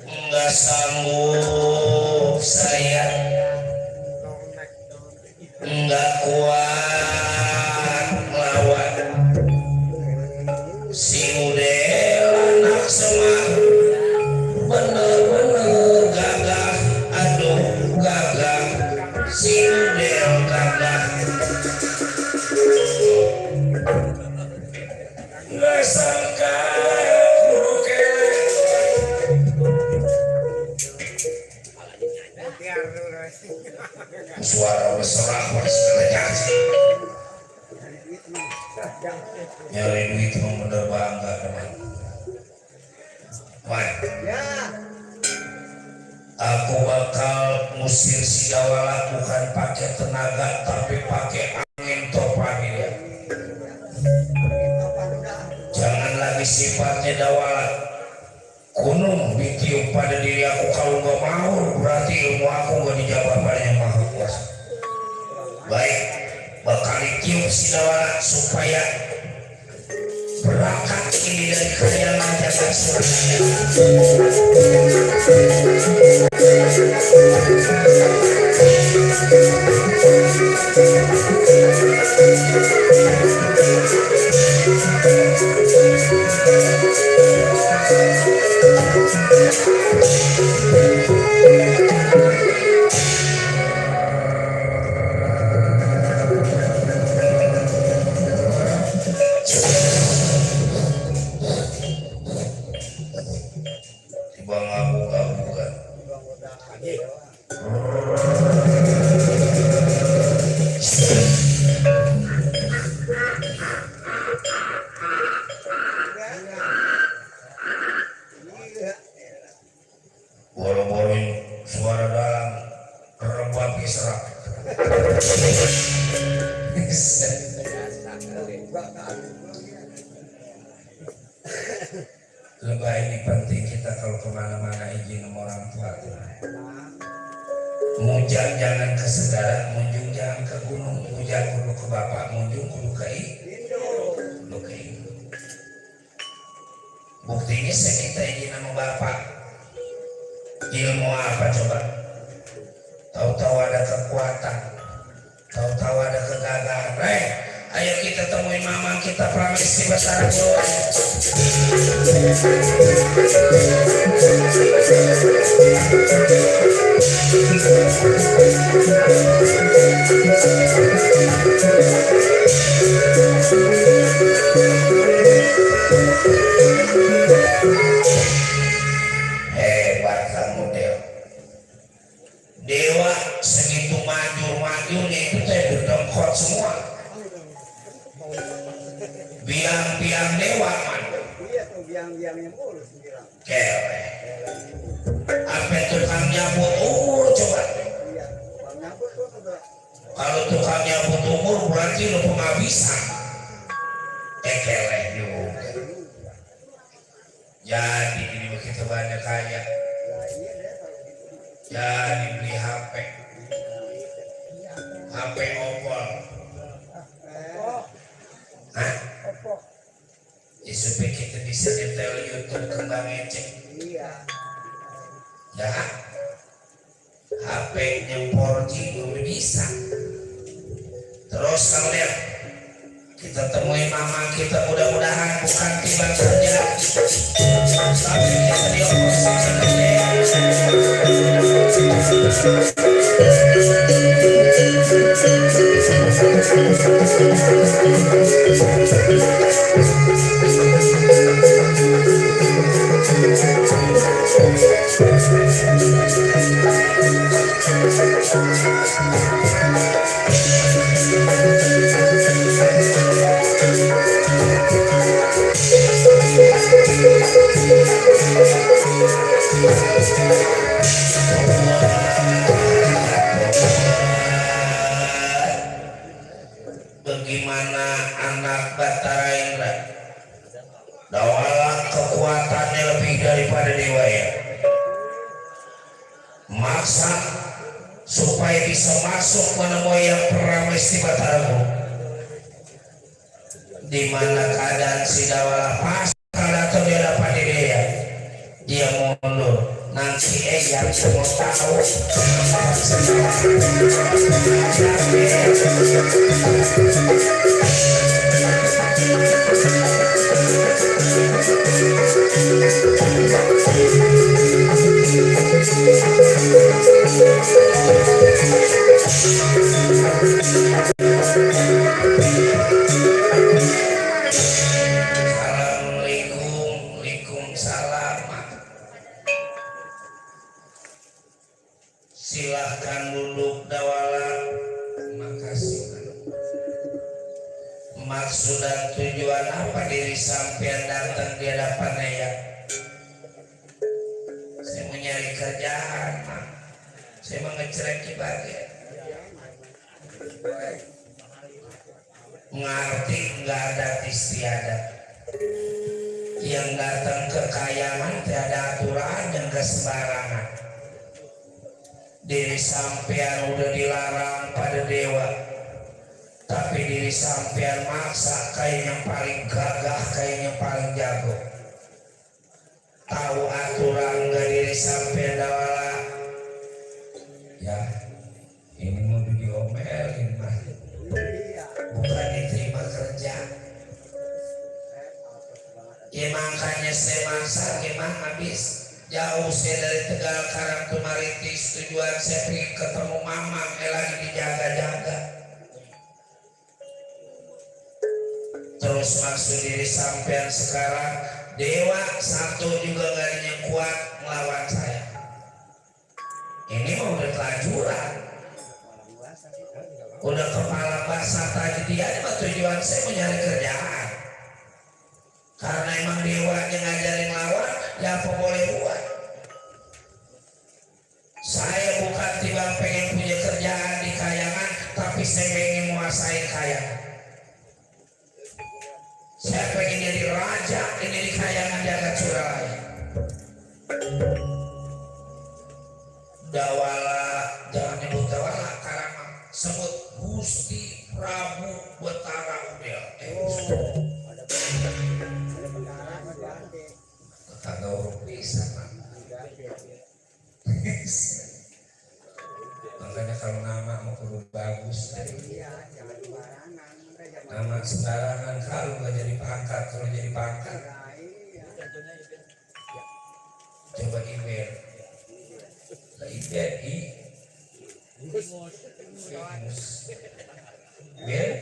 Nggak sanggup saya, nggak kuat melawan si Udel anak semar, bener-bener gagah, aduh gagah, si Udel gagah. Nggak sangka suara berserah berserah nyari duit mau bener bangga teman. Ya. Aku bakal ngusir si Dawala bukan pakai tenaga tapi pakai angin topan ya. Jangan lagi sifatnya Dawala gunung ditiup pada diri aku. Kalau nggak mau berarti ilmu aku nggak dijawab pada Yang Maha Kuasa. Baik, bakal ditiup si Dawala supaya berangkat ini dari khayalan jagat surganya. Lebih ini penting kita kalau kemana-mana izin sama orang tua tuh. Mujang jangan ke segara, munjung jangan ke gunung, mujang kudu ke bapak, munjung kudu ke ibu. Buktinya saya minta izin sama bapak. Ilmu apa coba? Tahu-tahu ada kekuatan, tahu-tahu ada kegagahan. Ayo kita temuin mama kita Pramesti Batara Guru. Hebat kamu Dewa. Dewa segitu maju-majunya itu saya berdengkot semua. Biang-biang dewa man. Iya tuh biang-biangnya mulus bilang. Kewe. Apa tukang nyabut umur coba? Iya, bang nyabut tuh sudah. Kalau tukang nyabut umur berarti lu penghabisan. Kewe juga. Jadi ini begitu banyak kaya. Ya iya deh kalau gitu. Jadi beli HP. HP Oppo. Hah? Ya supaya kita bisa nyetel YouTube kembang ngecek. Iya. Ya, HP yang 4G belum bisa. Terus kamu lihat, kita temuin mama kita mudah-mudahan bukan tiba kerja, tapi kita dioperasi bagaimana anak Batara Indra. Dawalah kekuatannya lebih daripada dewa ya. Maksa supaya bisa masuk menemui yang Pramesti Batara Guru. Di mana keadaan si Dawala pas kalau dia dapat dia mundur. Nanti yang mau tahu silahkan duduk Dawala. Makasih. Maksud dan tujuan apa diri sampean datang di hadapannya ya? Saya mau nyari kerjaan, Mak. Saya mau ngecerek bagian. Ngerti nggak ada istiadat. Yang datang ke kayangan tiada aturan yang gak sembarangan. Diri sampean udah dilarang pada dewa, tapi diri sampean maksa kayak yang paling gagah, kayak yang paling jago. Tahu aturan gak diri sampean Dawala? Ya, ini mau diomelin mah, bukan diterima kerja. Ya makanya saya maksa gimana habis. Jauh saya dari Tegal Karang Tumaritis, tujuan saya pergi ketemu Mamang, lagi dijaga-jaga. Terus maksud diri sampean sekarang, dewa satu juga gak ada yang kuat melawan saya. Ini mau udah kelajuran, udah kepala basah tadi dia, mah tujuan saya mencari kerjaan. Karena emang dewa yang ngajarin lawan, ya apa boleh buat. Saya bukan tiba pengen punya kerjaan di kayangan, tapi saya pengen menguasai kayangan. Saya pengen jadi raja ini di kayangan jagat Suralaya. Dawala, jangan nyebut Dawala karena sebut Gusti Prabu Betara Udel. Kagak urut bisa, makanya kalau nama mau kudu bagus. Nama sembarangan kalau nggak jadi pangkat, kalau jadi pangkat. Coba email. Email i. Bill.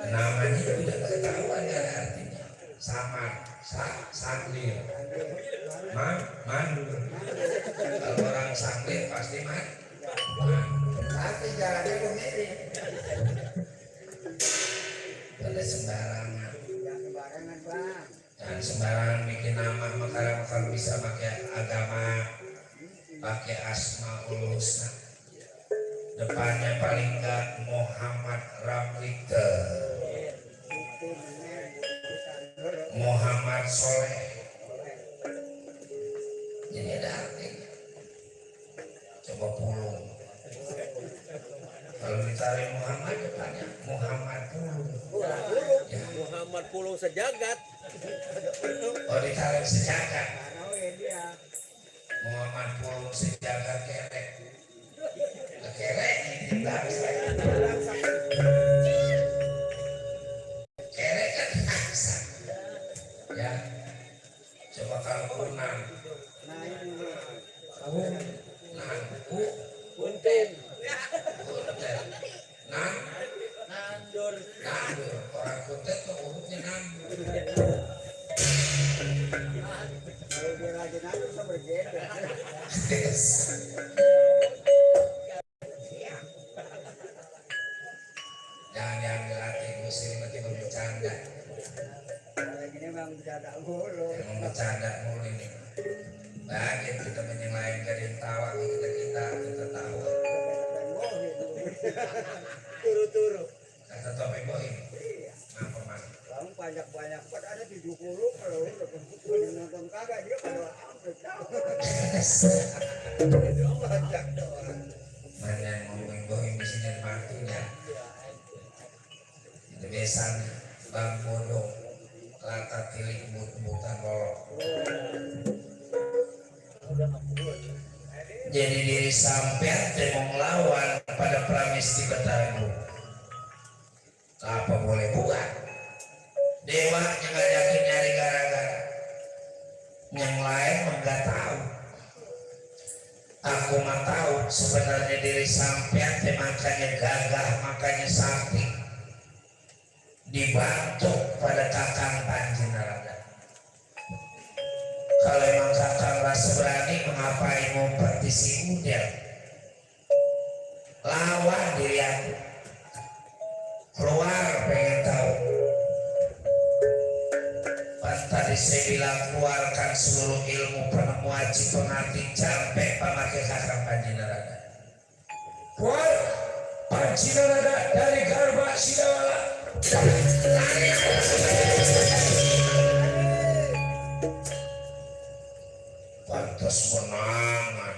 Namanya udah ketahuan kan artinya. Samar, sanglir, mandur. Kalau orang sanglir pasti tapi jalannya pemilik. Boleh sembarangan. Jangan sembarangan bikin nama, kalau bisa pakai agama, pakai asmaul husna. Depannya paling enggak Muhammad Ramlika, Muhammad Soleh. Jadi ada artinya. Coba pulung. Kalau ditarik Muhammad depannya Muhammad pulung. Ya. Muhammad Pulung sejagat. Oh ditarik sejagat. Muhammad pulung sejagat kerek. Kerek ini bangsa. Kerek kan bangsa. Ya. Coba kalau kunang. Punten. Nandur. Orang kuntet tuh urutnya nandur. Kalau dia lagi nandur sama berbeda. Jangan diambil hati, Gusti nanti bercanda. Kalau gini memang bercanda mulu. Emang bercanda mulu ini. Bahagia kita menyelain dari tawa kita tawa. Turu-turu. Kata topeng bohim. Apa mas? Kamu banyak-banyak pun ada 70 kalau udah nonton kagak dia kalau hampir tahu. Banyak doang. Mana yang ngomongin bohim di sini matinya. Itu besan bang bodong. Lata tilik but-butan lolok. Jadi diri sampean mau ngelawan pada Pramesti Betagu. Apa boleh buat? Dewa yang ngajakin nyari gara-gara. Yang lain enggak tahu. Aku mah tahu sebenarnya diri sampean makanya gagah, makanya sakti. Dibantu pada kakang Panjenengan. Kalau emang kakang rasa berani, mengapain ngumpet di si Udel? Lawan diri aku. Keluar pengen tahu. Tadi saya bilang keluarkan seluruh ilmu penemu aji pengerti sampai pemakai kakang Panjenengan. Keluar Panjenengan dari Garba Sidawala. Pantas menangan.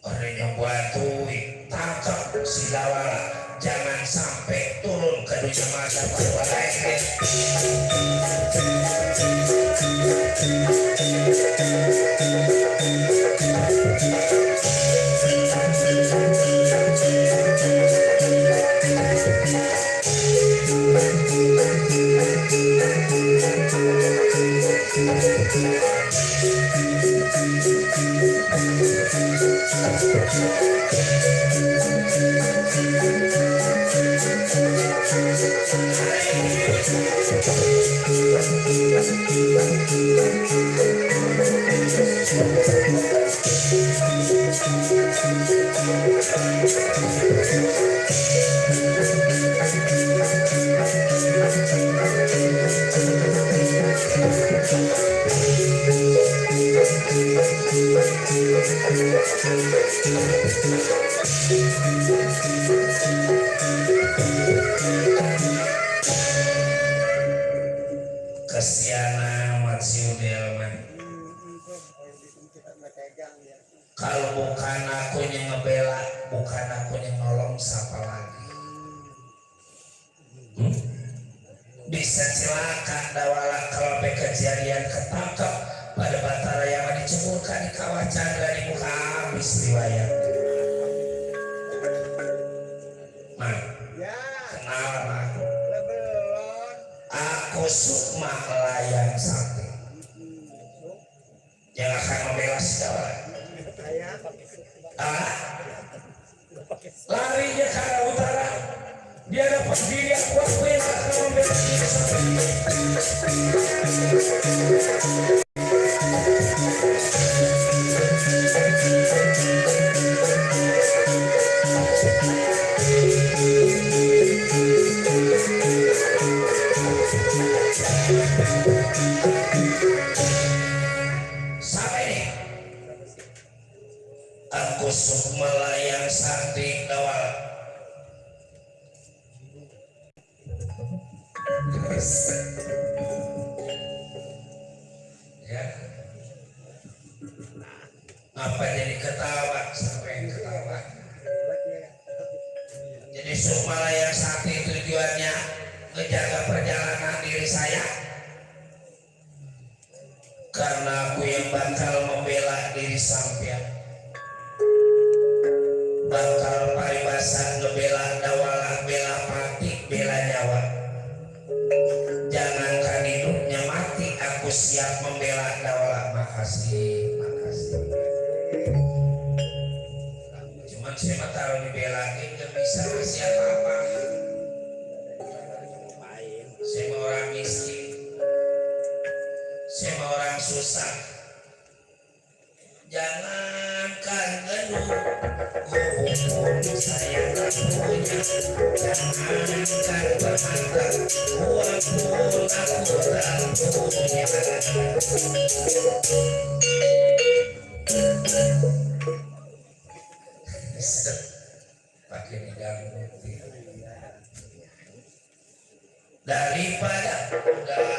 Ada yang bantuin tangkap Sidawala, jangan sampai turun ke dunia masa pada lain. Kesiana amat si Udel mah. Kalau bukan aku yang ngebela, bukan aku yang nolong, siapa lagi? Bisa celaka dawala kalau kejadian ketangkap pada Batara yang diceburkan di kawah Chandra di muka habis riwayat. Man, Ya, kenal mah. lebelon. Aku Sukma Layang Sakti yang akan membela si dawala. Saya Larinya ke arah utara, dia dapat diri aku akuin akan membela diri sendiri. Sampai nih, aku Sukma Layang Sakti Dawala. Ya, apa jadi ketawa sampai ketawa? Jadi Sukma Layang Sakti tujuannya menjaga perjalanan diri saya, karena aku yang bakal membela diri sampean, bakal paribasa ngebela dawala, bela mati, bela nyawa. Jangankan hidupnya mati, aku siap membela dawala. Makasih, makasih. Cuman saya mah taruh dibelain gak bisa ngasih apa-apa. Saya mah orang miskin, saya mah orang susah. Jangankan gedung, gubuk saya tak punya. Jangankan bermantan, uang pun aku tak punya. Pakai diganggu daripada udah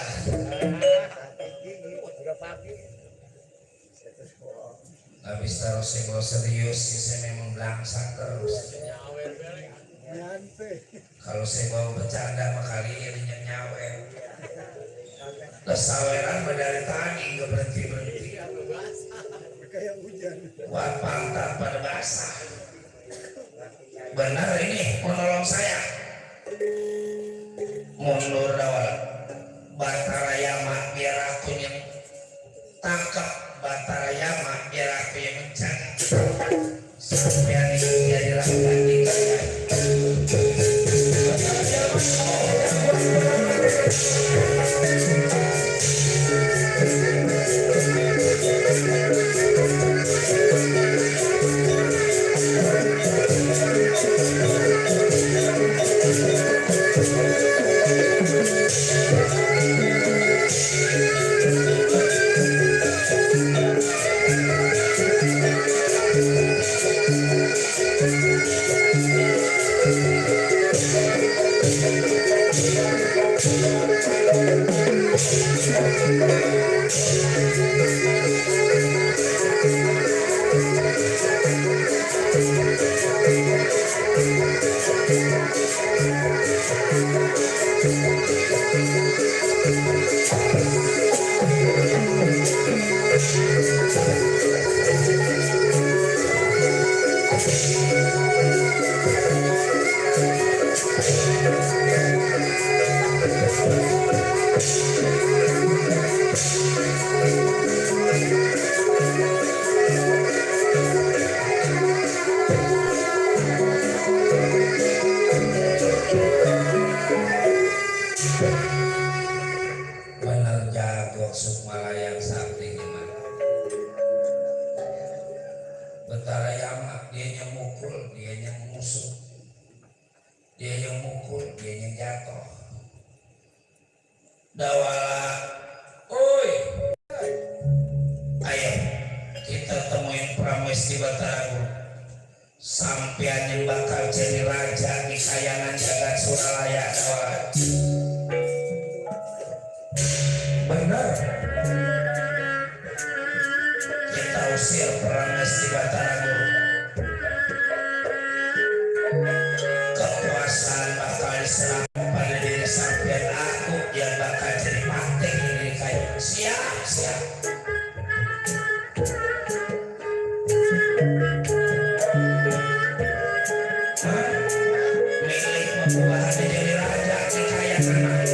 habis taruh sego serius sih, saya memang belangsak terus. nyampe. Kalau saya bawa bercanda mah kali ini nyawer. Kesaweran dari tadi nggak berhenti. Kayak hujan. Buat pantat pada basah. Benar ini menolong saya. Mundur dawala. Batara Yama biar aku yang tangkap. Batara Yama biar aku yang mencari. Sampai ini jadi lakukan di kaya. Bener jago Sukma Layang Sakti gimana? Batara Yama dia yang mukul, dia yang musuh, dia yang mukul, dia yang jatuh. Dawala, oi, ayo kita temuin Prameswara. Pramesti Batara sampean yang bakal jadi raja di kayangan jagat Suralaya Dawala. Benar. Kita usir Pramesti Batara Guru. Kekuasaan bakal diserahkan pada diri sampean, aku yang bakal jadi patek di kayangan. Siap. Milik membuat jadi raja di kayangan.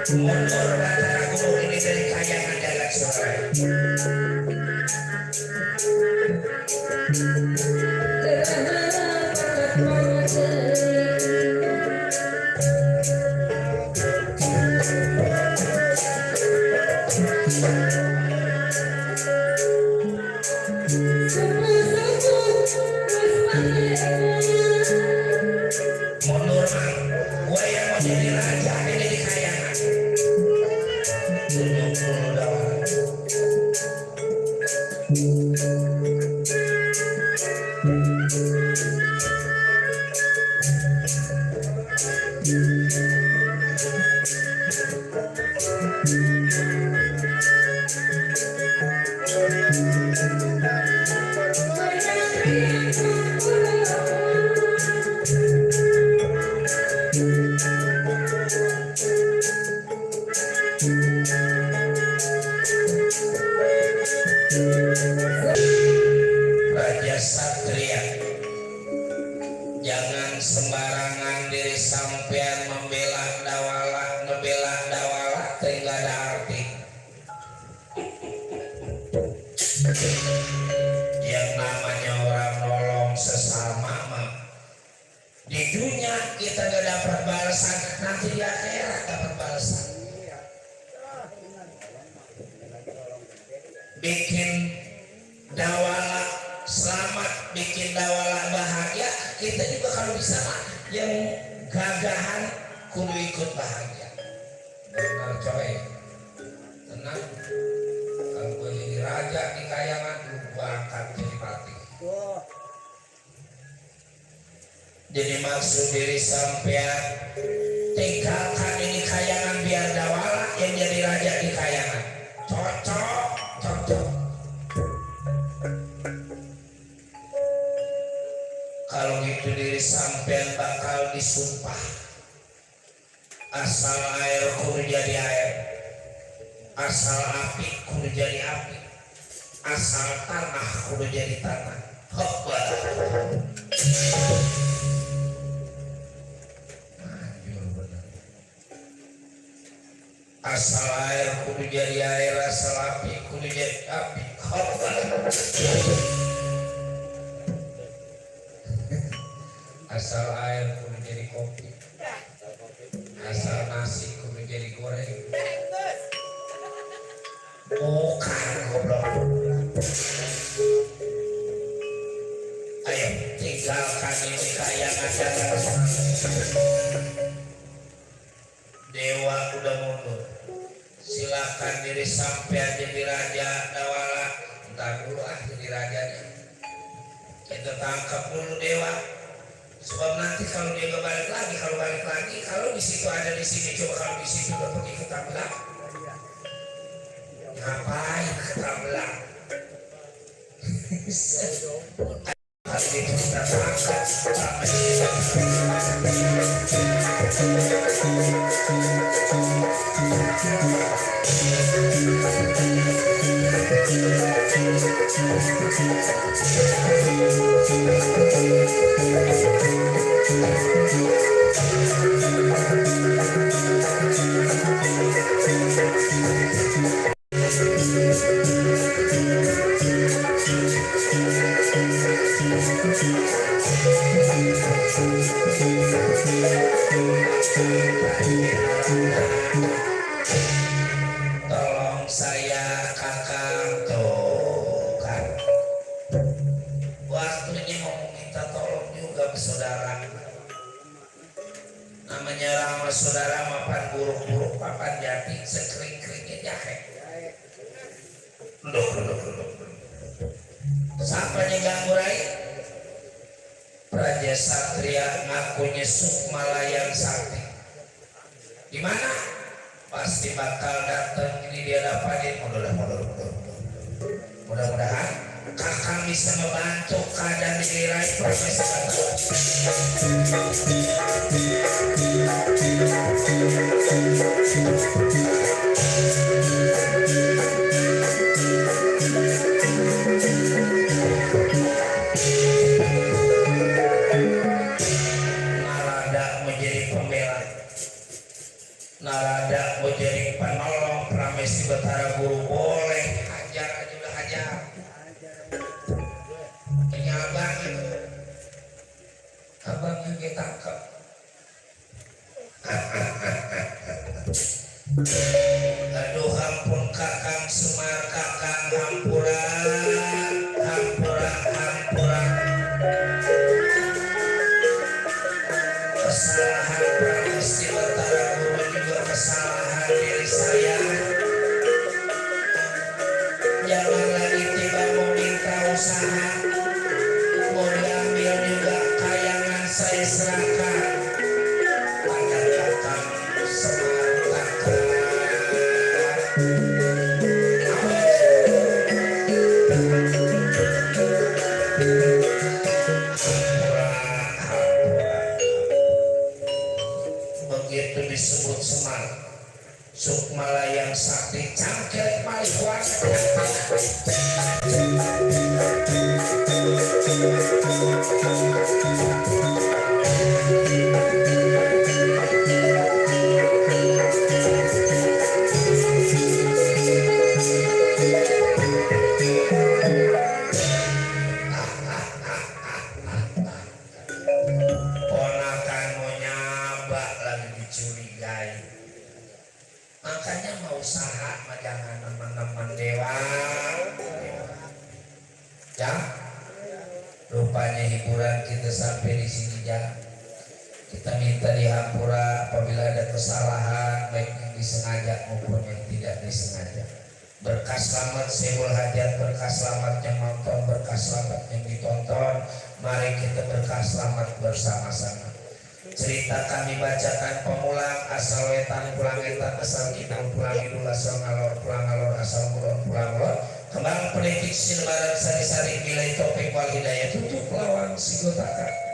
Mundur Batara Guru ini dari kayangan jagat Suralaya. Mundur man, gue yang mau jadi raja ini di kayangan. Tunjuk dulu Dawala. Raja Satria, jangan sembarangan diri sampean membela Dawala, tidak ada arti. Yang namanya orang nolong sesama mah di dunia kita gak dapat balasan, nanti di akhirat dapat balasan. Bikin Dawala selamat, bikin Dawala bahagia, kita juga kalau bisa yang gagahan kudu ikut bahagia. Benar coy, tenang. Kalau gue jadi raja di kayangan, gue akan jadi mati. Jadi maksud diri sampean, tinggalkan ini kayangan biar Dawala yang jadi raja di kayangan. Cocok. Kalau gitu diri sampean bakal disumpah. Asal air kudu jadi air, asal api kudu jadi api, asal tanah kudu jadi tanah. Hoppa. Manjur bener. Asal air kudu jadi air, asal api kudu jadi api. Hoppa. Asal air kudu jadi kopi, asal nasi kudu jadi goreng. Bukan goblok. Ayo tinggalkan ini kayangan jagat. Dewa udah mundur. Silakan diri sampean jadi raja Dawala. Entar dulu jadi rajanya. Kita tangkap dulu Dewa. Sebab nanti kalau dia nggak balik lagi, kalau di situ ada di sini, coba kalau di situ udah pergi ke Tambelang, ngapain ke Tambelang? Kalau itu kita tangkap sampai kita. Tolong saya kakak tuh kan waktunya mau minta tolong juga ke saudara. Namanya ramah saudara mapan buruk-buruk papan jati sekering-keringnya jahe. Duduk. Sampanya ganggu rai Praja Satria ngakunya Sukmalayang Sakti. Di mana? Pasti bakal datang, ini dia dapatin. Mudah-mudahan kakak bisa membantu keadaan diri rai Profesor Kata. Narada menjadi pembela, Narada menjadi penolong Pramesti Betara Guru. Boleh hajar aja, udah hajar. Ini abangnya kita tangkap. Aduh ampun kakang Semar, kakang hampura. Kesalahan Pramesti Betara Guru juga kesalahan diri saya. Jangan lagi tiba mau minta usaha, mau diambil juga kayangan saya serahkan pada kakang Semar kakang. Begitu disebut Semar Sukmalayang Sakti cangkir paling kuat. Ponakan mau nyaba lagi dicurigai. Makanya mau usaha mah jangan teman-teman dewa. Ya, rupanya hiburan kita sampai di sini ya. Kita minta dihampura apabila ada kesalahan baik yang disengaja maupun yang tidak disengaja. Berkah selamat Seul Hajat, berkah selamat yang nonton, berkah selamat yang ditonton. Mari kita berkah selamat bersama-sama. Cerita kami bacakan pemulang asal wetan pulang etan asal kidul pulang idul asal ngalor pulang ngalor asal mulon pulang lor. Kembang pendidik sinebaran sari-sari nilai topik wal hidayah tutup lawan sigotaka.